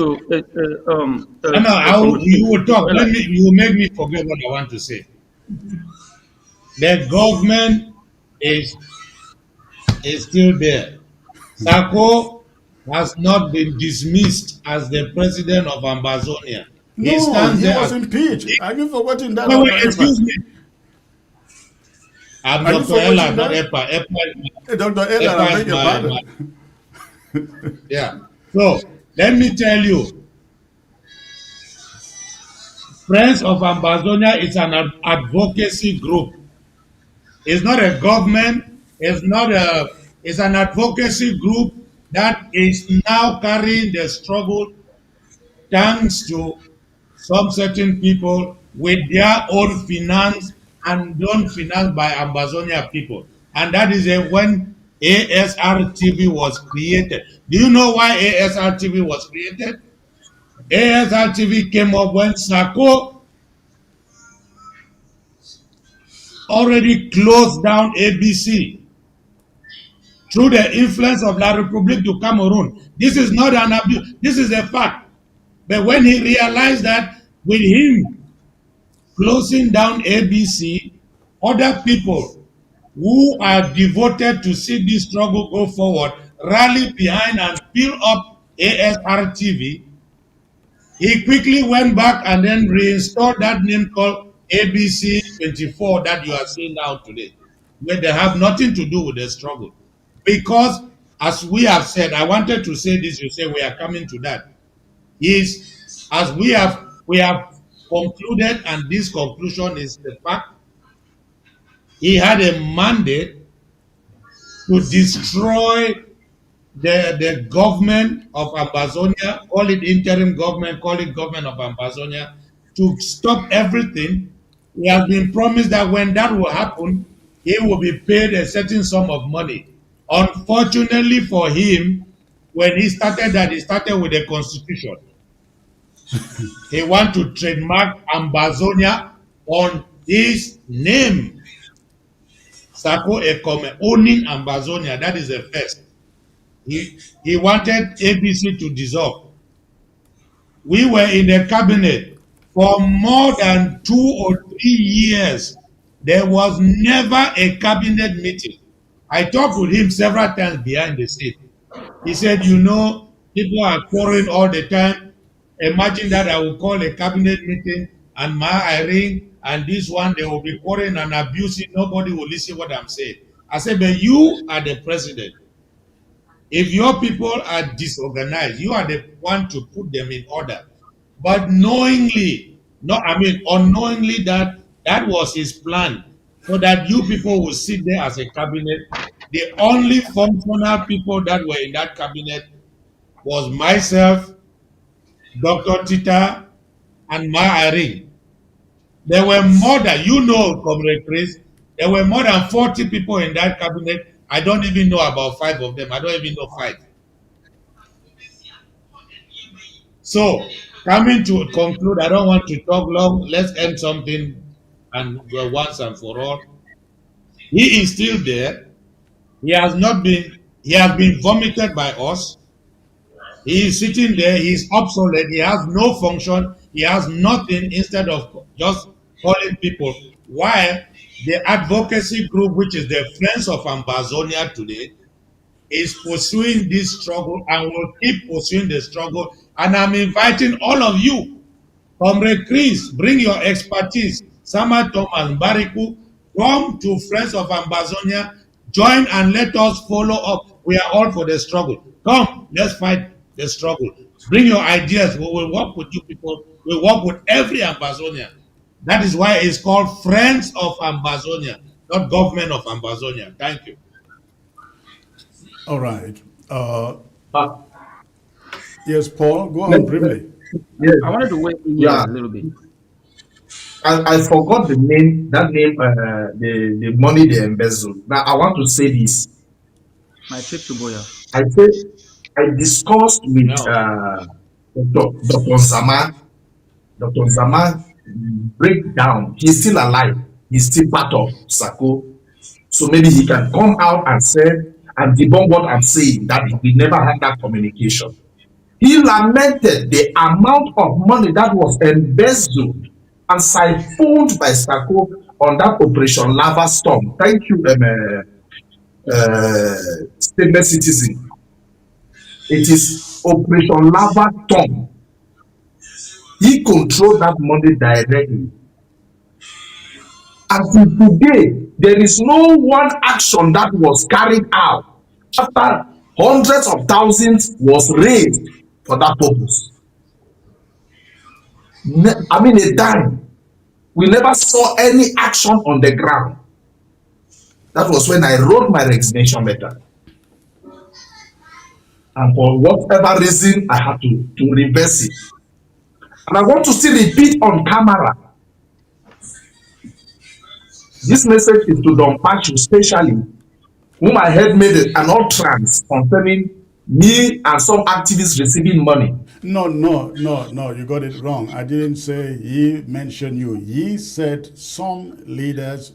You will Dr. talk. Eli. You will make me forget what I want to say. The government is still there. Sako has not been dismissed as the president of Ambazonia. He No, stands he there was as. impeached. Are you forgetting that, Wait, Dr. excuse Epa? me. I'm Are you Dr. Ella, forgetting not that? Epa. Dr. Ella, I Epa is beg your my pardon. yeah. So let me tell you, Friends of Ambazonia is an advocacy group. It's not a government. It's an advocacy group that is now carrying the struggle thanks to some certain people with their own finance and done finance by Ambazonia people. And that is when ASR TV was created. Do you know why ASR TV was created? ASR TV came up when Sako already closed down ABC through the influence of La République du Cameroon. This is not an abuse, this is a fact. But when he realized that with him closing down ABC, other people who are devoted to see this struggle go forward rally behind and build up ASR TV. He quickly went back and then reinstalled that name called ABC 24 that you are seeing now today, where they have nothing to do with the struggle. Because, as we have said, I wanted to say this, you say we are coming to that, is as we have concluded, and this conclusion is the fact, he had a mandate to destroy the government of Ambazonia, call it interim government, call it government of Ambazonia, to stop everything. He has been promised that when that will happen, he will be paid a certain sum of money. Unfortunately for him, when he started that, he started with the constitution. He want to trademark Ambazonia on his name. Sako Ekome owning Ambazonia, that is the first. He wanted ABC to dissolve. We were in the cabinet for more than 2 or 3 years. There was never a cabinet meeting. I talked with him several times behind the scene. He said, people are quarreling all the time. Imagine that I will call a cabinet meeting and my Irene and this one, they will be quarreling and abusing. Nobody will listen what I'm saying. I said, but you are the president. If your people are disorganized, you are the one to put them in order. But unknowingly that was his plan. so that you people will sit there as a cabinet. The only functional people that were in that cabinet was myself, Dr. Tita, and Ma Irene. There were more than, Comrade Chris, there were more than 40 people in that cabinet. I don't even know about 5 of them. I don't even know 5. So, coming to conclude, I don't want to talk long. Let's end something and go once and for all. He is still there. He has been vomited by us. He is sitting there. He is obsolete. He has no function. He has nothing instead of just calling people. While the advocacy group, which is the Friends of Ambazonia today, is pursuing this struggle and will keep pursuing the struggle. And I'm inviting all of you, Comrade Chris, bring your expertise. Sama Thomas Bariku, come to Friends of Ambazonia, join and let us follow up. We are all for the struggle. Come, let's fight the struggle. Bring your ideas. We will work with you people. We work with every Ambazonia. That is why it's called Friends of Ambazonia, not Government of Ambazonia. Thank you. All right. Uh, Yes, Paul, go let- on briefly. yes, I wanted to weigh in here yeah. a little bit. I forgot the name, the money they embezzled. Now I want to say this. My trip to Boya. I said I discussed with No. Dr. Zama. Dr. Zama break down. He's still alive. He's still part of Sako. So maybe he can come out and say and debunk what I'm saying, that we never had that communication. He lamented the amount of money that was embezzled and siphoned by Sako on that Operation Lava Storm. Thank you, statement citizen. It is Operation Lava Storm. He controlled that money directly. Until today, there is no one action that was carried out after hundreds of thousands was raised for that purpose. I mean, a dime. We never saw any action on the ground. That was when I wrote my resignation letter. And for whatever reason, I had to reverse it. And I want to still repeat on camera. This message is to Don Pacho, especially, whom I had made an utterance concerning me and some activists receiving money. No, you got it wrong. I didn't say he mentioned you. He said some leaders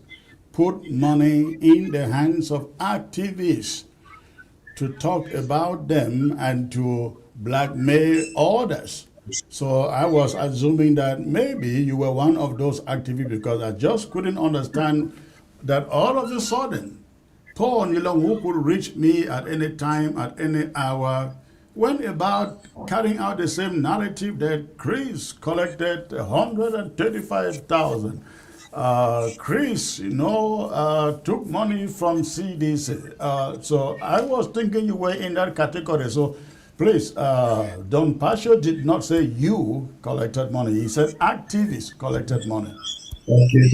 put money in the hands of activists to talk about them and to blackmail others. So I was assuming that maybe you were one of those activists, because I just couldn't understand that all of a sudden, Paul Nilong, who could reach me at any time, at any hour, went about carrying out the same narrative that Chris collected 135,000. Chris, took money from CDC. So I was thinking you were in that category. So please, Don Pacho did not say you collected money. He said activists collected money. Okay,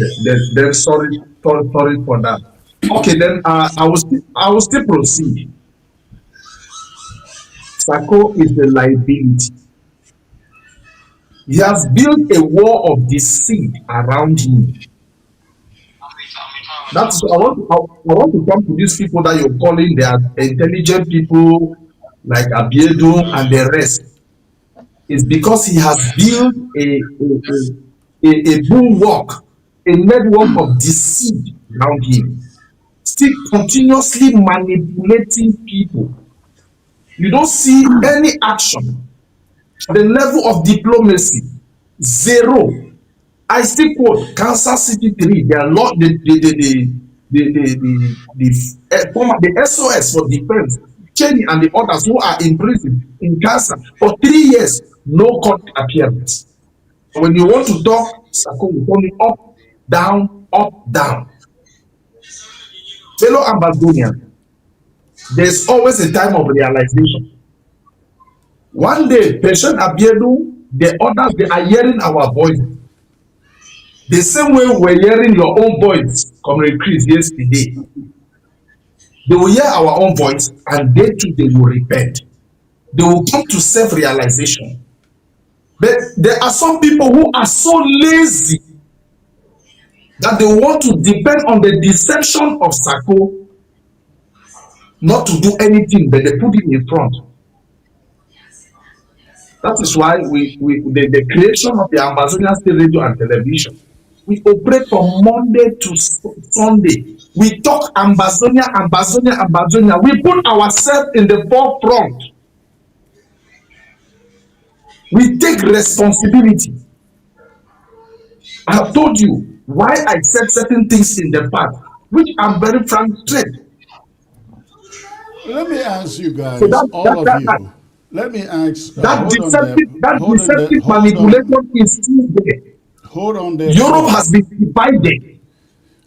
then sorry for that. Okay, then I will still proceed. Sako is the liability. He has built a wall of deceit around him. That's I want to come to these people that you're calling they are intelligent people like Abiedo and the rest. It's because he has built a bulwark, a network of deceit around him, still continuously manipulating people. You don't see any action at the level of diplomacy. Zero. I still quote Kansas City 3, the SOS for defense, Cheney and the others who are in prison in Gaza for 3 years, no court appearance. When you want to talk, Sako will call me up, down, up, down. Fellow Ambazonian, there's always a time of realization. One day, Patient Abiedu, the others, they are hearing our voice. The same way we're hearing your own voice, Comrade Chris, yesterday, they will hear our own voice and they too, they will repent. They will come to self-realization. But there are some people who are so lazy that they want to depend on the deception of Sako not to do anything, but they put him in front. That is why the creation of the Ambazonia State Radio and Television, we operate from Monday to Sunday. We talk Ambazonia, Ambazonia, Ambazonia. We put ourselves in the forefront. We take responsibility. I have told you why I said certain things in the past, which I'm very frank straight. Let me ask you guys, So all of you. Let me ask. that Hold on there. deceptive manipulation is still there. Hold on there. Europe Paul. has been divided.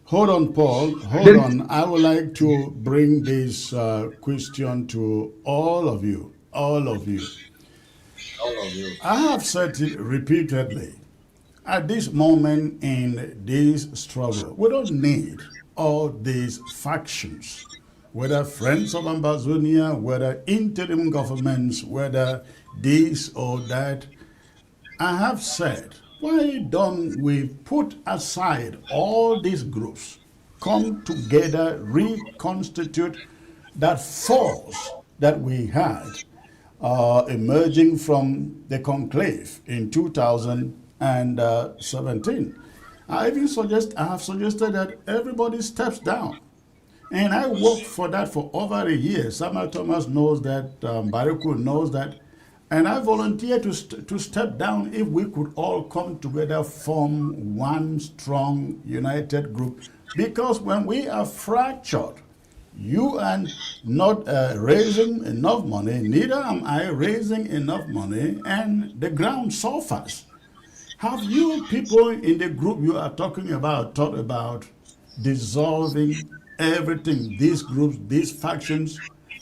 Hold on, Paul. Hold on. I would like to bring this question to all of you. All of you. All of you. I have said it repeatedly. At this moment in this struggle, we don't need all these factions, whether friends of Ambazonia, whether interim governments, whether this or that. I have said, why don't we put aside all these groups, come together, reconstitute that force that we had emerging from the conclave in 2017. I have suggested that everybody steps down. And I worked for that for over a year. Samuel Thomas knows that, Bariku knows that. And I volunteered to step down if we could all come together, form one strong, united group. Because when we are fractured, you are not raising enough money, neither am I raising enough money, and the ground suffers. Have you people in the group you are talking about thought about dissolving everything, these groups, these factions,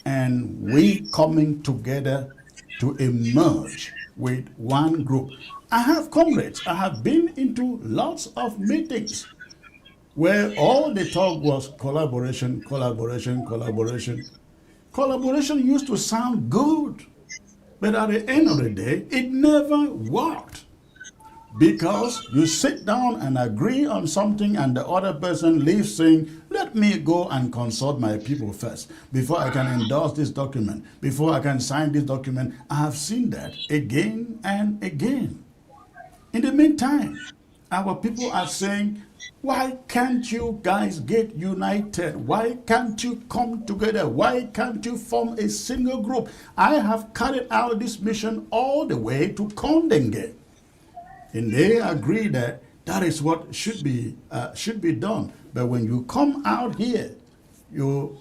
and we coming together to emerge with one group? I have comrades, I have been into lots of meetings where all the talk was collaboration, collaboration, collaboration. Collaboration used to sound good, but at the end of the day, it never worked. Because you sit down and agree on something and the other person leaves saying, let me go and consult my people first before I can endorse this document, before I can sign this document. I have seen that again and again. In the meantime, our people are saying, why can't you guys get united? Why can't you come together? Why can't you form a single group? I have carried out this mission all the way to Kondenge. And they agree that that is what should be done. But when you come out here, you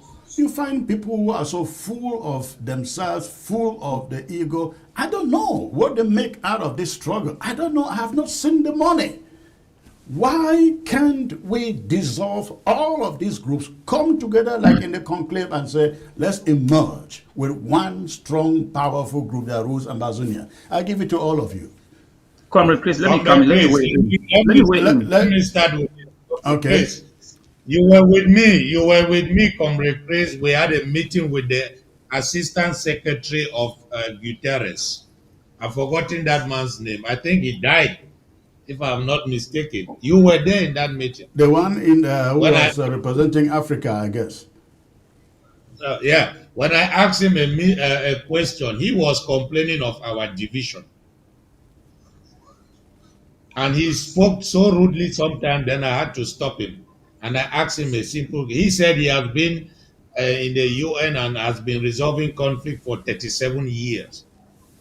find people who are so full of themselves, full of the ego. I don't know what they make out of this struggle. I don't know. I have not seen the money. Why can't we dissolve all of these groups, come together like in the conclave and say, let's emerge with one strong, powerful group that rules Ambazonia? I give it to all of you. Comrade Chris, let me come in. Let me start with you. Okay. Chris, you were with me. You were with me, Comrade Chris. We had a meeting with the Assistant Secretary of Guterres. I've forgotten that man's name. I think he died, if I'm not mistaken. You were there in that meeting. The one in who was representing Africa, I guess. Yeah. When I asked him a question, he was complaining of our division. And he spoke so rudely sometimes, then I had to stop him. And I asked him a simple, he said he has been in the UN and has been resolving conflict for 37 years.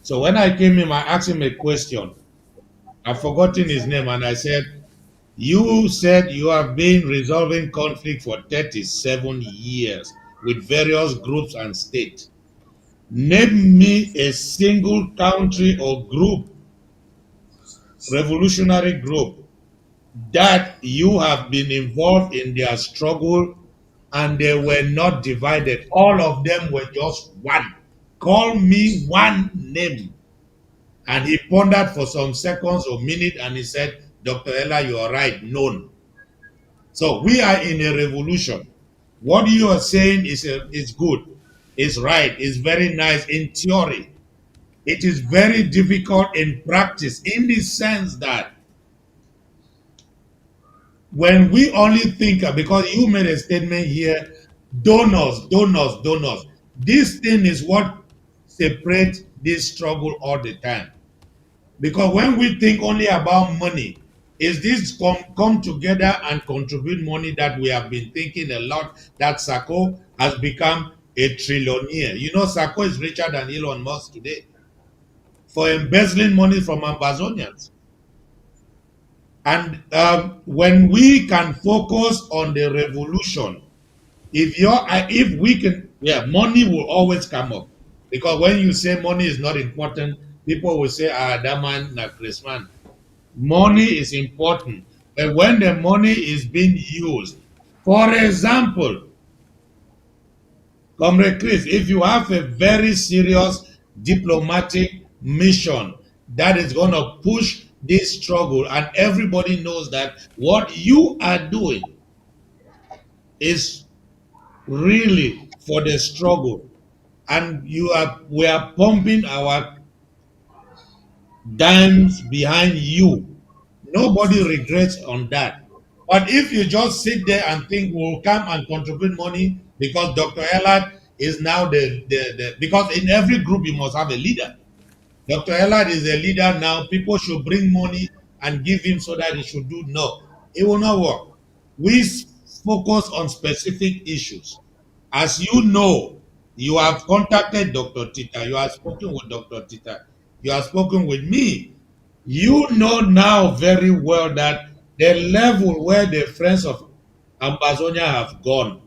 So when I came in, I asked him a question. I've forgotten his name, and I said, you said you have been resolving conflict for 37 years with various groups and states. Name me a single country or group, revolutionary group, that you have been involved in their struggle and they were not divided. All of them were just one. Call me one name. And he pondered for some seconds or minute and he said, Dr. Ella, you are right, known. So we are in a revolution. What you are saying is good, is right, is very nice in theory. It is very difficult in practice in the sense that when we only think, because you made a statement here, donors, donors, donors. This thing is what separates this struggle all the time. Because when we think only about money, is this come together and contribute money that we have been thinking a lot, that Sako has become a trillionaire. You know, Sako is richer than Elon Musk today for embezzling money from Ambazonians. And when we can focus on the revolution, if we can, yeah, money will always come up. Because when you say money is not important, people will say, that man, na Chris man. Money is important, but when the money is being used, for example, Comrade Chris, if you have a very serious diplomatic mission that is going to push this struggle, and everybody knows that what you are doing is really for the struggle, and we are pumping our dimes behind you. Nobody regrets on that. But if you just sit there and think we'll come and contribute money because Dr. Ellard is now because in every group you must have a leader. Dr. Ellard is a leader now. People should bring money and give him so that he should do. No, it will not work. We focus on specific issues. As you know, you have contacted Dr. Tita. You have spoken with Dr. Tita. You have spoken with me. You know now very well that the level where the friends of Ambazonia have gone,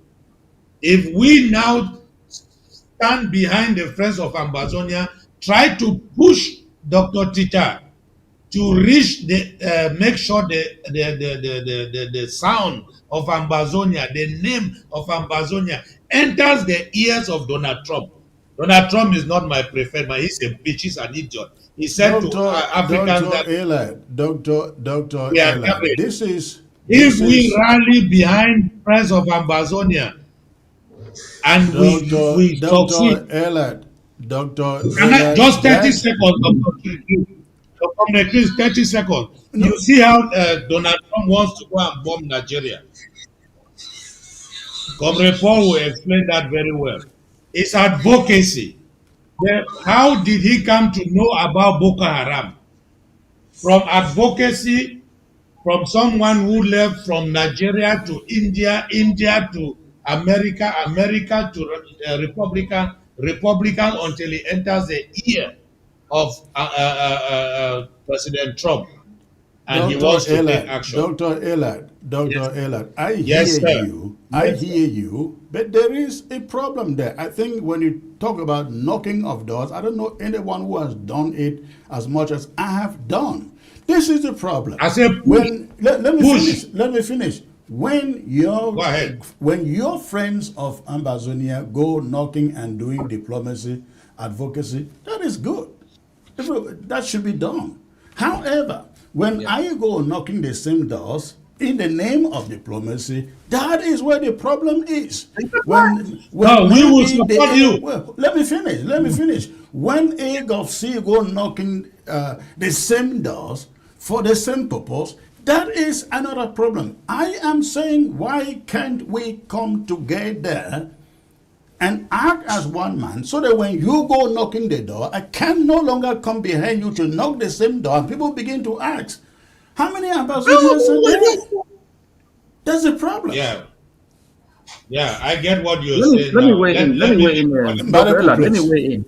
if we now stand behind the friends of Ambazonia, try to push Dr. Tita to reach make sure the sound of Ambazonia, the name of Ambazonia enters the ears of Donald Trump. Donald Trump is not my preferred man. He's a bitch. He's an idiot. He said to Africans that Dr. we are Ella, garbage. this If we is rally behind Friends of Ambazonia and we succeed, Dr. can I, Ella, just 30 that seconds, Dr. Chris, 30 seconds. no, You see how Donald Trump wants to go and bomb Nigeria. Comrade Paul will explain that very well. It's advocacy. How did he come to know about Boko Haram? From advocacy, from someone who left from Nigeria to India, India to America, America to Republican until he enters the ear of President Trump, and he wants to take action. Yes, Dr. Ellard, yes, sir. I Yes, sir. hear you, but there is a problem there. I think when you talk about knocking of doors, I don't know anyone who has done it as much as I have done. This is the problem. I said push, Let me push. finish. Let me finish. When Go ahead. your friends of Ambazonia go knocking and doing diplomacy, advocacy, that is good. That should be done. However, when I go knocking the same doors in the name of diplomacy, that is where the problem is. No, we will support you. Well, let me finish. Let me finish. When A of C go knocking the same doors for the same purpose, that is another problem. I am saying, why can't we come together and act as one man so that when you go knocking the door, I can no longer come behind you to knock the same door and people begin to ask, how many ambassadors are there? That's the problem. Yeah, yeah, I get what you're Let me saying let me now. weigh in. Let me weigh in, Dr. Mbadeko, Ellard. Let me please. weigh in.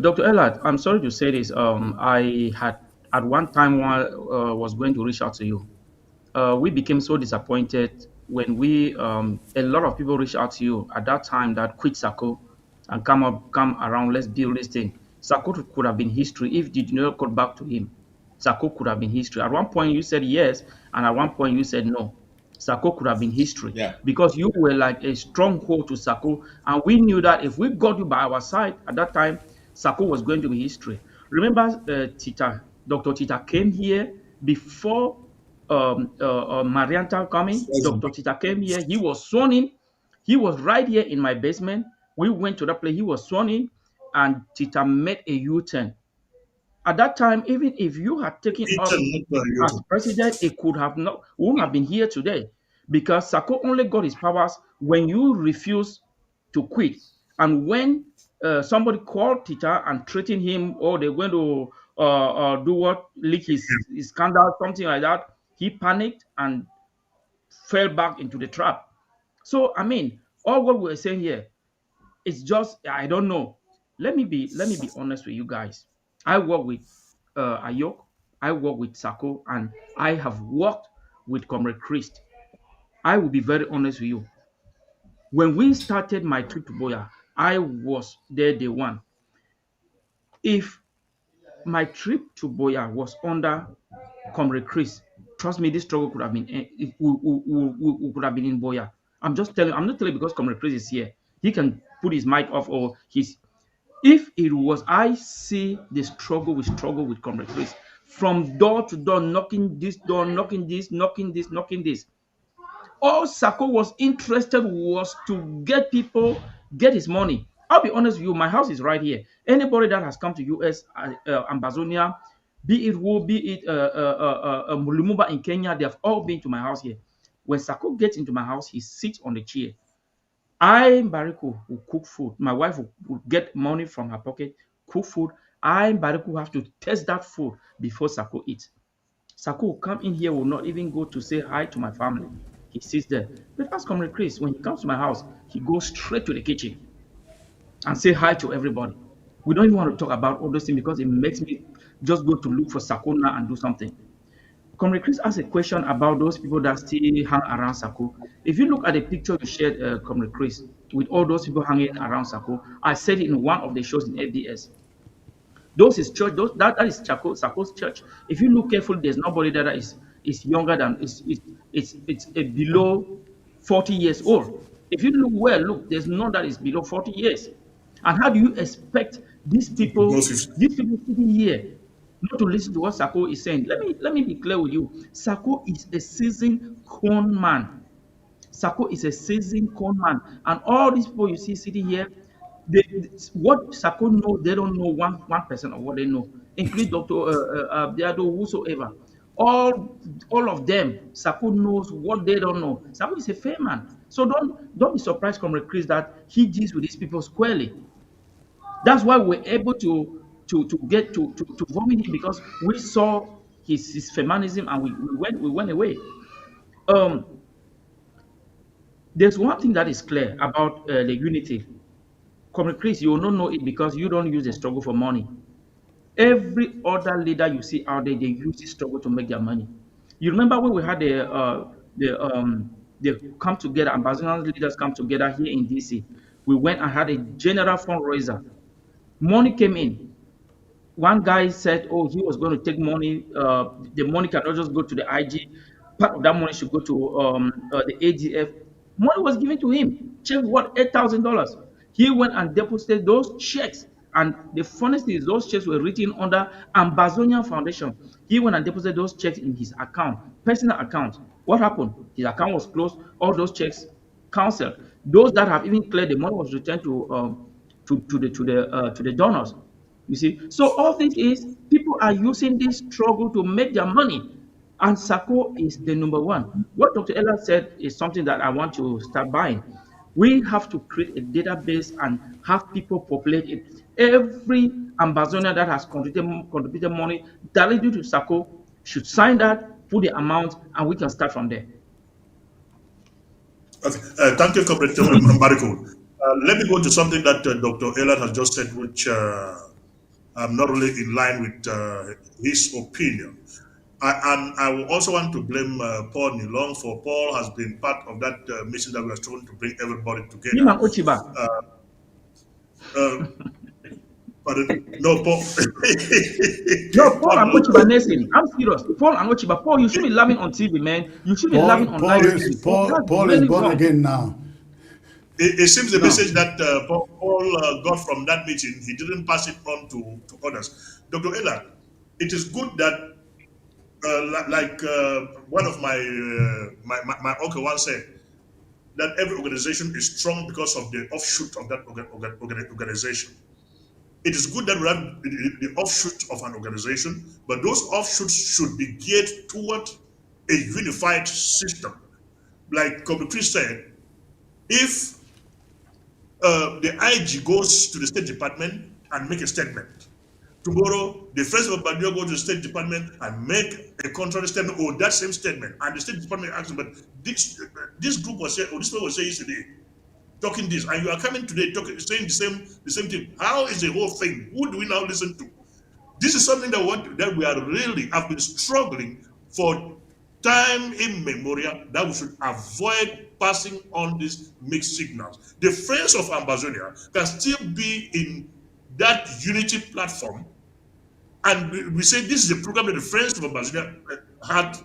Dr. Ellard, I'm sorry to say this. I had at one time was going to reach out to you. We became so disappointed when a lot of people reached out to you at that time that quit Sako and come around, let's build this thing. Sako could have been history if you did not go back to him. Sako could have been history. At one point you said yes, and at one point you said no. Sako could have been history because you were like a stronghold to Sako, and we knew that if we got you by our side at that time, Sako was going to be history. Remember, Dr. Tita came here before Marianta coming. Dr. Tita came here. He was sworn in. He was right here in my basement. We went to that place. He was sworn in, and Tita made a U-turn. At that time, even if you had taken It's up not as president, it could have not, we wouldn't have been here today, because Sako only got his powers when you refuse to quit. And when somebody called Tita and threatened him, or they're going to do what, leak his scandal, something like that, he panicked and fell back into the trap. So, I mean, all what we're saying here, it's just, I don't know. Let me be honest with you guys. I work with Ayok, I work with Sako, and I have worked with Comrade Christ. I will be very honest with you. When we started my trip to Boya, I was there day one. If my trip to Boya was under Comrade Chris, trust me, this struggle could have been, we could have been in Boya. I'm just telling, I'm not telling because Comrade Chris is here. He can put his mic off, or his, if it was, I see the struggle, we struggle with Comrade Chris from door to door, knocking this door, knocking this, knocking this, knocking this. All Sako was interested was to get people, get his money. I'll be honest with you, my house is right here. Anybody that has come to US, Ambazonia, be it Wo, be it Lumumba in Kenya, they have all been to my house here. When Sako gets into my house, he sits on the chair. I, Bariku, will cook food. My wife will get money from her pocket, cook food. I, Bariku, have to test that food before Sako eats. Sako will come in here, will not even go to say hi to my family. He sits there. But ask Comrade Chris, when he comes to my house, he goes straight to the kitchen and say hi to everybody. We don't even want to talk about all those things because it makes me just go to look for Sako now and do something. Comrade Chris asked a question about those people that still hang around Sako. If you look at the picture you shared, Comrade Chris, with all those people hanging around Sako, I said it in one of the shows in ABS. Those is church. That is Sako's church. If you look carefully, there's nobody there that is younger than it's a below 40 years old. If you look well, look, there's none that is below 40 years. And how do you expect these people sitting here not to listen to what Sako is saying? Let me be clear with you. Sako is a seasoned con man. Sako is a seasoned con man, and all these people you see sitting here, they, what Sako know, they don't know 1% of what they know, including Dr. Abdiado, whosoever. All of them, Sako knows what they don't know. Sako is a fair man. So don't be surprised, Comrade Chris, that he deals with these people squarely. That's why we're able to get to vomit him, because we saw his feminism and we went away. Um, there's one thing that is clear about the unity. Comrade Chris, you will not know it because you don't use the struggle for money. Every other leader you see out there, they use the struggle to make their money. You remember when we had they come together, Ambazonian leaders come together here in DC. We went and had a general fundraiser. Money came in. One guy said, "Oh, he was going to take money. The money cannot just go to the IG. Part of that money should go to the ADF." Money was given to him. Check what, $8,000. He went and deposited those checks. And the funniest thing is, those checks were written under Ambazonia Foundation. He went and deposited those checks in his account, personal account. What happened? His account was closed. All those checks canceled. Those that have even cleared, the money was returned to the donors. You see, so all this is, people are using this struggle to make their money, and Sako is the number one. What Dr. Ella said is something that I want to start buying. We have to create a database and have people populate it. Every Ambazonia that has contributed money directly to Sako should sign that, put the amount, and we can start from there. Okay. Thank you, Comrade Bariko. Let me go to something that Dr. Elad has just said, which I'm not really in line with his opinion. And I will also want to blame Paul Nilong, for Paul has been part of that mission that we are trying to bring everybody together. Him and Ochiba. No, Paul. No, Paul and Ochiba Nelson. I'm serious. Paul and Ochiba. Paul, you should be laughing on TV, man. You should be laughing on live TV. Paul is born again now. It seems the message that Paul got from that meeting, he didn't pass it on to others. Dr. Ella, it is good that One of my uncle once said that every organization is strong because of the offshoot of that organization. It is good that we have the offshoot of an organization, but those offshoots should be geared toward a unified system. Like Kobe said, if the IG goes to the State Department and make a statement, tomorrow the Friends of Ambazonia go to the State Department and make a contrary statement or that same statement, and the State Department asks, but this group was saying, or this person was saying yesterday, talking this, and you are coming today talking, saying the same thing. How is the whole thing? Who do we now listen to? This is something that we are really have been struggling for time immemorial, that we should avoid passing on these mixed signals. The Friends of Ambazonia can still be in that unity platform, and we say this is a program that the Friends of Ambazonia had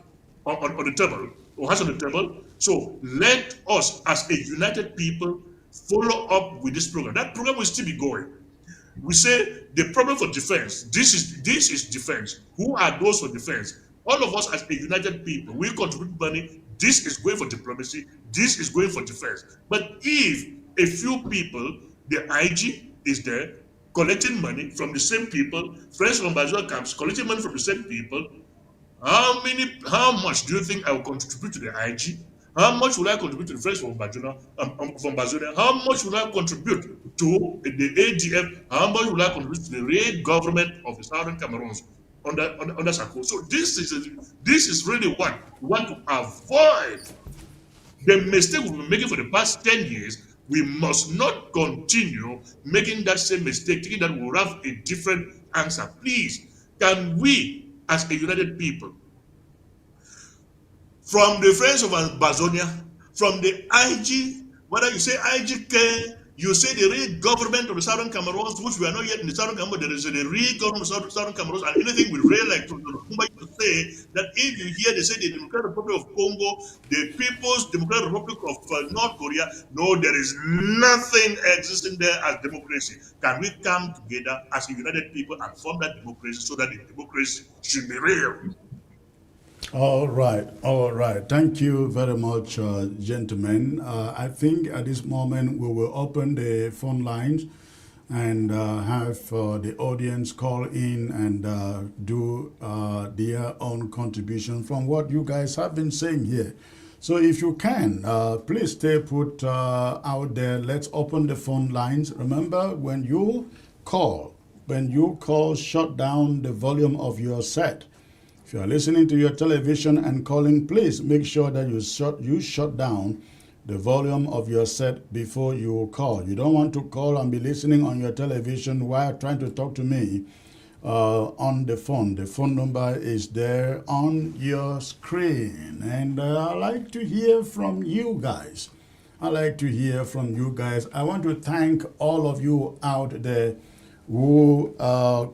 on the table, or has on the table. So let us, as a united people, follow up with this program. That program will still be going. We say the problem for defense, this is defense. Who are those for defense? All of us as a united people, we contribute money. This is going for diplomacy. This is going for defense. But if a few people, the IG is there collecting money from the same people, Friends from Ambazonia camps collecting money from the same people, how much do you think I will contribute to the IG? How much will I contribute to the Friends from Ambazonia? How much will I contribute to the ADF? How much will I contribute to the real government of the Southern Cameroons under Sako? So this is really what we want to avoid. The mistake we've been making for the past 10 years, we must not continue making that same mistake, thinking that we'll have a different answer. Please, can we, as a united people, from the Friends of Ambazonia, from the IG, whether you say IGK, you say the real government of the Southern Cameroons, which we are not yet in the Southern Cameroons, there is a real government of the Southern Cameroons, and anything we really like to say that if you hear they say the Democratic Republic of Congo, the People's Democratic Republic of North Korea, no, there is nothing existing there as democracy. Can we come together as a united people and form that democracy so that the democracy should be real? All right, all right. Thank you very much, gentlemen. I think at this moment we will open the phone lines and have the audience call in and do their own contribution from what you guys have been saying here. So if you can, please stay put out there. Let's open the phone lines. Remember, when you call, shut down the volume of your set. If you are listening to your television and calling, please make sure that you shut down the volume of your set before you call. You don't want to call and be listening on your television while trying to talk to me on the phone. The phone number is there on your screen. And I like to hear from you guys. I want to thank all of you out there who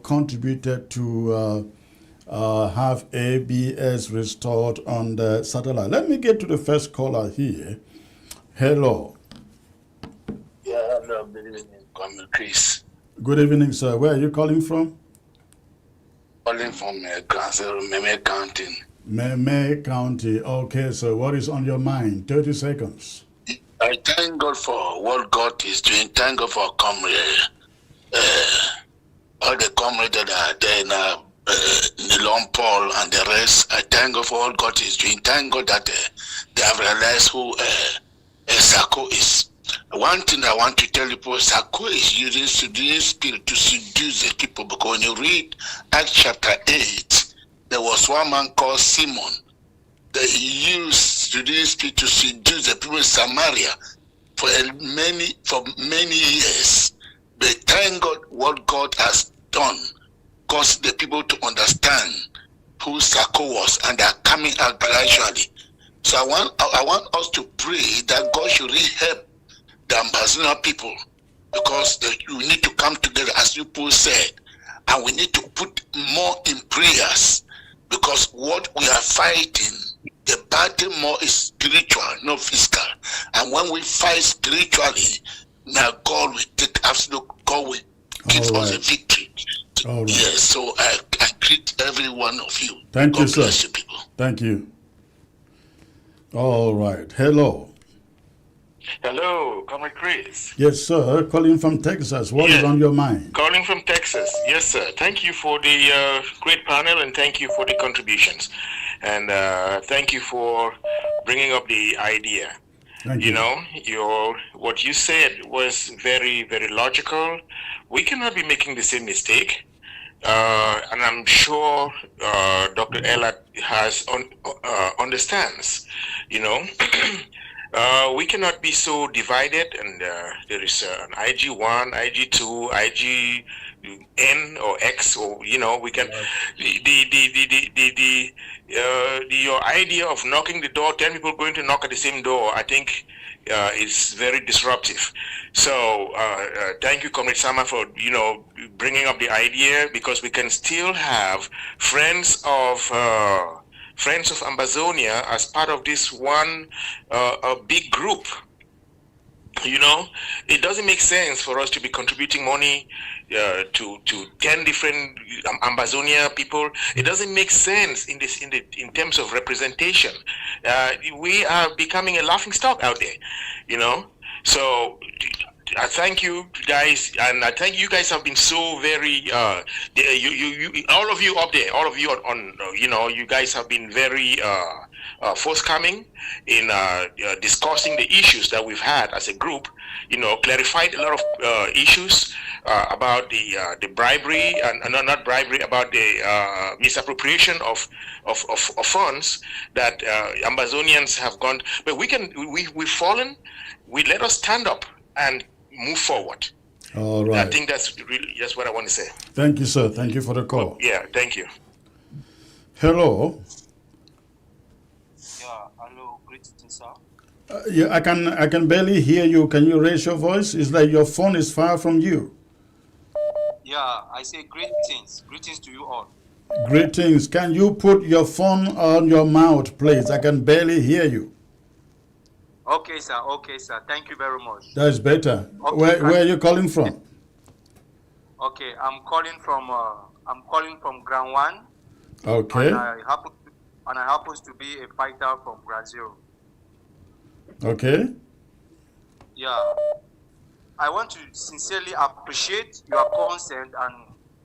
contributed to have ABS restored on the satellite. Let me get to the first caller here. Hello. Yeah, hello. Good evening, Comrade Chris. Good evening, sir. Where are you calling from? Calling from Meme County. Meme County. Okay, so what is on your mind? 30 seconds. I thank God for what God is doing. Thank God for comrade, all the comrades that are there now. Nilon Paul and the rest. I thank God for all God is doing. Thank God that they have realized who Sako is. One thing I want to tell you, Sako is using seducing spirit to seduce the people, because when you read Acts chapter 8, there was one man called Simon that he used seducing spirit to seduce the people in Samaria for many years. But thank God what God has done. Cause the people to understand who Sako was, and they are coming out gradually. So I want us to pray that God should really help the Ambazonia people, because we need to come together, as you Paul said, and we need to put more in prayers, because what we are fighting, the battle more is spiritual, not physical. And when we fight spiritually, now God will take absolute, God will give us a victory. All right. Yes, so I I greet every one of you. Thank you, God sir. bless you, people. Thank you. All right. Hello. Hello, Comrade Chris. Yes, sir. Calling from Texas. What is Yes. on your mind? Calling from Texas. Yes, sir. Thank you for the great panel and thank you for the contributions. And thank you for bringing up the idea. Thank You you. know, what you said was very, very logical. We cannot be making the same mistake. And I'm sure Dr. Ella understands, you know. We cannot be so divided, and there is an IG1, IG2, IGN or X, or we can your idea of knocking the door, 10 people going to knock at the same door, I think is very disruptive. So thank you, Comrade Sama, for bringing up the idea, because we can still have friends of Ambazonia as part of this one big group. It doesn't make sense for us to be contributing money to 10 different Ambazonia people. It doesn't make sense in terms of representation. We are becoming a laughing stock out there, So I thank you guys, and I thank you guys have been so very all of you up there, all of you on you guys have been very forthcoming in discussing the issues that we've had as a group. Clarified a lot of issues about the bribery and not bribery, about the misappropriation of funds that Ambazonians have gone. But we've fallen. Let us stand up and move forward. All right. I think that's really just what I want to say. Thank you, sir. Thank you for the call. Yeah, thank you. Hello. Yeah, hello, greetings, sir. Yeah, I can barely hear you. Can you raise your voice? It's like your phone is far from you. Yeah, I say greetings. Greetings to you all. Greetings. Can you put your phone on your mouth, please? I can barely hear you. Okay, sir. Okay, sir. Thank you very much. That's better. Okay, Where are you calling from? Okay, I'm calling from Ground One. Okay. And I happen to be a fighter from Brazil. Okay. Yeah. I want to sincerely appreciate your consent and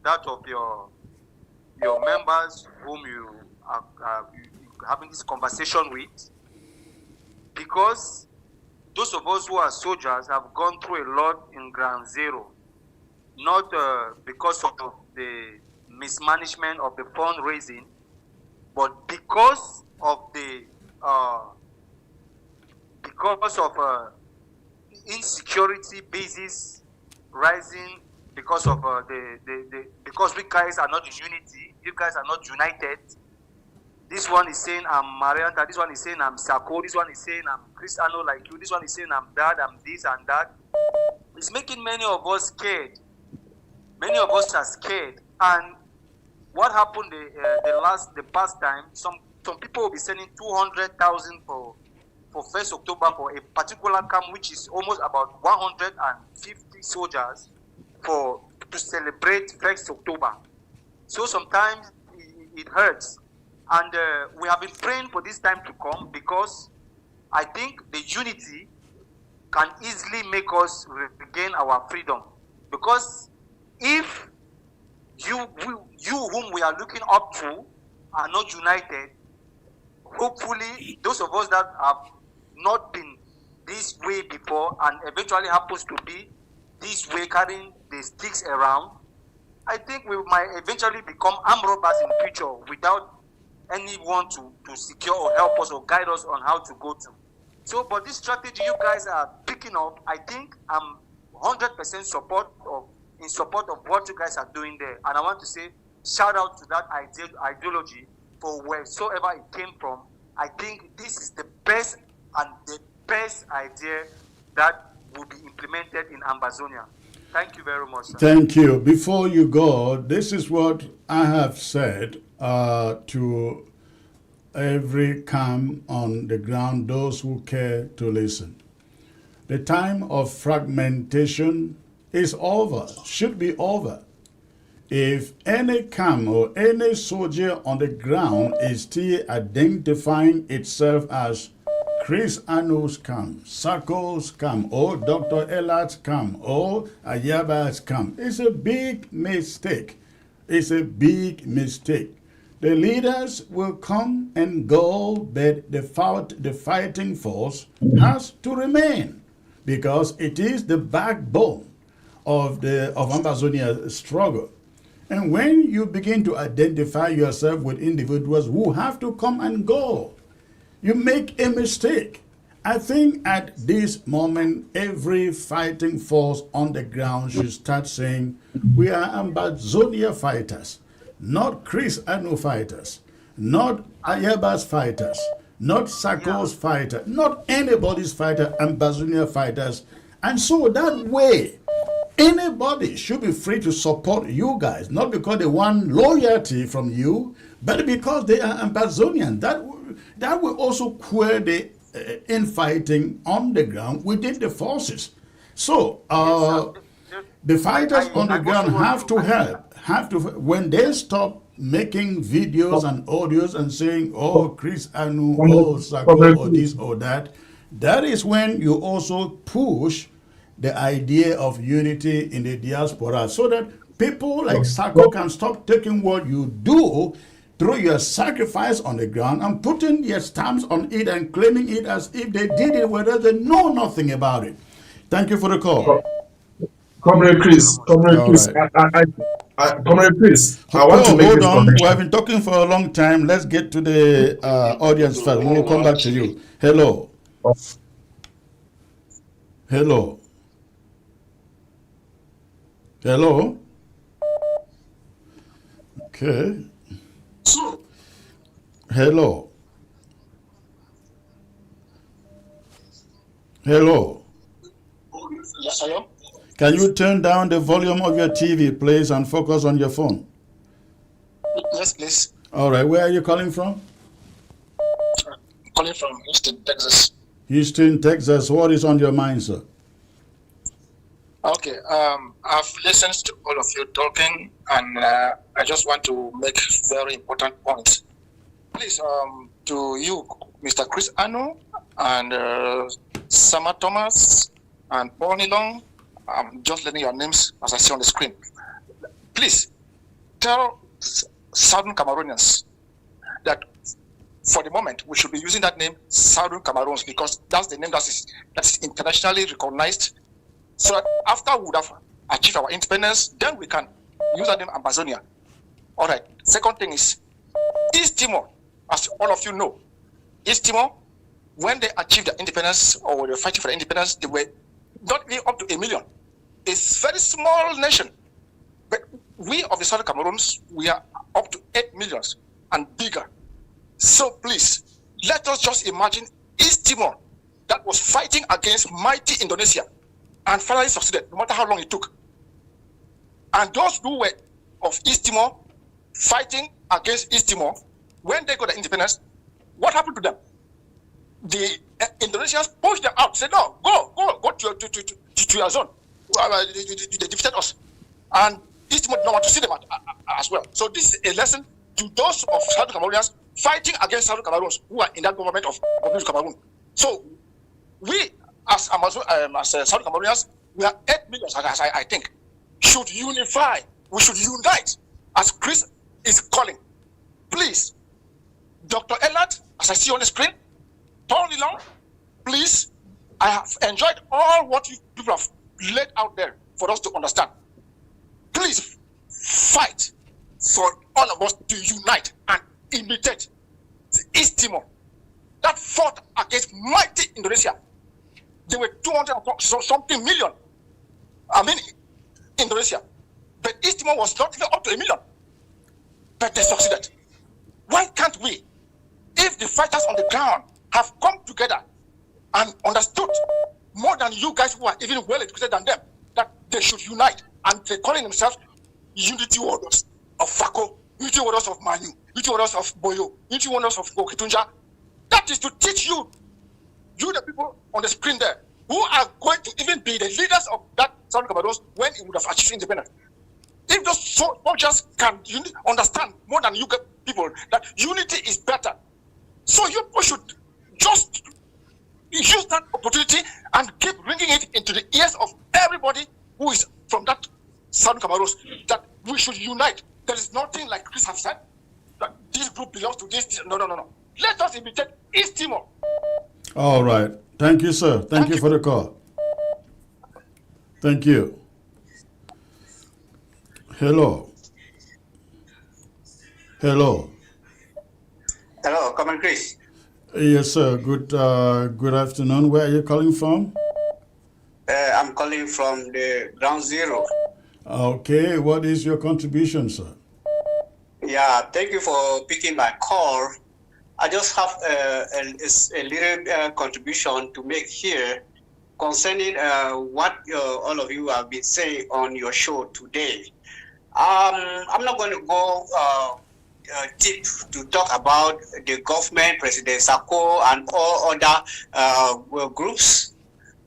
that of your members whom you are having this conversation with, because those of us who are soldiers have gone through a lot in Ground Zero, not because of the mismanagement of the fundraising, but because of the insecurity basis rising, because of because we guys are not in unity. You guys are not united. This one is saying I'm Marianta. This one is saying I'm Sako. This one is saying I'm Cristiano like you. This one is saying I'm that, I'm this and that. It's making many of us scared. Many of us are scared. And what happened the past time? Some people will be sending 200,000 for 1st October for a particular camp, which is almost about 150 soldiers to celebrate 1st October. So sometimes it hurts. And we have been praying for this time to come, because I think the unity can easily make us regain our freedom. Because if you whom we are looking up to are not united, hopefully those of us that have not been this way before and eventually happens to be this way, carrying the sticks around, I think we might eventually become armed robbers in the future without anyone to secure or help us or guide us on how to go to. So, but this strategy you guys are picking up, I think I'm 100% in support of what you guys are doing there. And I want to say, shout out to that ideology for wheresoever it came from. I think this is the best idea that will be implemented in Ambazonia. Thank you very much, sir. Thank you. Before you go, this is what I have said to every camp on the ground, those who care to listen. The time of fragmentation is over, should be over. if any camp or any soldier on the ground is still identifying itself as Chris Ano's camp, Sako's camp, or Dr. Elad's camp, or Ayaba's camp, it's a big mistake. It's a big mistake. The leaders will come and go, but the fighting force has to remain because it is the backbone of Ambazonia struggle. And when you begin to identify yourself with individuals who have to come and go, you make a mistake. I think at this moment, every fighting force on the ground should start saying, we are Ambazonia fighters, not Chris Ano fighters, not Ayaba's fighters, not Sako's fighter, not anybody's fighter, Ambazonia fighters. And so that way, anybody should be free to support you guys, not because they want loyalty from you, but because they are Ambazonian. That will also quell the infighting on the ground within the forces. So the fighters on the ground have to help. When they stop making videos and audios and saying, oh, Chris Anu, oh, Sako, or this or that, that is when you also push the idea of unity in the diaspora so that people like Sako can stop taking what you do through your sacrifice on the ground and putting their stamps on it and claiming it as if they did it, whereas they know nothing about it. Thank you for the call. Comrade Chris, Comrade Chris, Comrade Chris, I want to make hold this on. We connection. have been talking for a long time. Let's get to the audience first. We'll come back to you. Hello. Hello. Hello. Okay. Hello. Hello. Yes, hello? Can you turn down the volume of your TV, please, and focus on your phone? Yes, please. All right. Where are you calling from? I'm calling from Houston, Texas. Houston, Texas. What is on your mind, sir? Okay. I've listened to all of you talking, and I just want to make very important points. Please, to you, Mr. Chris Ano, and Sama Thomas, and Paul Nilong, I'm just letting your names as I see on the screen. Please tell Southern Cameroonians that for the moment we should be using that name Southern Cameroons because that's the name that's internationally recognized. So that after we would have achieved our independence, then we can use that name Ambazonia. All right. Second thing is East Timor, as all of you know, East Timor, when they achieved their independence or they were fighting for the independence, they were not even up to 1 million. It's a very small nation. But we of the Southern Cameroons, we are up to 8 million and bigger. So please, let us just imagine East Timor that was fighting against mighty Indonesia and finally succeeded, no matter how long it took. And those who were of East Timor fighting against East Timor, when they got the independence, what happened to them? The Indonesians pushed them out, said, no, go to your zone. They defeated us. And East Timor did not want to see them as well. So this is a lesson to those of Southern Cameroonians fighting against Southern Cameroons who are in that government of New Cameroon. So we, as Southern Cameroonians, we are 8 million, as I think, should unify. We should unite, as Chris is calling. Please, Dr. Elad, as I see on the screen, Paul Nilong, please, I have enjoyed all what you people have laid out there for us to understand. Please fight for all of us to unite and imitate the East Timor that fought against mighty Indonesia. There were 200 something million. Indonesia. But East Timor was not even up to 1 million. But they succeeded. Why can't we, if the fighters on the ground have come together and understood more than you guys who are even well educated than them, that they should unite, and they're calling themselves unity warriors of Sako, unity warriors of Manu, unity warriors of Boyo, unity warriors of Okitunja. That is to teach you the people on the screen there, who are going to even be the leaders of that Southern Cameroon when it would have achieved independence. if those soldiers can understand more than you people that unity is better, so you should just use that opportunity and keep bringing it into the ears of everybody who is from that Southern Cameroon, that we should unite. There is nothing like Chris have said that this group belongs to this. No. Let us imitate East Timor. All right. Thank you, sir. Thank you for the call. Thank you. Hello. Hello, Commander Chris. Yes, sir. Good afternoon. Where are you calling from? I'm calling from the Ground Zero. Okay. What is your contribution, sir? Yeah, thank you for picking my call. I just have a little contribution to make here concerning what all of you have been saying on your show today. I'm not going to go deep to talk about the government, President Sako, and all other groups.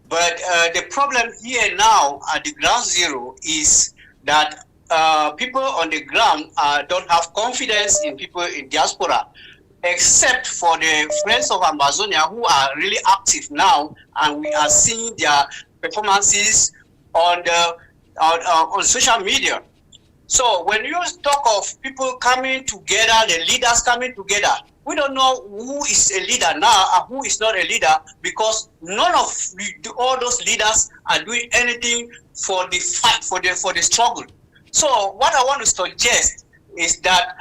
But the problem here now at the Ground Zero is that people on the ground don't have confidence in people in diaspora, except for the friends of Ambazonia who are really active now, and we are seeing their performances on social media. So when you talk of people coming together, the leaders coming together, we don't know who is a leader now and who is not a leader, because none of all those leaders are doing anything for the fight, for the struggle. So what I want to suggest is that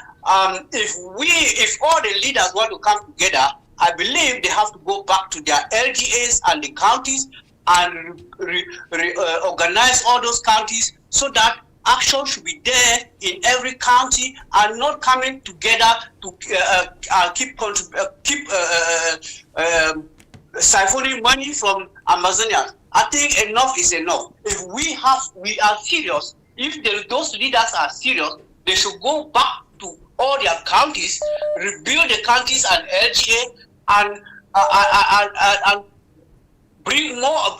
if all the leaders want to come together, I believe they have to go back to their LGAs and the counties and organize all those counties, so that action should be there in every county and not coming together to keep siphoning money from Ambazonia. I think enough is enough. If we are serious, if those leaders are serious, they should go back to all their counties, rebuild the counties and LGA, and bring more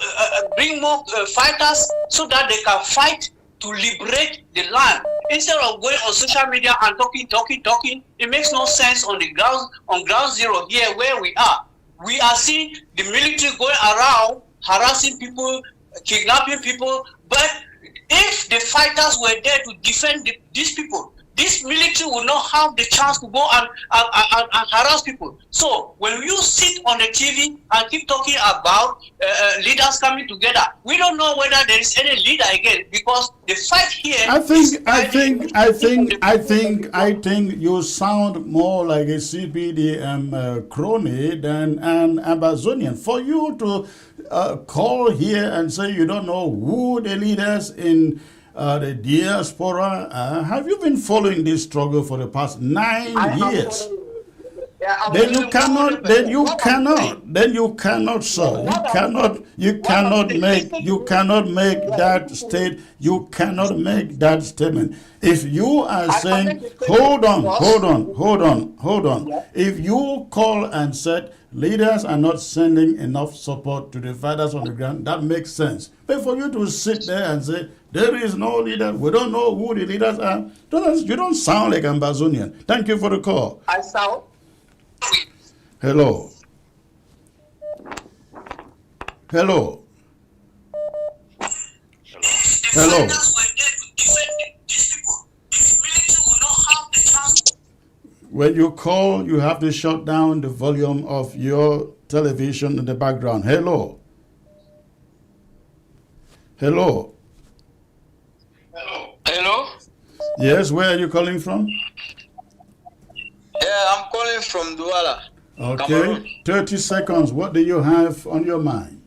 fighters so that they can fight to liberate the land. Instead of going on social media and talking, it makes no sense on the ground zero here where we are. We are seeing the military going around harassing people, kidnapping people, but if the fighters were there to defend these people, this military will not have the chance to go and harass people. So when you sit on the TV and keep talking about leaders coming together, we don't know whether there is any leader again, because the fight here. I think you sound more like a CPDM crony than an Ambazonian. For you to call here and say you don't know who the leaders in the diaspora, have you been following this struggle for the past 9 years? Then you cannot, sir. You cannot make that statement. If you are saying, hold on. If you call and said leaders are not sending enough support to the fighters on the ground, that makes sense. But for you to sit there and say, there is no leader, we don't know who the leaders are, you don't sound like Ambazonian. Thank you for the call. I sound. Hello. When you call, you have to shut down the volume of your television in the background. Hello. Yes, where are you calling from? Yeah, I'm calling from Douala. Okay, Cameroon. 30 seconds. What do you have on your mind?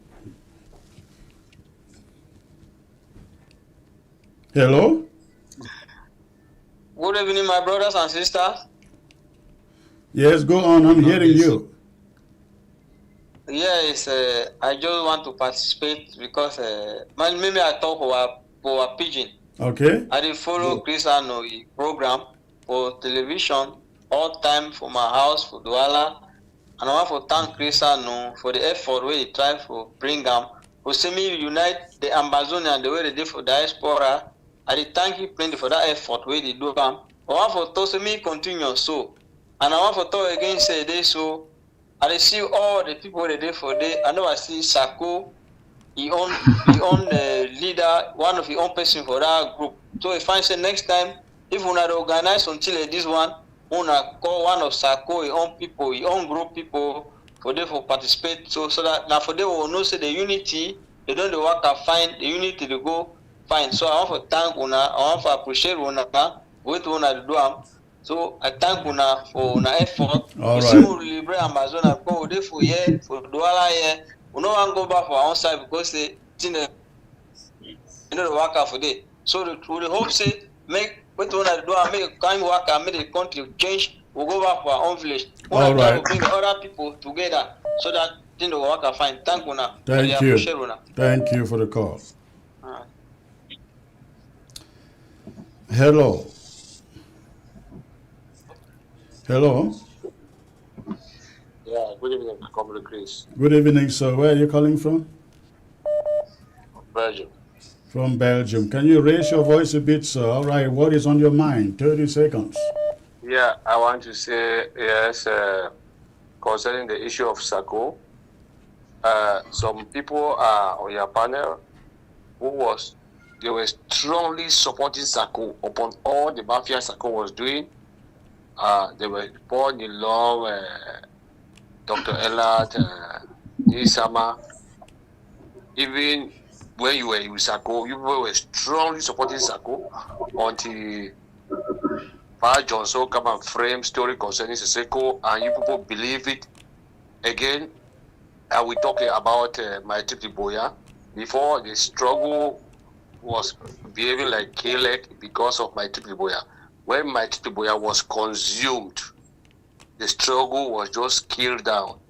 Hello? Good evening, my brothers and sisters. Yes, go on. I'm hearing you. Yes, I just want to participate because maybe I talk for pidgin. Okay. I did follow Chris Ano program for television all time for my house for Douala, and I want to thank Chris Ano for the effort where he tried to bring them. For see me unite the Ambazonia and the way they did for diaspora, I dey thank you plenty for that effort where they do am. I want for talk say me continue so. And I want for talk again say this so. I dey see all the people they dey for there. I know I see Sako, he own leader, one of his own person for that group. So if I say next time, if una dey organize until this one, una call one of Sako, his own people, his own group people for them for participate. So that now for them will know say the unity, they don't work and find the unity to go find. So I want to thank una, I want to appreciate una, what una do am. So I thank una for una effort. All you right. see we liberate Ambazonia because we dey for here, for Douala here. We no wan go back for our own side because they you know the worker for day. So we hope say make what una do and make kind work and make the country change. We'll go back for our own village. All right. We'll bring the other people together so that thing will work and fine. Thank una. Thank I you. appreciate una. Thank you for the call. Hello. Hello. Yeah, good evening, Comrade Chris. Good evening, sir. Where are you calling from? Belgium. From Belgium. Can you raise your voice a bit, sir? All right. What is on your mind? 30 seconds. Yeah, I want to say yes concerning the issue of Sako. Some people are on your panel they were strongly supporting Sako upon all the mafia Sako was doing. They were born along Dr. Elat, Nisama. Even when you were in Sako, you were strongly supporting Sako until Pa Johnson come and frame story concerning Sako, and you people believe it. Again, we talking about my trip Boya. Before the struggle was behaving like Kelek because of my trip Boya. When my trip Boya was consumed, the struggle was just killed down.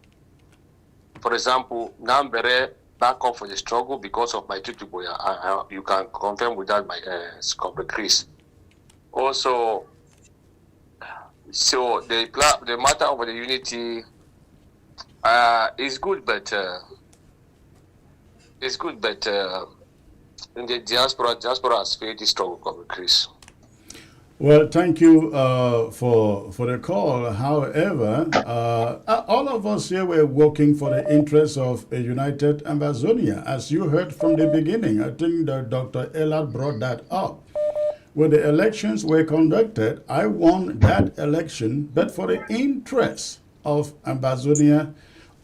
For example, Nambere back up for the struggle because of my trip Boya. You can confirm with that, my Comrade Chris. Also, so the matter of the unity is good, but in the diaspora has failed this struggle, Comrade Chris. Well, thank you for the call. However, all of us here were working for the interests of a united Ambazonia. As you heard from the beginning, I think that Dr. Elad brought that up. When the elections were conducted, I won that election, but for the interests of Ambazonia,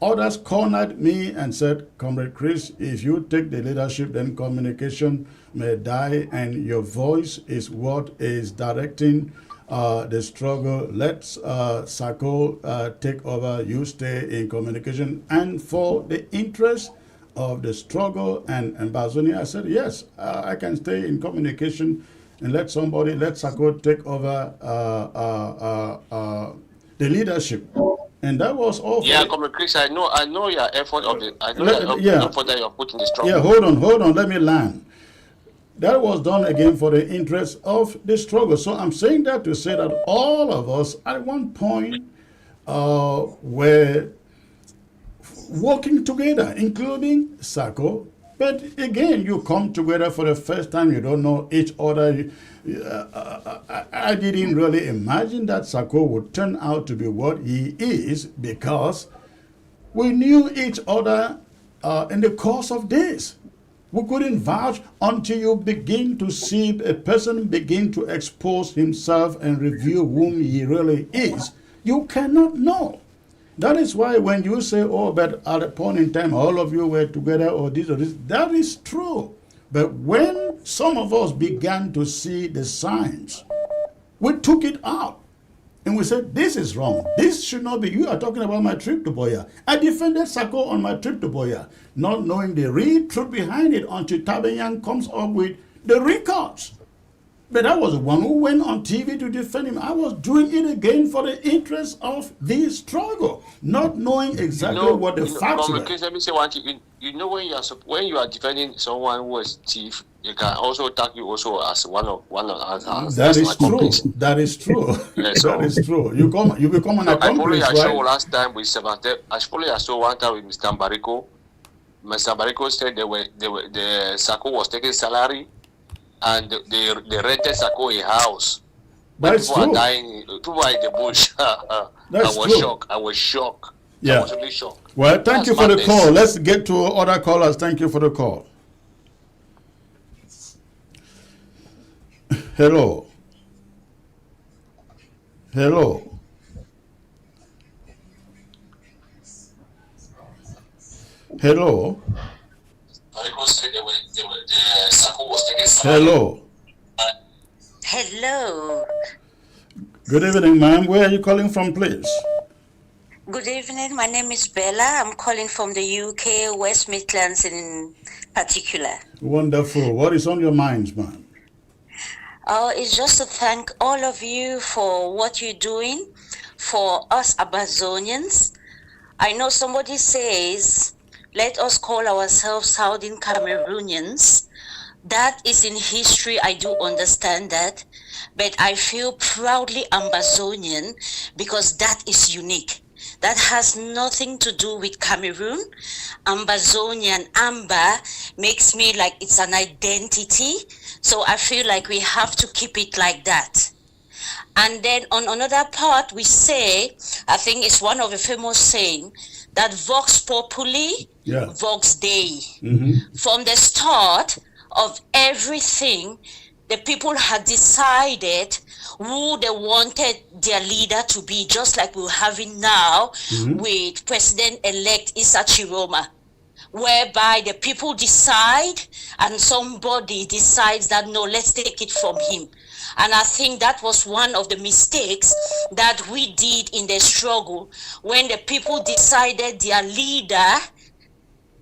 others cornered me and said, Comrade Chris, if you take the leadership, then communication may die, and your voice is what is directing the struggle. Let's Sako take over, you stay in communication. And for the interest of the struggle and Ambazonia, I said, yes, I can stay in communication and let Sako take over the leadership. And that was all. Yeah, Comrade Chris, I know your effort effort that you're putting the struggle. Yeah, hold on, let me land. That was done again for the interest of the struggle. So I'm saying that to say that all of us at one point were working together, including Sako. But again, you come together for the first time, you don't know each other. I didn't really imagine that Sako would turn out to be what he is, because we knew each other in the course of days. We couldn't vouch until you begin to see a person begin to expose himself and reveal whom he really is. You cannot know. That is why when you say, oh, but at a point in time, all of you were together or this, that is true. But when some of us began to see the signs, we took it out. And we said, this is wrong. This should not be. You are talking about my trip to Boya. I defended Sako on my trip to Boya, not knowing the real truth behind it until Tabenyan comes up with the records. But I was the one who went on TV to defend him. I was doing it again for the interest of the struggle, not knowing exactly what the facts were. Let me say one thing. You know, when you are defending someone who is thief, they can also attack you also as one of us. That is true. That is true. Yeah, so, that is true. You become an accomplice, I right? saw last time with I saw one time with Mr. Bariko. Mr. Bariko said the Sako was taking salary. and they rented Sako a house. That's People true. are dying. People are in the bush. That's I was true. shocked. I was shocked. Yeah. I was really shocked. Well, thank you for the call. Let's get to other callers. Thank you for the call. Hello. Hello. Hello. Hello. Hello. Good evening, ma'am. Where are you calling from, please? Good evening. My name is Bella. I'm calling from the UK, West Midlands in particular. Wonderful. What is on your minds, ma'am? It's just to thank all of you for what you're doing for us Ambazonians. I know somebody says, let us call ourselves Southern Cameroonians. That is in history, I do understand that. But I feel proudly Ambazonian because that is unique. That has nothing to do with Cameroon. Ambazonian, Amba, makes me like it's an identity. So I feel like we have to keep it like that. And then on another part, we say, I think it's one of the famous saying, that Vox Populi, Vox Dei. From the start of everything, the people had decided who they wanted their leader to be, just like we're having now with President-elect Issa Chiroma, whereby the people decide and somebody decides that, no, let's take it from him. And I think that was one of the mistakes that we did in the struggle when the people decided their leader,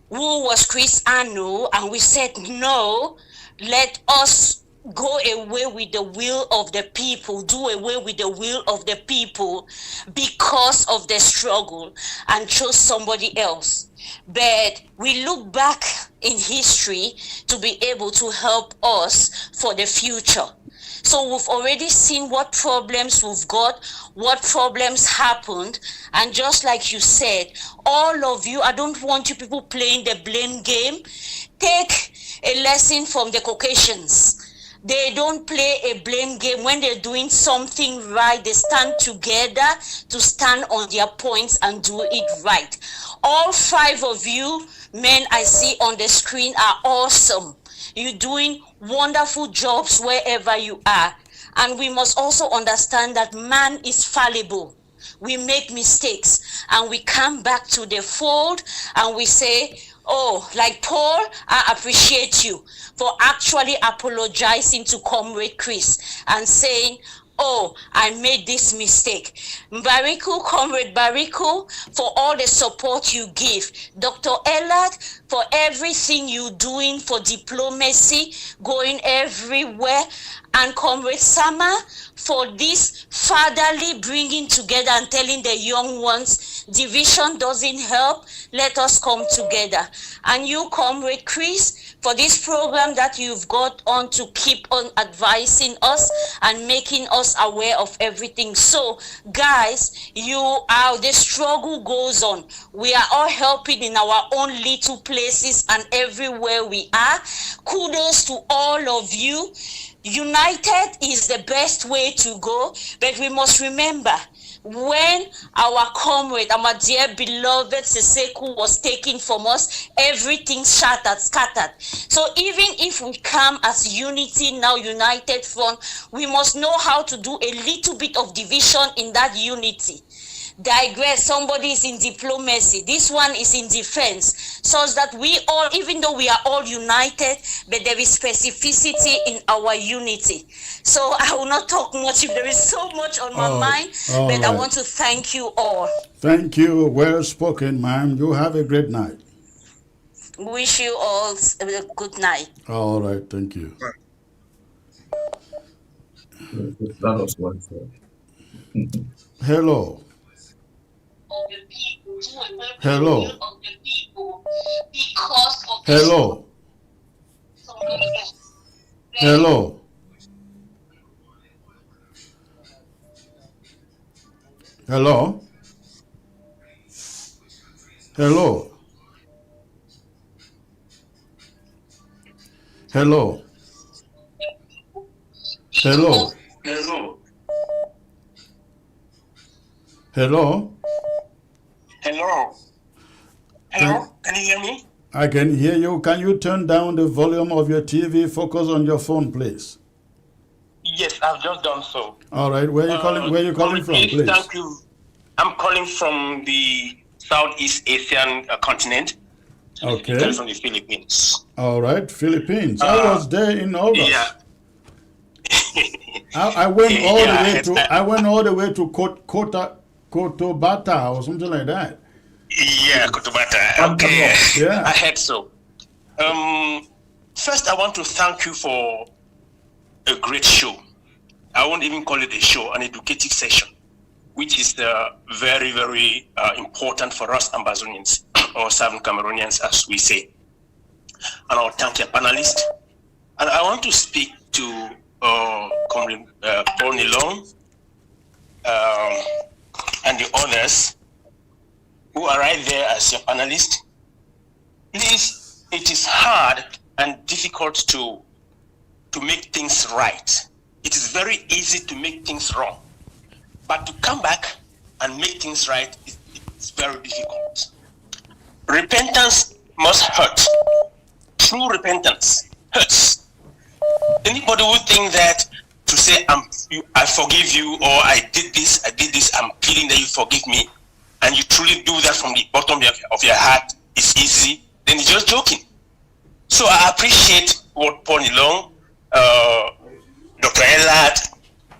who was Chris Anu, and we said, no, let us go away with the will of the people, do away with the will of the people because of the struggle, and chose somebody else. But we look back in history to be able to help us for the future. So we've already seen what problems we've got, what problems happened. And just like you said, all of you, I don't want you people playing the blame game. Take a lesson from the Caucasians. They don't play a blame game. When they're doing something right, they stand together to stand on their points and do it right. All 5 of you men I see on the screen are awesome. You're doing wonderful jobs wherever you are. And we must also understand that man is fallible. We make mistakes and we come back to the fold and we say, oh, like Paul, I appreciate you for actually apologizing to Comrade Chris and saying, oh, I made this mistake. Bariku, Comrade Bariku, for all the support you give. Dr. Ellard, for everything you're doing for diplomacy, going everywhere. And Comrade Sama, for this fatherly bringing together and telling the young ones, division doesn't help, let us come together. And you, Comrade Chris, for this program that you've got on to keep on advising us and making us aware of everything. So, guys, the struggle goes on. We are all helping in our own little places and everywhere we are. Kudos to all of you. United is the best way to go, but we must remember, when our comrade, our dear beloved Sako was taken from us, everything scattered. So even if we come as unity now, united front, we must know how to do a little bit of division in that unity. Digress, somebody is in diplomacy, this one is in defense, so that we all, even though we are all united, but there is specificity in our unity. So I will not talk much if there is so much on my mind, but right. I want to thank you all. Thank you. Well spoken, ma'am. You have a great night. Wish you all a good night. All right. Thank you. That was wonderful. Hello. Hello. Hello. Hello. Hello. Hello. Hello. Hello. Hello. Hello. Hello. Hello. Can you hear me? I can hear you. Can you turn down the volume of your TV? Focus on your phone, please. Yes, I've just done so. All right. Where are you calling? Where are you calling from, please? Thank you. I'm calling from the Southeast Asian continent. Okay. From the Philippines. All right, Philippines. I was there in August. Yeah. I went all the way to. I went all the way to Kotobata or something like that. Yeah, Kotobata. Okay. Yeah. I heard so. First, I want to thank you for a great show. I won't even call it a show, an educative session, which is very, very important for us Ambazonians, or Southern Cameroonians, as we say. And I'll thank your panelists. And I want to speak to Comrade Paul Nilong and the others who are right there as your panelists. Please, it is hard and difficult to make things right. It is very easy to make things wrong. But to come back and make things right is very difficult. Repentance must hurt. True repentance hurts. Anybody who think that to say I forgive you, or I did this, I'm pleading that you forgive me, and you truly do that from the bottom of your heart is easy, then you're just joking. So I appreciate what Paul Nilong, Dr. Elad,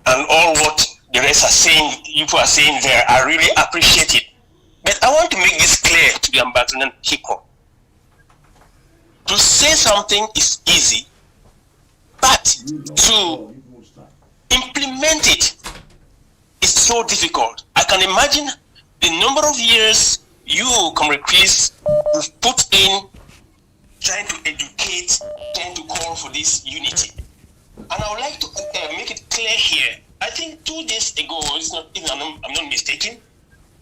and all what the rest are saying, you are saying there. I really appreciate it. But I want to make this clear to the Ambazonian people. To say something is easy, but to implement it is so difficult. I can imagine the number of years you, Comrade Chris, have put in trying to educate, trying to call for this unity. And I would like to make it clear here. I think 2 days ago, if I'm not mistaken,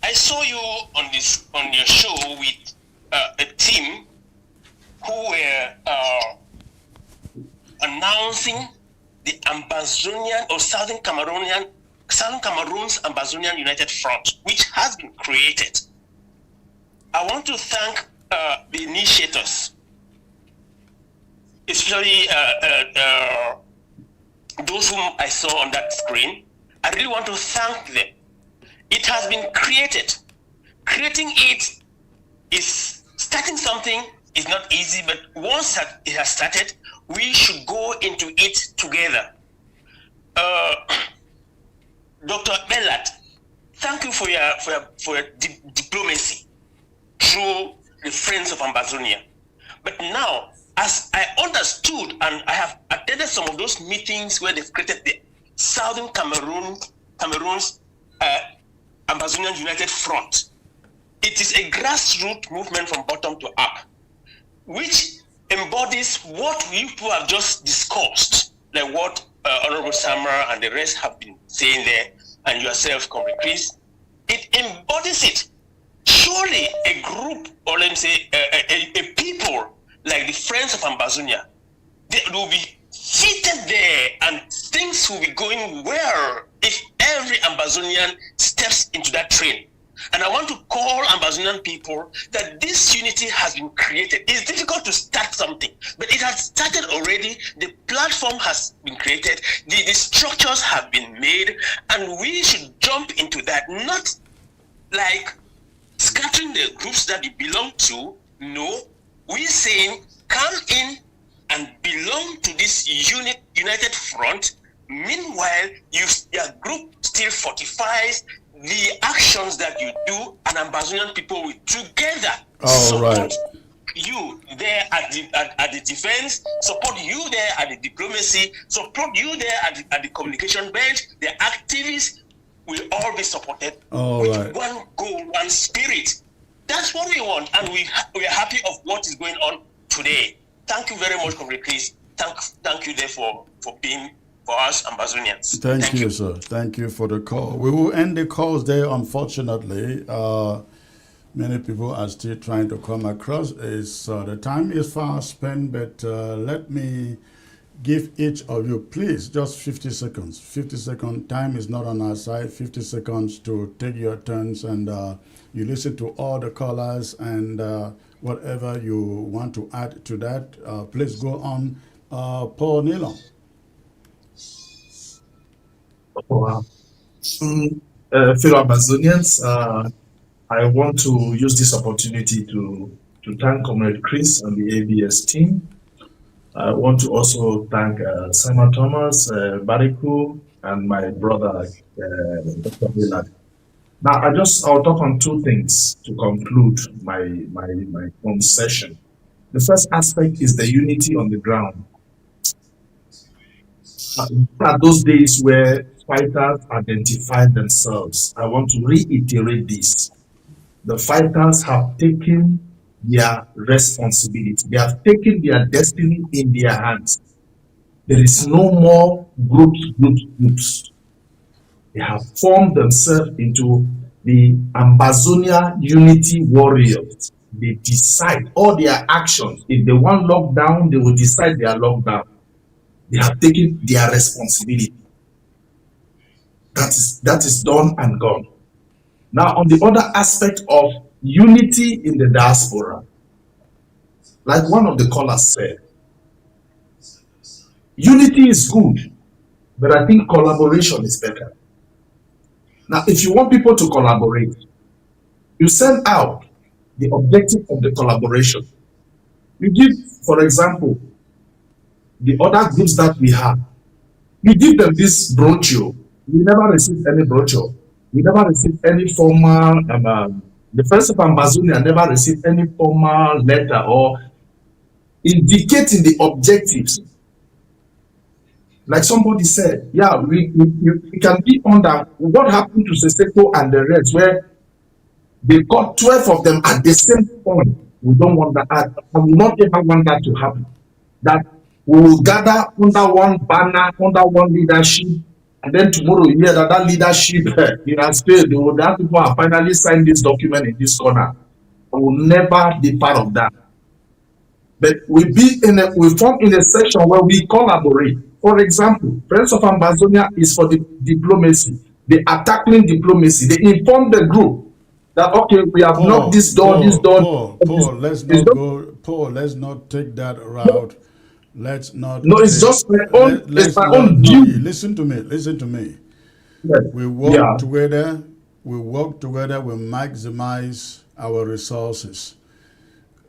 I saw you on your show with a team who were announcing the Ambazonian or Southern Cameroon's Ambazonian United Front, which has been created. I want to thank the initiators, especially those whom I saw on that screen. I really want to thank them. It has been created. Creating it is starting something is not easy, but once it has started, we should go into it together. Dr. Bellat, thank you for your diplomacy through the Friends of Ambazonia. But now, as I understood, and I have attended some of those meetings where they've created the Southern Cameroon's Ambazonian United Front, it is a grassroots movement from bottom to up, which embodies what you people have just discussed, like what Honorable Samra and the rest have been saying there, and yourself, Comrade Chris. It embodies it. Surely a group, or let me say a people like the Friends of Ambazonia, they will be seated there and things will be going well if every Ambazonian steps into that train. And I want to call Ambazonian people that this unity has been created. It's difficult to start something, but it has started already. The platform has been created. The structures have been made, and we should jump into that, not like scattering the groups that we belong to. No, we're saying come in and belong to this united front. Meanwhile, your group still fortifies the actions that you do, and Ambazonian people will together support you there at the defense, support you there at the diplomacy, support you there at the communication bench. The activists will all be supported with one goal, one spirit. That's what we want, and we are happy of what is going on today. Thank you very much, Comrade Chris. Thank you there for being for us Ambazonians. Thank you, sir. Thank you for the call. We will end the calls there, unfortunately. Many people are still trying to come across. The time is fast spent, but let me give each of you, please, just 50 seconds. 50 second time is not on our side. 50 seconds to take your turns, and you listen to all the callers, and whatever you want to add to that, please go on. Paul Nilon. Wow. Fellow Amazonians, I want to use this opportunity to thank Comrade Chris and the ABS team. I want to also thank Simon Thomas, Bariku, and my brother, Dr. Millard. Now, I'll talk on two things to conclude my own session. The first aspect is the unity on the ground. At those days where fighters identified themselves, I want to reiterate this. The fighters have taken their responsibility. They have taken their destiny in their hands. There is no more groups. They have formed themselves into the Ambazonia Unity Warriors. They decide all their actions. If they want lockdown, they will decide their lockdown. They have taken their responsibility. That is done and gone. Now, on the other aspect of unity in the diaspora, like one of the callers said, unity is good, but I think collaboration is better. Now, if you want people to collaborate, you send out the objective of the collaboration. You give, for example, the other groups that we have, we give them this brochure. We never received any brochure. We never received any formal, the Friends of Ambazonia never received any formal letter or indicating the objectives. Like somebody said, yeah, we can be under what happened to Sako and the rest, where they got 12 of them at the same point. We don't want that. I will not ever want that to happen. That we will gather under one banner, under one leadership, and then tomorrow you hear that leadership has failed. That people have finally signed this document in this corner. I will never be part of that. But we form in a section where we collaborate. For example, Friends of Ambazonia is for the diplomacy. They are tackling diplomacy. They inform the group that, okay, we have knocked this door. Paul, let's not take that route. Let's not. No, it's just my own. It's my own view. Listen to me. Yes. We work together. We maximize our resources.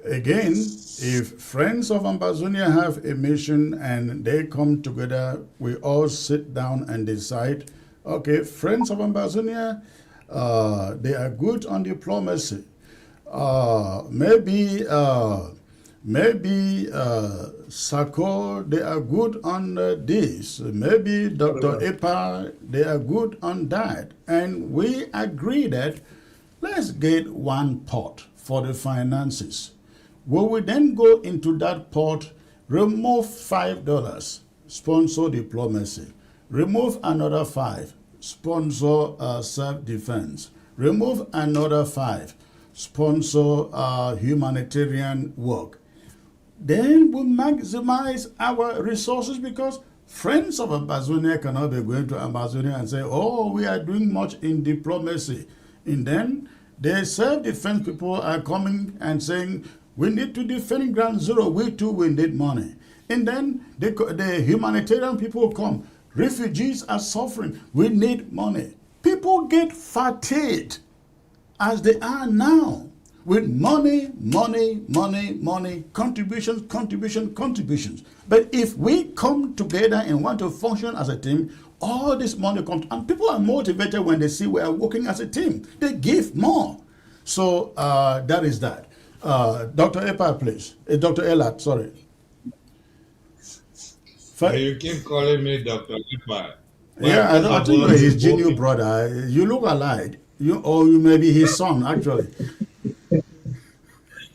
Again, if Friends of Ambazonia have a mission and they come together, we all sit down and decide, okay, Friends of Ambazonia, they are good on diplomacy. Maybe Sako, they are good on this. Maybe Dr. Epa, they are good on that. And we agree that let's get one pot for the finances. We will then go into that pot, remove $5, sponsor diplomacy. Remove another $5, sponsor self-defense. Remove another $5, sponsor humanitarian work. Then we maximize our resources, because Friends of Ambazonia cannot be going to Ambazonia and say, oh, we are doing much in diplomacy. And then the self-defense people are coming and saying, we need to defend Ground Zero. We too will need money. And then the humanitarian people come. Refugees are suffering. We need money. People get fatigued as they are now with money, contributions. But if we come together and want to function as a team, all this money comes. And people are motivated when they see we are working as a team. They give more. So that is that. Dr. Epa, please. Dr. Elat, sorry. You keep calling me Dr. Epa. Yeah, I think you're his junior brother. You look alike. You may be his son, actually.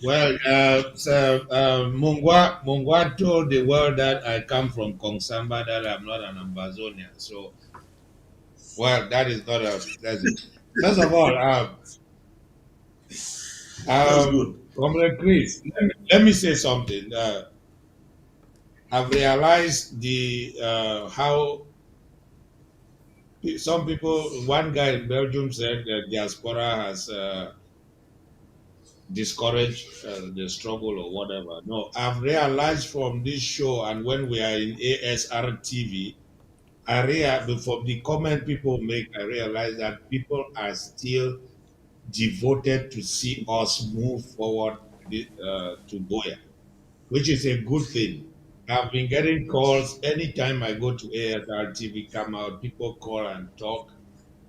Well, Mungwa told the world that I come from Kongsamba, that I'm not an Ambazonian. So, well, that is not a pleasant. First of all, Comrade Chris, let me say something. I've realized the how some people. One guy in Belgium said that diaspora has discouraged the struggle or whatever. No, I've realized from this show and when we are in ASR TV, before the comment people make, I realize that people are still devoted to see us move forward to Goya, which is a good thing. I've been getting calls anytime I go to ASR TV, come out, people call and talk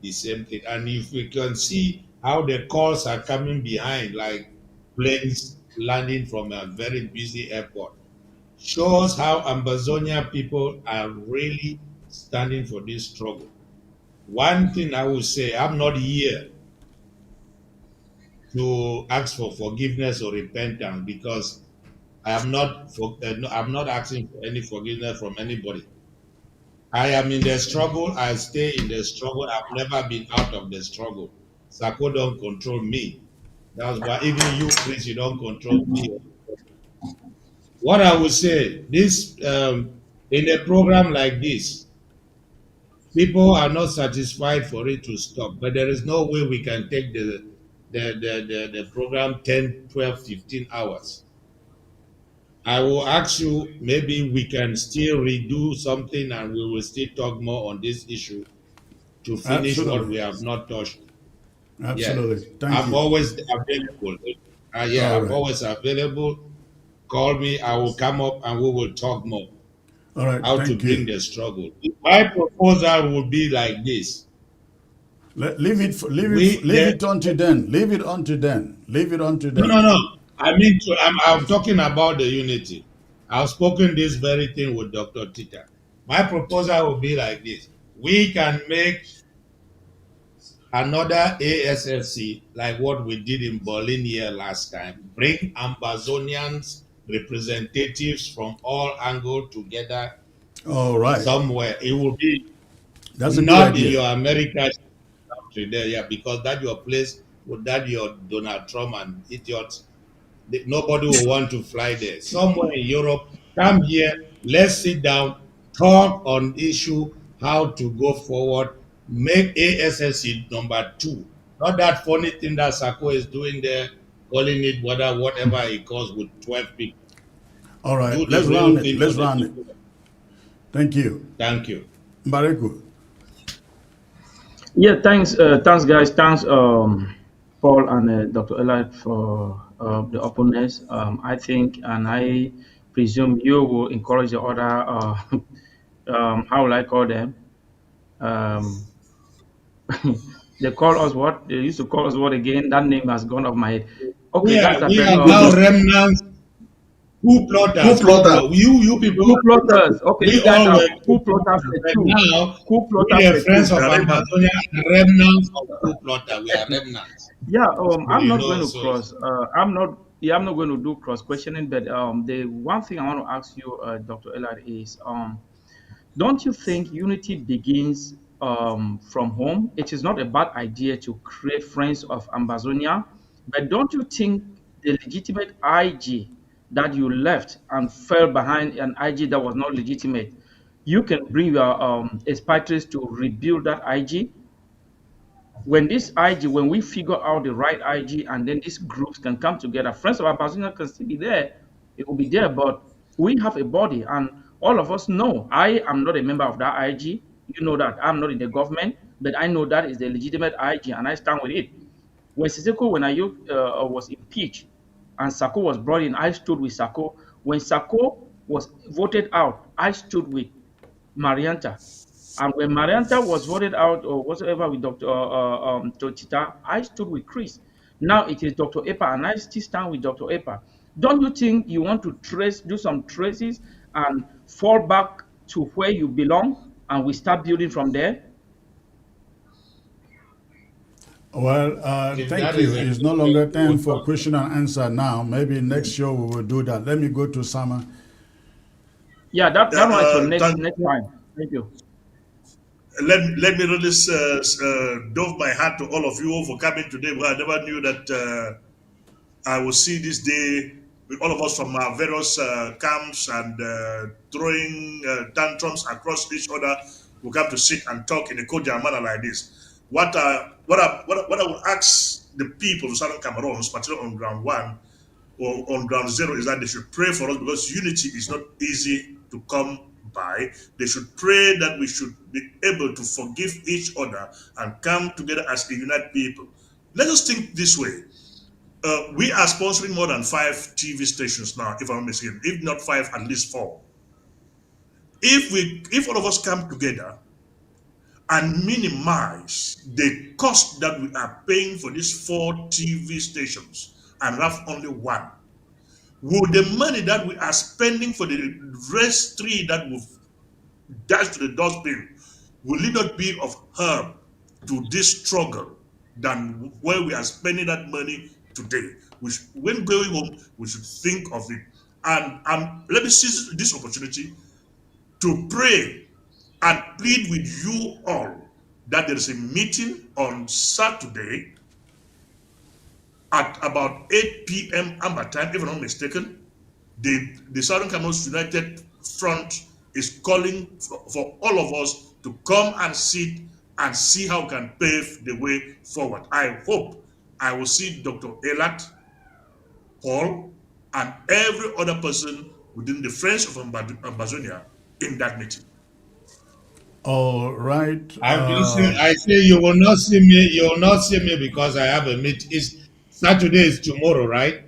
the same thing. And if we can see how the calls are coming behind, like planes landing from a very busy airport, shows how Ambazonia people are really standing for this struggle. One thing I will say, I'm not here to ask for forgiveness or repentance because I'm not asking for any forgiveness from anybody. I am in the struggle. I stay in the struggle. I've never been out of the struggle. Sako don't control me. That's why even you, Chris, you don't control me. What I would say, this in a program like this, people are not satisfied for it to stop. But there is no way we can take the program 10, 12, 15 hours. I will ask you, maybe we can still redo something and we will still talk more on this issue to finish what we Absolutely. have not touched. Absolutely. Yeah. Thank I'm you. always available. All I'm right. always available. Call me, I will come up and we will talk more. All right. How to Thank bring you. the struggle. My proposal would be like this. Leave it. We Leave the it unto then. Leave it unto then. Leave it unto no. then. I mean, I'm talking about the unity. I've spoken this very thing with Dr. Tita. My proposal would be like this. We can make another ASFC like what we did in Berlin here last time. Bring Ambazonians representatives from all angles together All right. somewhere. It will be That's a good not in idea. your America country there, yeah, because that your place, with that your Donald Trump and idiots, nobody will want to fly there. Somewhere in Europe, come here, let's sit down, talk on issue, how to go forward, make ASSC number 2. Not that funny thing that Sako is doing there, calling it whatever he calls with 12 people. All right. Do the Let's round real it. thing for Let's the round it. people. Thank you. Thank you. Bareku. Yeah, thanks, guys. Thanks, Paul and Dr. Elliot for the openness. I think, and I presume you will encourage the other. How will I call them? Um, they call us what? They used to call us what again? That name has gone off my head. Okay, guys, that We are now remnants. Who plotters? You people. Coup plotters. Okay, We you guys all are were coup plotters but too. now Coup we plotters the friends too. of Amazonia and remnants of coup plotter. We are remnants. Yeah, So I'm you not know, going to so cross. I'm not. Yeah, I'm not going to do cross questioning. But the one thing I want to ask you, Dr. Ellard, is don't you think unity begins from home? It is not a bad idea to create friends of Ambazonia, but don't you think the legitimate IG that you left and fell behind an IG that was not legitimate, you can bring your expatriates to rebuild that IG? When this IG, when we figure out the right IG and then these groups can come together, Friends of Ambazonia can still be there, it will be there, but we have a body and all of us know I am not a member of that IG. You know that I'm not in the government, but I know that is the legitimate IG and I stand with it. When Siseko, when I was impeached and Sako was brought in, I stood with Sako. When Sako was voted out, I stood with Marianta. And when Marianta was voted out or whatever with Dr. Tochita, I stood with Chris. Now it is Dr. Epa, and I still stand with Dr. Epa. Don't you think you want to do some traces and fall back to where you belong and we start building from there? Well, if thank that you. is It's it, no longer we will time for talk. question and answer now. Maybe next show we will do that. Let me go to Sama. Yeah, that one is for next Thank, time. Thank you. let me really dove my hat to all of you for coming today. Well, I never knew that I will see this day with all of us from our various camps and throwing tantrums across each other, we come to sit and talk in a cordial manner like this. What I would ask the people of Southern Cameroon, particularly on ground one or on ground zero, is that they should pray for us, because unity is not easy to come by. They should pray that we should be able to forgive each other and come together as a united people. Let us think this way. We are sponsoring more than 5 TV stations now, if I'm not mistaken. If not 5, at least 4. If all of us come together and minimize the cost that we are paying for these 4 TV stations and have only one, will the money that we are spending for the rest 3 that will dash to the dustbin, will it not be of harm to this struggle than where we are spending that money today? When going home, we should think of it. And let me seize this opportunity to pray and plead with you all that there is a meeting on Saturday at about 8 p.m. Amber time, if I'm not mistaken. The Southern Cameroon United Front is calling for all of us to come and sit and see how we can pave the way forward. I hope I will see Dr. Elat, Paul, and every other person within the Friends of Ambazonia in that meeting. All right. I say you will not see me. You will not see me because I have a meeting. Saturday is tomorrow, right?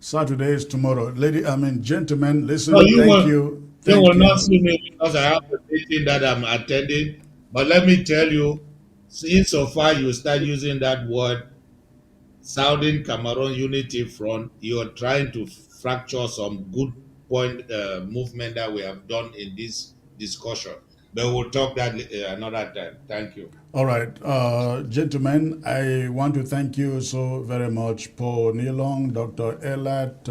Saturday is tomorrow. Gentlemen, listen, No, thank you. You will not see me because I have a meeting that I'm attending. But let me tell you, insofar you start using that word, Southern Cameroon Unity Front, you are trying to fracture some good point movement that we have done in this discussion. But we'll talk that another time. Thank you. All right, gentlemen, I want to thank you so very much, Paul Nilong, Dr. Elat,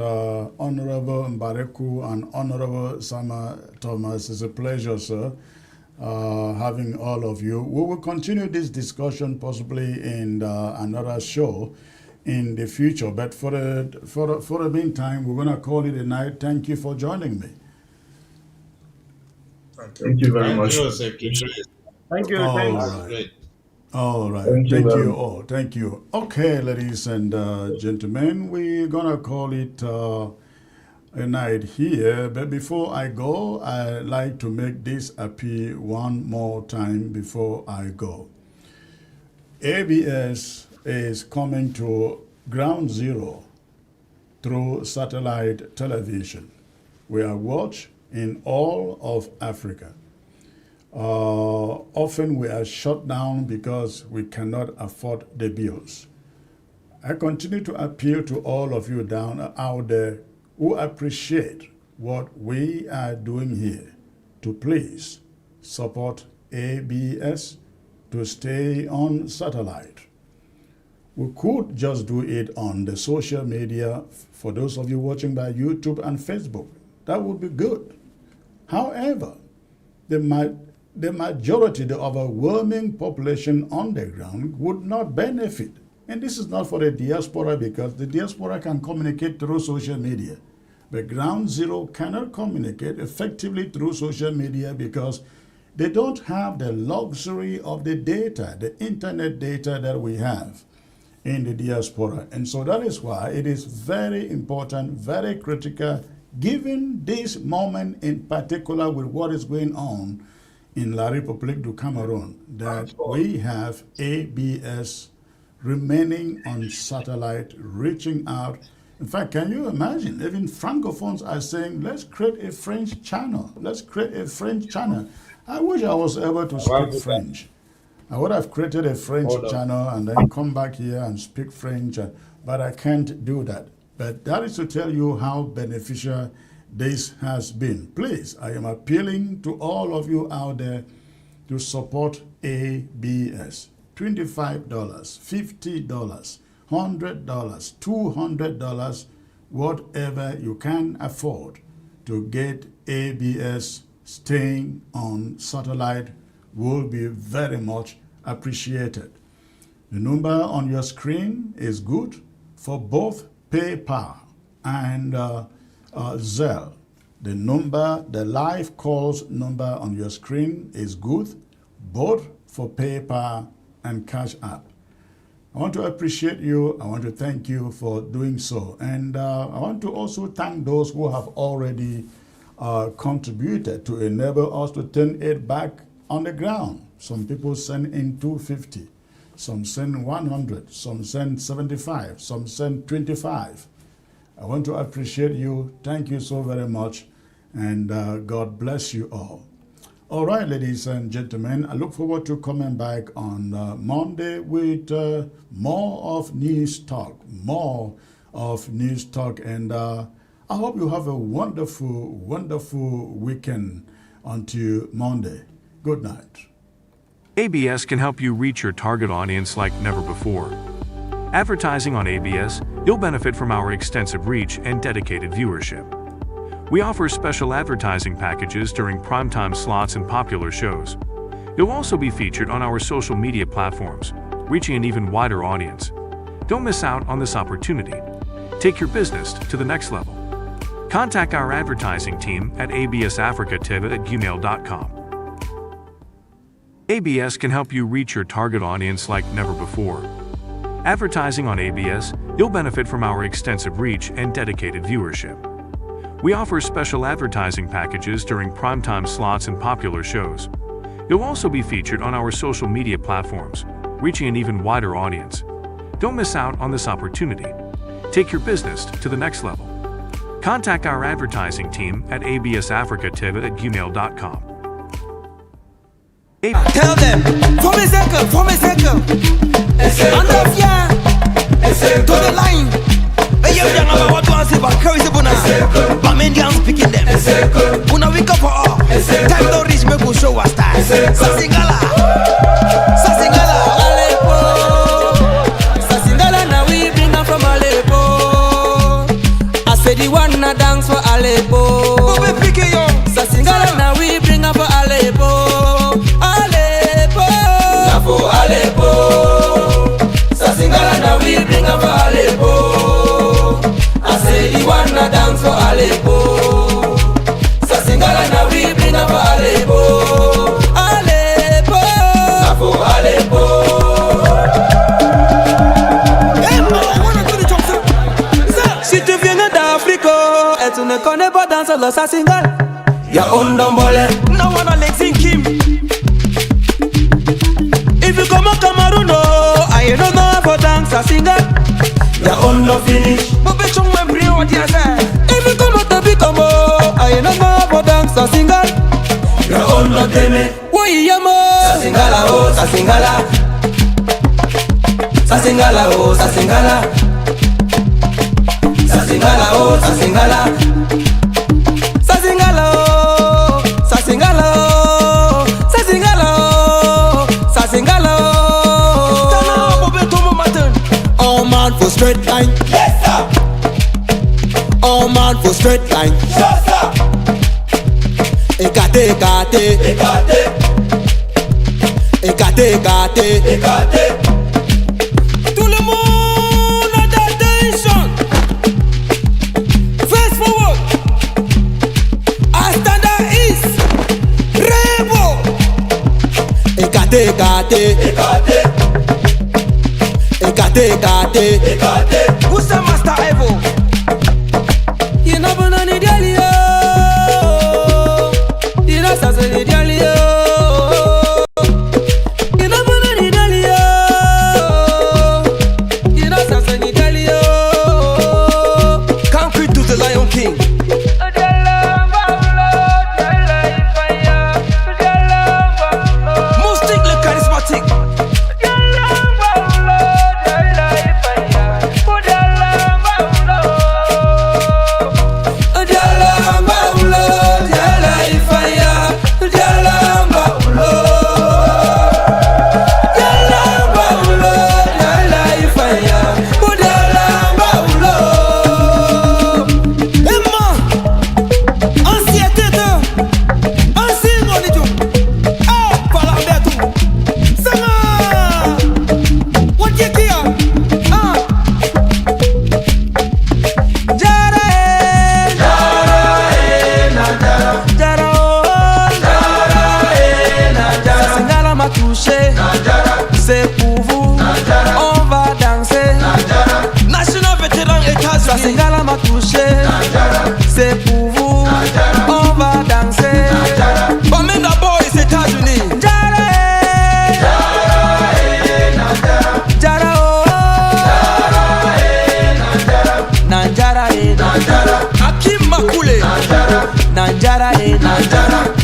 Honorable Mbareku, and Honorable Sama Thomas. It's a pleasure, sir, having all of you. We will continue this discussion possibly in another show in the future, but for the meantime, we're going to call it a night. Thank you for joining me. Thank you very much. Thank you. All right. Thank you all. Thank you. Okay, ladies and gentlemen, we're gonna call it a night here. But before I go, I'd like to make this appeal one more time before I go. ABS is coming to ground zero through satellite television. We are watched in all of Africa. Often we are shut down because we cannot afford the bills. I continue to appeal to all of you out there who appreciate what we are doing here to please support ABS to stay on satellite. We could just do it on the social media for those of you watching by YouTube and Facebook. That would be good. However, the majority, the overwhelming population on the ground would not benefit. And this is not for the diaspora because the diaspora can communicate through social media. But Ground Zero cannot communicate effectively through social media because they don't have the luxury of the data, the internet data that we have in the diaspora. And so that is why it is very important, very critical, given this moment in particular with what is going on in La République du Cameroon, that we have ABS remaining on satellite, reaching out. In fact, can you imagine? Even Francophones are saying, let's create a French channel. Let's create a French channel. I wish I was able to speak French. I would have created a French channel and then come back here and speak French, but I can't do that. But that is to tell you how beneficial this has been. Please, I am appealing to all of you out there to support ABS. $25, $50, $100, $200, whatever you can afford to get ABS staying on satellite will be very much appreciated. The number on your screen is good for both PayPal, and Zelle. The number, the live calls number on your screen is good, both for PayPal and Cash App. I want to appreciate you. I want to thank you for doing so. And I want to also thank those who have already contributed to enable us to turn it back on the ground. Some people send in 250, some send 100, some send 75, some send 25. I want to appreciate you. Thank you so very much. And God bless you all. All right, ladies and gentlemen, I look forward to coming back on Monday with more of news talk, and I hope you have a wonderful, wonderful weekend until Monday. Good night. ABS can help you reach your target audience like never before. Advertising on ABS, you'll benefit from our extensive reach and dedicated viewership. We offer special advertising packages during primetime slots and popular shows. You'll also be featured on our social media platforms, reaching an even wider audience. Don't miss out on this opportunity. Take your business to the next level. Contact our advertising team at absafricatv@gmail.com. ABS can help you reach your target audience like never before. Advertising on ABS, you'll benefit from our extensive reach and dedicated viewership. We offer special advertising packages during primetime slots and popular shows. You'll also be featured on our social media platforms, reaching an even wider audience. Don't miss out on this opportunity. Take your business to the next level. Contact our advertising team at absafricatv@gmail.com. Tell them, for me second, to the line. Hey, you don't know what to say about carry the bonus. Bamendian speaking them. Una wake up for all. Time don't reach me, go show us style. Sasingala, Aleppo. Sasingala, now we bring her from Aleppo. I said the one na dance for Aleppo. Sasingala, now we bring her for Aleppo. For Aleppo, Sasingala now we bring up for Aleppo. I say the one na dance for Aleppo. Sasingala now we bring up for Aleppo. Aleppo, na for Aleppo. Hey man, I wanna do the job sir. Si tu viens d'Afrique, et tu ne connais pas danser le Sasingala, y'a un dombole, no one Alexin Kim. If you come to Cameroon, I don't know for dance a singer. Your own no finish. But be chung when bring what you say. If you come to Bicamo, I don't know for dance a singer. Your own no teme. Why you mo? Sasingala oh Sasingala. Sasingala oh Sasingala. Sasingala oh Sasingala. Sasingala oh Sasingala oh Sasingala oh. Singalo, all man for straight line. Yes sir. All man for straight line. Yes sir. Ekate. Tout le monde a d'attention. Face forward. I stand at east. Rebo. Ekate. Who's the master Evo? You know but ni dialio. You know sa ni dialio. You know but ni dialio. You know sa ni dialio. Can't quit to the Lion King. c'est pour vous. On va danser. National vétéran États-Unis. Ça Singala m'a touché. C'est pour vous. On va danser. Bamenda Boys États-Unis. Nanjara, Akim Makule, Nanjara, Nanjara.